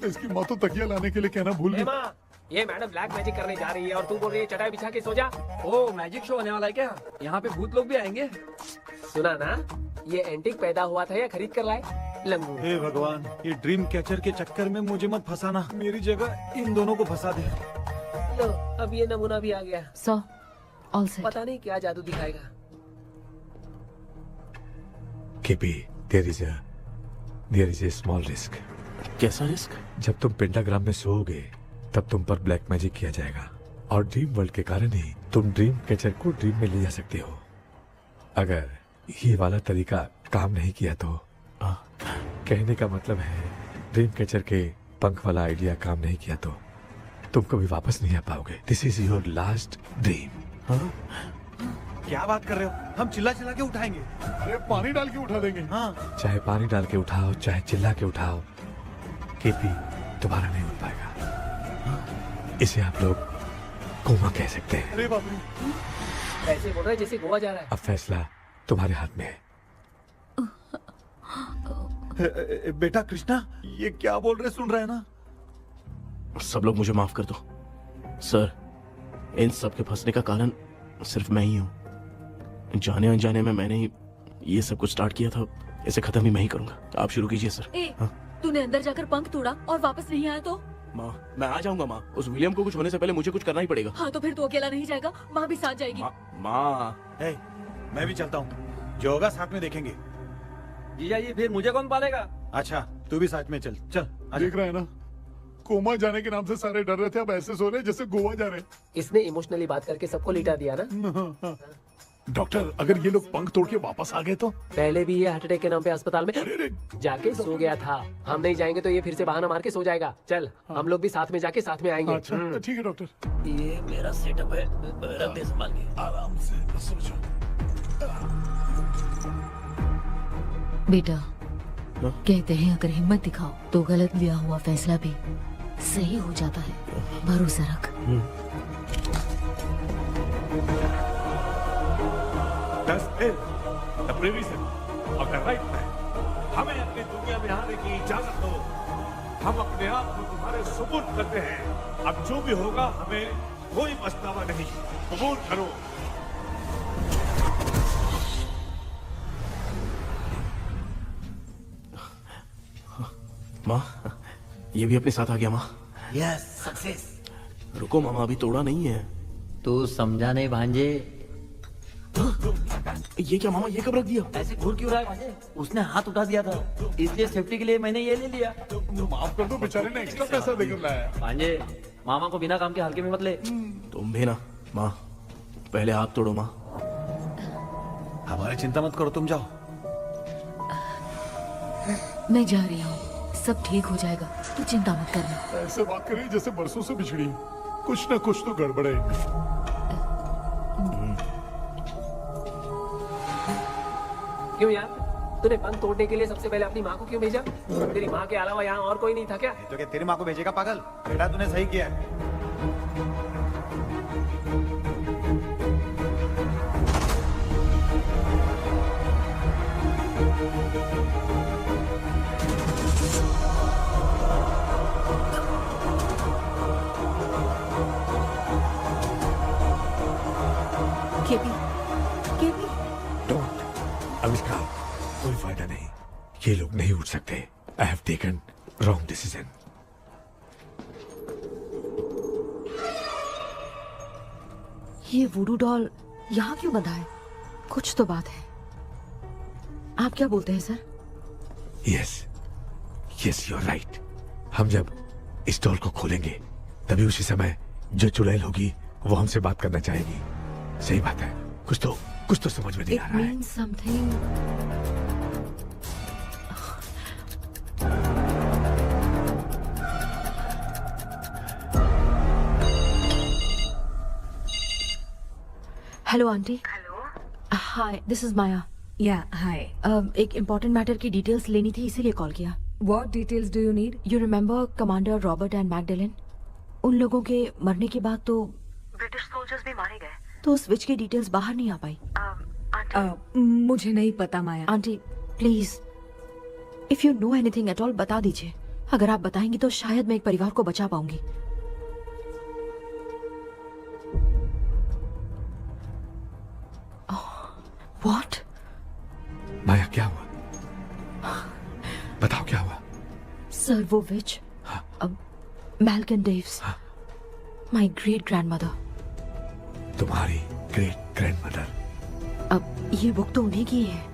Speaker 7: इसकी माँ तो तकिया लाने के लिए कहना भूल गई।
Speaker 10: माँ, ये मैडम ब्लैक मैजिक करने जा रही है और तू बोल रही है चटाई बिछा के सो जा।
Speaker 4: ओ, मैजिक शो होने वाला है क्या? यहाँ पे भूत लोग भी आएंगे।
Speaker 10: सुना ना, ये एंटीक पैदा हुआ था या खरीद कर लाए? लंगू।
Speaker 2: हे भगवान, ये ड्रीम कैचर के चक्कर में मुझे मत फंसाना। मेरी जगह इन दोनों को फंसा दे।
Speaker 10: लो, अब ये नमूना भी आ गया।
Speaker 5: So, all set.
Speaker 10: पता नहीं क्या जादू दिखाएगा।
Speaker 9: KP, there is a small risk.
Speaker 3: कैसा रिस्क?
Speaker 9: जब तुम पेंटाग्राम में सोओगे तब तुम पर ब्लैक मैजिक किया जाएगा और ड्रीम वर्ल्ड के कारण ही तुम ड्रीम कैचर को ड्रीम में ले जा सकते हो। अगर ये वाला तरीका काम नहीं किया तो कहने का मतलब है ड्रीम कैचर के पंख वाला आइडिया काम नहीं किया तो तुम कभी वापस नहीं आ पाओगे। This is your last dream.
Speaker 2: क्या बात कर रहे हो? हम चिल्ला चिल्ला के उठाएंगे।
Speaker 7: अरे पानी डाल के उठा देंगे।
Speaker 2: हाँ,
Speaker 9: चाहे पानी डाल के उठाओ, चाहे चिल्ला के उठाओ, केपी दोबारा नहीं उठ पाएगा। इसे आप लोग कोमा कह सकते हैं।
Speaker 2: अरे बाप रे,
Speaker 10: ऐसे बोल रहा है जैसे गोवा जा रहा है।
Speaker 9: अब फैसला तुम्हारे हाथ में है।
Speaker 2: बेटा कृष्णा, ये क्या बोल रहे सुन रहे हैं ना?
Speaker 3: सब लोग मुझे माफ कर दो सर। इन सब के फंसने का कारण सिर्फ मैं ही हूँ। जाने अनजाने में मैंने ही ये सब कुछ स्टार्ट किया था। इसे खत्म ही मैं ही करूंगा। आप शुरू कीजिए सर।
Speaker 5: तूने अंदर जाकर पंख तोड़ा और वापस नहीं आया तो?
Speaker 3: माँ, मैं आ जाऊंगा माँ। उस विलियम को कुछ होने से पहले मुझे कुछ करना ही पड़ेगा।
Speaker 5: हाँ, तो फिर तू अकेला नहीं जाएगा, माँ भी साथ जाएगी।
Speaker 3: माँ,
Speaker 2: मैं भी चलता हूँ। जो होगा साथ में देखेंगे।
Speaker 4: जीजा जी, फिर मुझे कौन पालेगा?
Speaker 2: अच्छा, तू भी साथ में चल। चल
Speaker 7: देख रहा है ना, कोमा जाने के नाम से सारे डर रहे थे, अब ऐसे सो रहे जैसे गोवा जा रहे।
Speaker 10: इसने इमोशनली बात करके सबको लिटा दिया ना।
Speaker 7: डॉक्टर, अगर ये लोग पंख तोड़ के वापस आ गए तो?
Speaker 10: पहले भी ये हार्ट अटैक के नाम पे अस्पताल में जाके सो गया था। हम नहीं जाएंगे तो ये फिर से बहाना मार के सो जाएगा। चल, हम लोग भी साथ में जाके साथ में आएंगे।
Speaker 7: अच्छा, ठीक है डॉक्टर।
Speaker 10: ये मेरा सेटअप है, रख दे संभाल के।
Speaker 7: आराम से सो जाओ।
Speaker 5: बेटा, कहते हैं अगर हिम्मत दिखाओ तो गलत लिया हुआ फैसला भी सही हो जाता है। भरोसा रख।
Speaker 17: हमें अपनी दुनिया में आने की इजाजत दो। हम अपने आप को तुम्हारे सुपुर्द करते हैं। अब जो भी होगा हमें कोई पछतावा नहीं। कबूल करो।
Speaker 3: माँ, ये भी अपने साथ आ गया। माँ,
Speaker 8: यस, सक्सेस।
Speaker 3: रुको मामा, अभी तोड़ा नहीं है।
Speaker 8: तू समझा नहीं भांजे।
Speaker 3: ये क्या मामा, ये कब रख दिया?
Speaker 8: ऐसे घूर क्यों रहा है भांजे? उसने हाथ उठा दिया था, इसलिए सेफ्टी के लिए मैंने ये ले लिया।
Speaker 7: माफ कर दो, बेचारे ने एक्स्ट्रा पैसा देकर लाया।
Speaker 8: भांजे, मामा को बिना काम के हल्के में मत ले।
Speaker 3: तुम भी ना। माँ, पहले हाथ तोड़ो। माँ,
Speaker 2: हमारी चिंता मत करो, तुम जाओ।
Speaker 5: मैं जा रही हूँ, सब ठीक हो जाएगा, तू चिंता मत करना।
Speaker 7: ऐसे बात करिए जैसे बरसों से बिछड़ी। कुछ न कुछ तो गड़बड़ है।
Speaker 10: क्यों यार, तूने पंख तोड़ने के लिए सबसे पहले अपनी माँ को क्यों भेजा? तेरी माँ के अलावा यहाँ और कोई नहीं था क्या?
Speaker 2: तो क्या तेरी माँ को भेजेगा पागल? बेटा तूने सही किया है।
Speaker 5: KP, KP.
Speaker 9: डोंट अविष्कार, कोई फायदा नहीं। ये लोग नहीं उठ सकते। I have taken wrong decision.
Speaker 5: ये वुडू डॉल यहाँ क्यों बंधा है? कुछ तो बात है। आप क्या बोलते हैं sir?
Speaker 9: Yes yes, you are right. हम जब इस डॉल को खोलेंगे तभी उसी समय जो चुड़ैल होगी वो हमसे बात करना चाहेगी। सही बात है। कुछ तो समझ में नहीं आ रहा है।
Speaker 5: It means something. Hello aunty.
Speaker 18: Hello,
Speaker 5: hi, this is Maya.
Speaker 18: Yeah hi.
Speaker 5: एक इम्पोर्टेंट मैटर की डिटेल्स लेनी थी, इसीलिए कॉल किया।
Speaker 18: What details do you need?
Speaker 5: You remember commander Robert and Magdalene? उन लोगों के मरने के बाद तो
Speaker 18: ब्रिटिश सोल्जर्स भी मारे गए,
Speaker 5: तो स्विच की डिटेल्स बाहर नहीं आ पाई।
Speaker 18: मुझे नहीं पता Maya.
Speaker 5: Aunty please, if you know anything at all बता दीजिए। अगर आप बताएंगी तो शायद मैं एक परिवार को बचा पाऊंगी। व्हाट?
Speaker 9: माया क्या हुआ? बताओ क्या हुआ?
Speaker 5: सर वो विच, मैल्कन डेव्स, माय ग्रेट ग्रैंडमदर।
Speaker 9: तुम्हारी ग्रेट ग्रैंडमदर?
Speaker 5: अब ये बुक तो उन्हीं की है।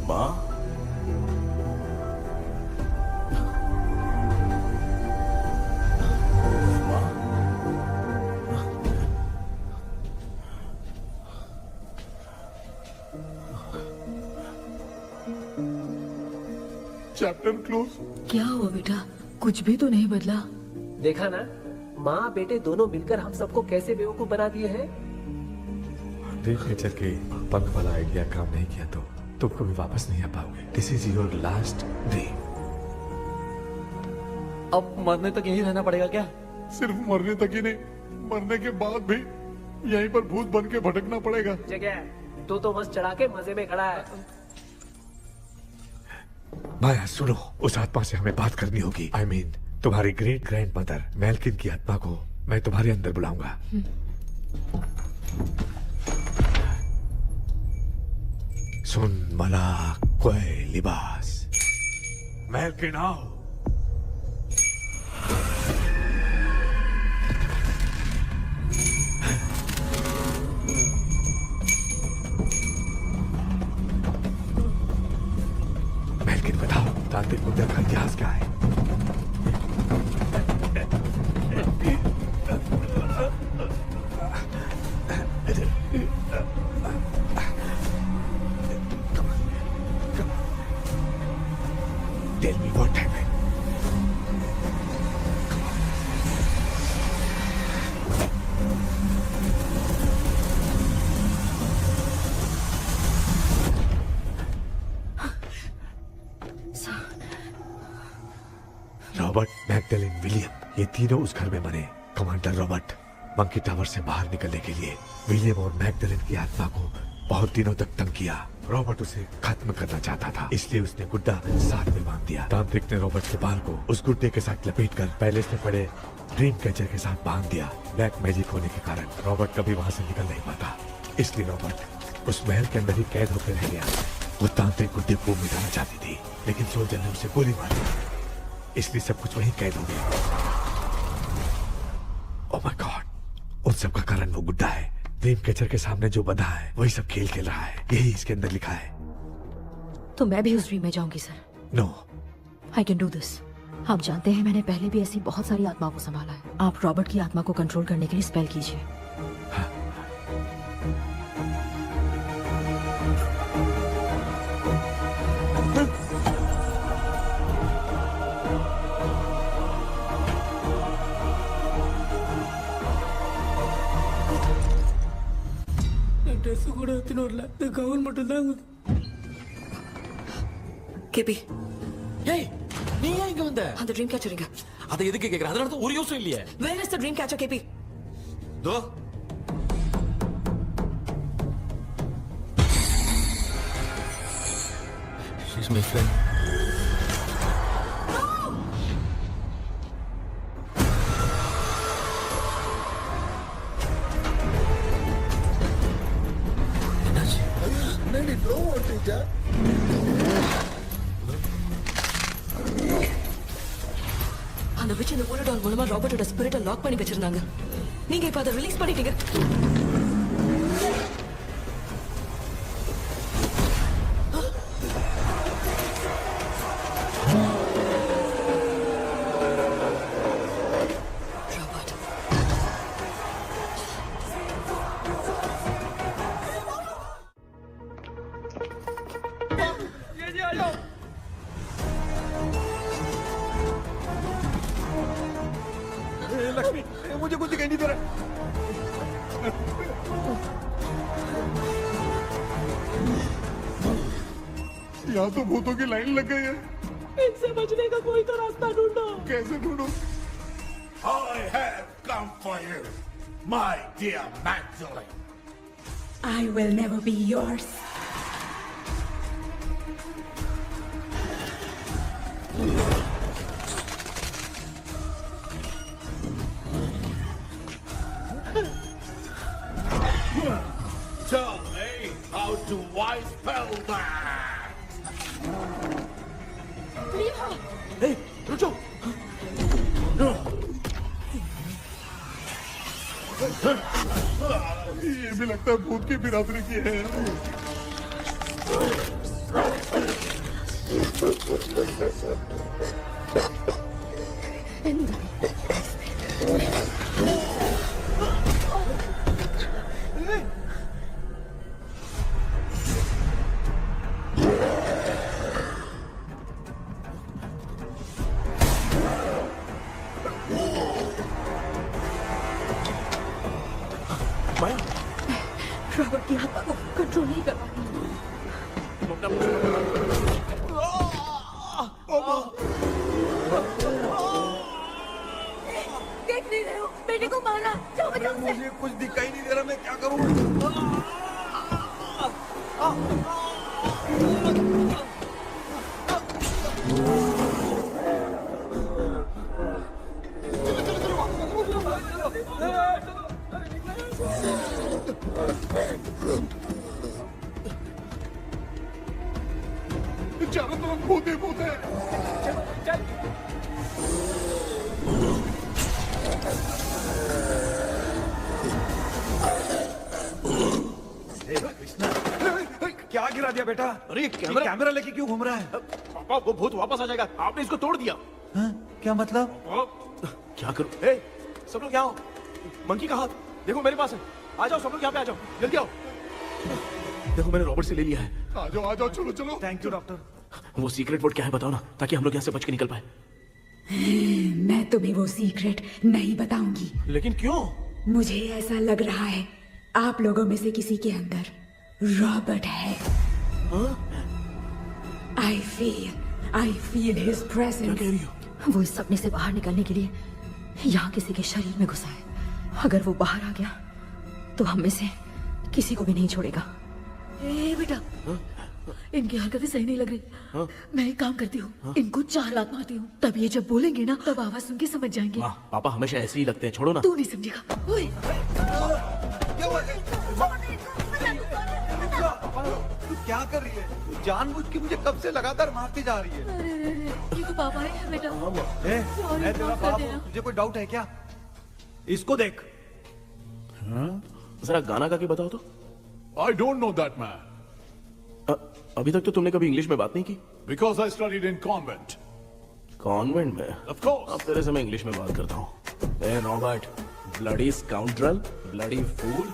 Speaker 3: माँ,
Speaker 7: चैप्टर क्लोज।
Speaker 5: क्या हुआ बेटा? कुछ भी तो नहीं बदला।
Speaker 10: देखा ना, माँ बेटे दोनों मिलकर हम सबको कैसे बेवकूफ बना दिए हैं।
Speaker 9: ड्रीम कैचर के पंख वाला आइडिया काम नहीं किया तो तुम कभी वापस नहीं आ पाओगे। This is your last dream.
Speaker 4: अब मरने तक यही रहना पड़ेगा क्या?
Speaker 7: सिर्फ मरने तक ही नहीं, मरने के बाद भी यहीं पर भूत बन के भटकना पड़ेगा।
Speaker 10: जगह तो बस चढ़ा के मजे में खड़ा है।
Speaker 9: माया सुनो, उस आत्मा से हमें बात करनी होगी। आई मीन तुम्हारी ग्रेट ग्रैंड मदर मैल्किन की आत्मा को मैं तुम्हारे अंदर बुलाऊंगा। सुन मला कोई लिबास, मैल्किन आओ। मैल्किन बताओ, तांत्रिक मुद्रा का इतिहास क्या है? Tell me what happened. Robert, Magdalene, William, ये तीनों उस घर में मरे। कमांडर रॉबर्ट मंकी टावर से बाहर निकलने के लिए विलियम और मैगडेलिन की आत्मा को बहुत दिनों तक तंग किया। रॉबर्ट उसे खत्म करना चाहता था, इसलिए उसने गुड्डा साथ में बांध दिया। तांत्रिक ने रॉबर्ट के बाल को उस गुड्डे के साथ लपेटकर पैलेस में पड़े ड्रीम कैचर के साथ बांध दिया। ब्लैक मैजिक होने के कारण रॉबर्ट कभी वहां से निकल नहीं पाता, इसलिए रॉबर्ट उस महल के अंदर ही कैद होकर रह गया। वो तांत्रिक गुड्डे को मिटाना चाहती थी, लेकिन सोल्जर ने उसे गोली मारी, इसलिए सब कुछ वहीं कैद हो गया। ओह माय गॉड, उन सब का कारण वो गुड्डा है। ड्रीम कैचर के सामने जो बंधा है वही सब खेल खेल रहा है, यही इसके अंदर लिखा है।
Speaker 5: तो मैं भी उस ड्रीम में जाऊंगी sir?
Speaker 9: No,
Speaker 5: I can do this. आप जानते हैं मैंने पहले भी ऐसी बहुत सारी आत्माओं को संभाला है। आप रॉबर्ट की आत्मा को कंट्रोल करने के लिए स्पेल कीजिए।
Speaker 10: ட்ரெஸ் கூட எடுத்துன்னு வரல, இந்த கவுன் மட்டும் தான்.
Speaker 5: கேபி,
Speaker 11: ஏய் நீ ஏன் இங்க வந்த?
Speaker 5: அந்த ட்ரீம் கேச்சர் எங்க?
Speaker 11: அதை எதுக்கு கேக்குற? அதனால தான் ஒரு யோசனை இல்லையே.
Speaker 5: Where is the dream catcher, KP?
Speaker 11: Though she's my friend.
Speaker 13: बेटा
Speaker 5: அந்த விச் இந்த புல்லட் ஆல் மூலமா ராபர்ட்டோட ஸ்பிரிட்டை லாக் பண்ணி வச்சிருந்தாங்க. நீங்க இப்ப அதை ரிலீஸ் பண்ணிட்டீங்க.
Speaker 2: लक्ष्मी मुझे कुछ दिखाई नहीं दे रहा।
Speaker 7: यहाँ तो भूतों की लाइन लग गई है।
Speaker 10: इनसे बचने का कोई तो रास्ता ढूंढो।
Speaker 7: कैसे ढूंढो?
Speaker 17: I have come for you, my dear Magdalene.
Speaker 15: I will never be yours.
Speaker 17: Tell me how to I spell that.
Speaker 3: Hey, रुक जाओ।
Speaker 7: ये भी लगता है भूत की बिरादरी की है।
Speaker 15: रॉबर्ट की आत्मा को कंट्रोल नहीं कर पा रही।
Speaker 1: देख नहीं रहे हो बेटे को मारा। जाओ बचाओ उसे।
Speaker 2: मुझे कुछ दिखाई नहीं दे रहा, मैं क्या करूं?
Speaker 7: चारों तरफ भूत ही भूत है।
Speaker 2: क्या गिरा दिया बेटा?
Speaker 3: अरे
Speaker 2: कैमरा लेके क्यों घूम रहा है?
Speaker 3: पापा वो भूत वापस आ जाएगा, आपने इसको तोड़ दिया।
Speaker 2: क्या मतलब?
Speaker 3: क्या करूं? ए, सब लोग यहाँ आओ। मंकी का हाथ देखो मेरे पास है। आ जाओ सब लोग यहाँ पे, आ जाओ जल्दी आओ। देखो मैंने रॉबर्ट से ले लिया है।
Speaker 7: आ जाओ चलो चलो।
Speaker 2: Thank you doctor.
Speaker 3: वो सीक्रेट वर्ड क्या है बताओ ना, ताकि हम लोग यहाँ से बच के निकल पाए।
Speaker 15: मैं तुम्हें वो सीक्रेट नहीं बताऊंगी।
Speaker 3: लेकिन क्यों?
Speaker 15: मुझे ऐसा लग रहा है आप लोगों में से किसी के अंदर रॉबर्ट है। I feel his presence।
Speaker 3: क्या कह रही हो?
Speaker 5: वो इस सपने से बाहर निकलने के लिए यहाँ किसी के शरीर में घुसा है। अगर वो बाहर आ गया तो हम में से किसी को भी नहीं छोड़ेगा।
Speaker 1: ए बेटा, इनकी हरकतें सही नहीं लग रही। मैं एक काम करती हूँ, इनको 4 लात मारती हूँ, तब ये जब बोलेंगे ना तब आवाज सुन के समझ जाएंगे।
Speaker 3: पापा हमेशा ऐसे ही लगते हैं, छोड़ो ना।
Speaker 1: तू नहीं समझेगा। ओए,
Speaker 2: तू क्या कर रही है? जानबूझ के मुझे कब से लगातार मारती जा रही है।
Speaker 1: अरे ये तो पापा है बेटा।
Speaker 2: मैं तेरा बाप हूँ, तुझे कोई डाउट है क्या? इसको देख।
Speaker 3: जरा गाना गा के बताओ तो।
Speaker 7: I don't know that man.
Speaker 3: अभी तक तो तुमने कभी इंग्लिश में बात नहीं की।
Speaker 7: Because I studied in convent.
Speaker 3: Convent में?
Speaker 7: Of course.
Speaker 3: अब तेरे से मैं इंग्लिश में बात करता हूँ। ए Robert, bloody scoundrel, bloody fool.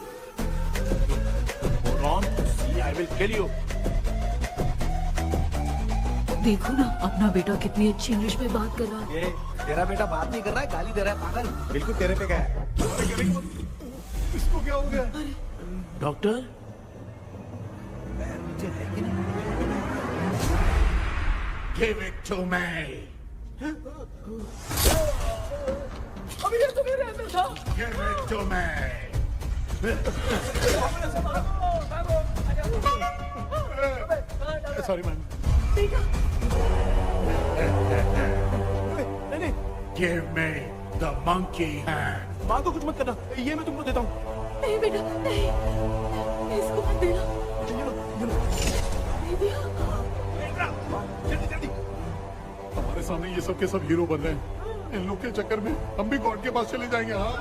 Speaker 3: Hold on, see I will kill you.
Speaker 1: देखो ना अपना बेटा कितनी अच्छी इंग्लिश में बात कर रहा है।
Speaker 2: ये तेरा बेटा बात नहीं कर रहा है, गाली दे रहा है पागल। बिल्कुल तेरे पे क्या है?
Speaker 7: इसको क्या हो गया?
Speaker 3: Doctor?
Speaker 17: Give it to me.
Speaker 10: अभी ये तो मेरे अंदर था।
Speaker 17: Give it to me.
Speaker 7: Sorry man.
Speaker 3: नहीं।
Speaker 17: Give me the monkey hand.
Speaker 3: माँ को कुछ मत करना, ये मैं तुमको देता हूँ।
Speaker 1: नहीं बेटा नहीं, इसको मत देना। नहीं
Speaker 7: सामने ये सब के सब हीरो बन रहे हैं। इन लोग के चक्कर में हम भी गॉड के पास चले जाएंगे। हाँ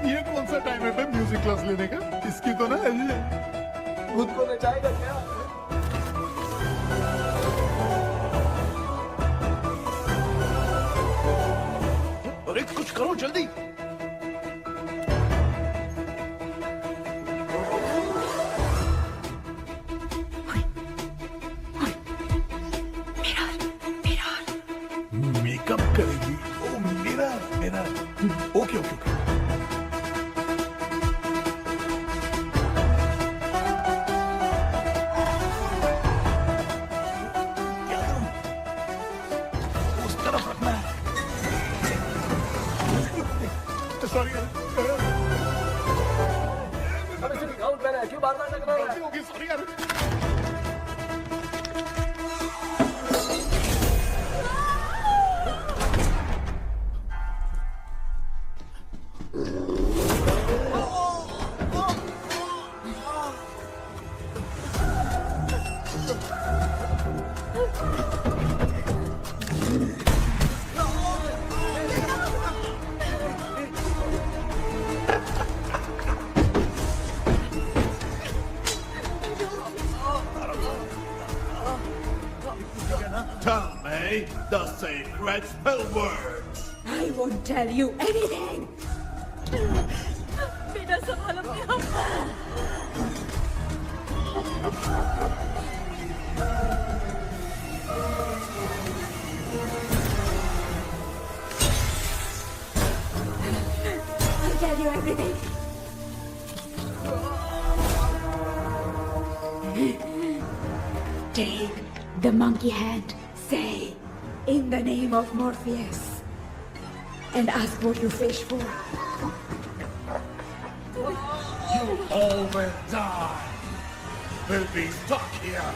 Speaker 7: ये कौन सा टाइम है बे म्यूजिक क्लास लेने का? इसकी तो ना खुद को नचाएगा क्या?
Speaker 2: अरे कुछ करो जल्दी।
Speaker 7: मेकअप करेगी? ओ मेरा मेरा ओके ओके ओके। उस तरफ रखना है। सॉरी
Speaker 4: क्यों बार-बार टकरा रहा है?
Speaker 7: होगी, सॉरी यार।
Speaker 17: Tell me the secret spell words.
Speaker 15: I won't tell you anything.
Speaker 1: बेटा संभाल अपने आप।
Speaker 15: I'll tell you everything. Take the monkey hand. Say, in the name of Morpheus, and ask what you fish for.
Speaker 17: You all will die. Will be stuck here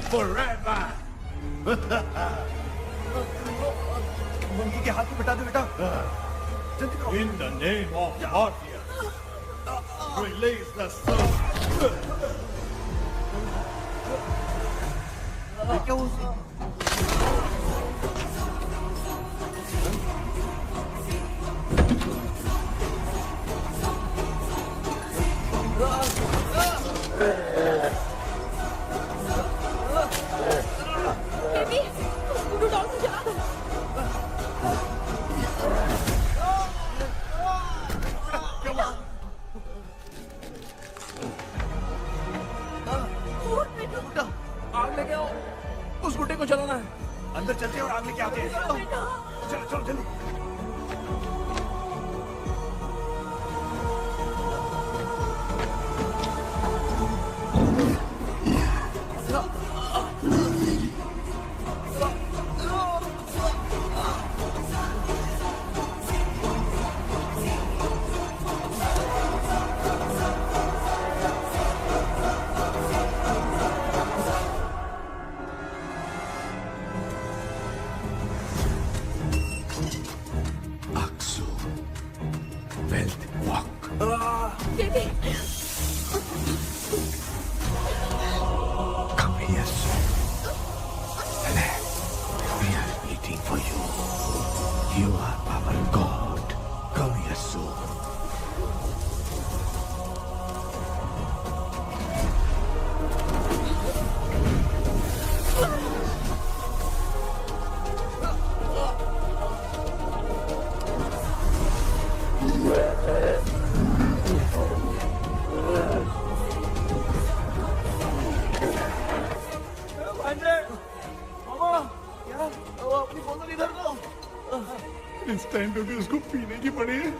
Speaker 17: forever.
Speaker 2: Monkey के हाथ में बिठा दो बेटा।
Speaker 17: In the name of Morpheus, release the soul.
Speaker 2: क्या वो
Speaker 1: baby, scooter doll को जला दो।
Speaker 3: आग लेके आओ, उस गुड्डे को जलाना है।
Speaker 2: अंदर चलते हैं और आग लेके आते हैं। चलो चलो जल्दी।
Speaker 1: Baby,
Speaker 9: Come here, son. We are waiting for you. You are our God. Come here soon.
Speaker 7: इस टाइम पे भी उसको पीने की पड़ी है।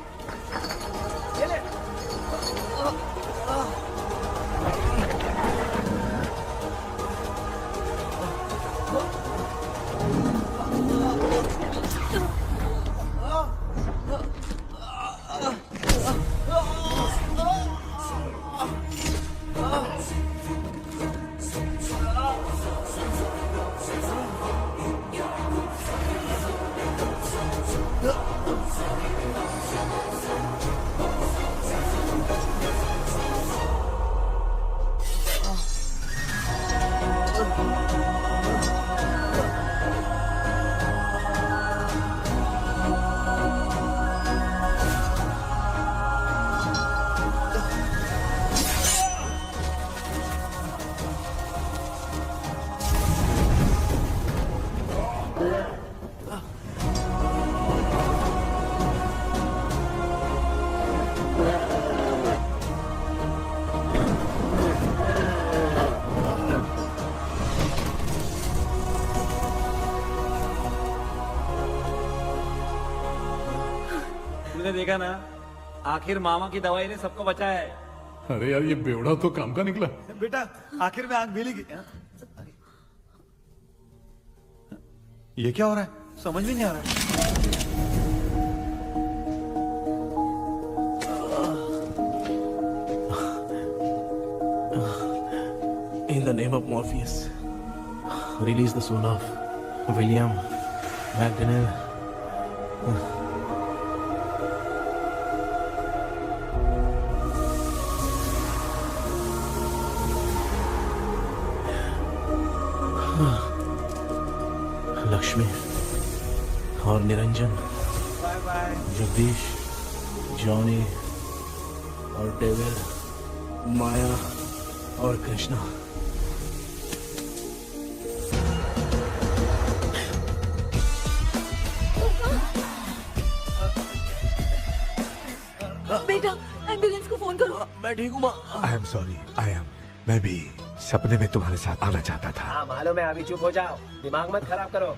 Speaker 4: तुमने देखा ना, आखिर मामा की दवाई ने सबको बचाया है।
Speaker 7: अरे यार ये बेवड़ा तो काम का निकला।
Speaker 2: बेटा आखिर में आंख मिली गई। ये क्या हो रहा है, समझ में नहीं आ रहा है।
Speaker 3: In the name of Morpheus, release the soul of William McDonnell. Lakshmi और निरंजन, जगदीश, जॉनी और डेविड, माया और कृष्णा।
Speaker 1: बेटा एम्बुलेंस को फोन करो।
Speaker 3: मैं ठीक हूँ माँ।
Speaker 9: आई एम सॉरी, मैं भी सपने में तुम्हारे साथ आना चाहता था।
Speaker 10: हाँ मालूम है, अभी चुप हो जाओ, दिमाग मत खराब करो।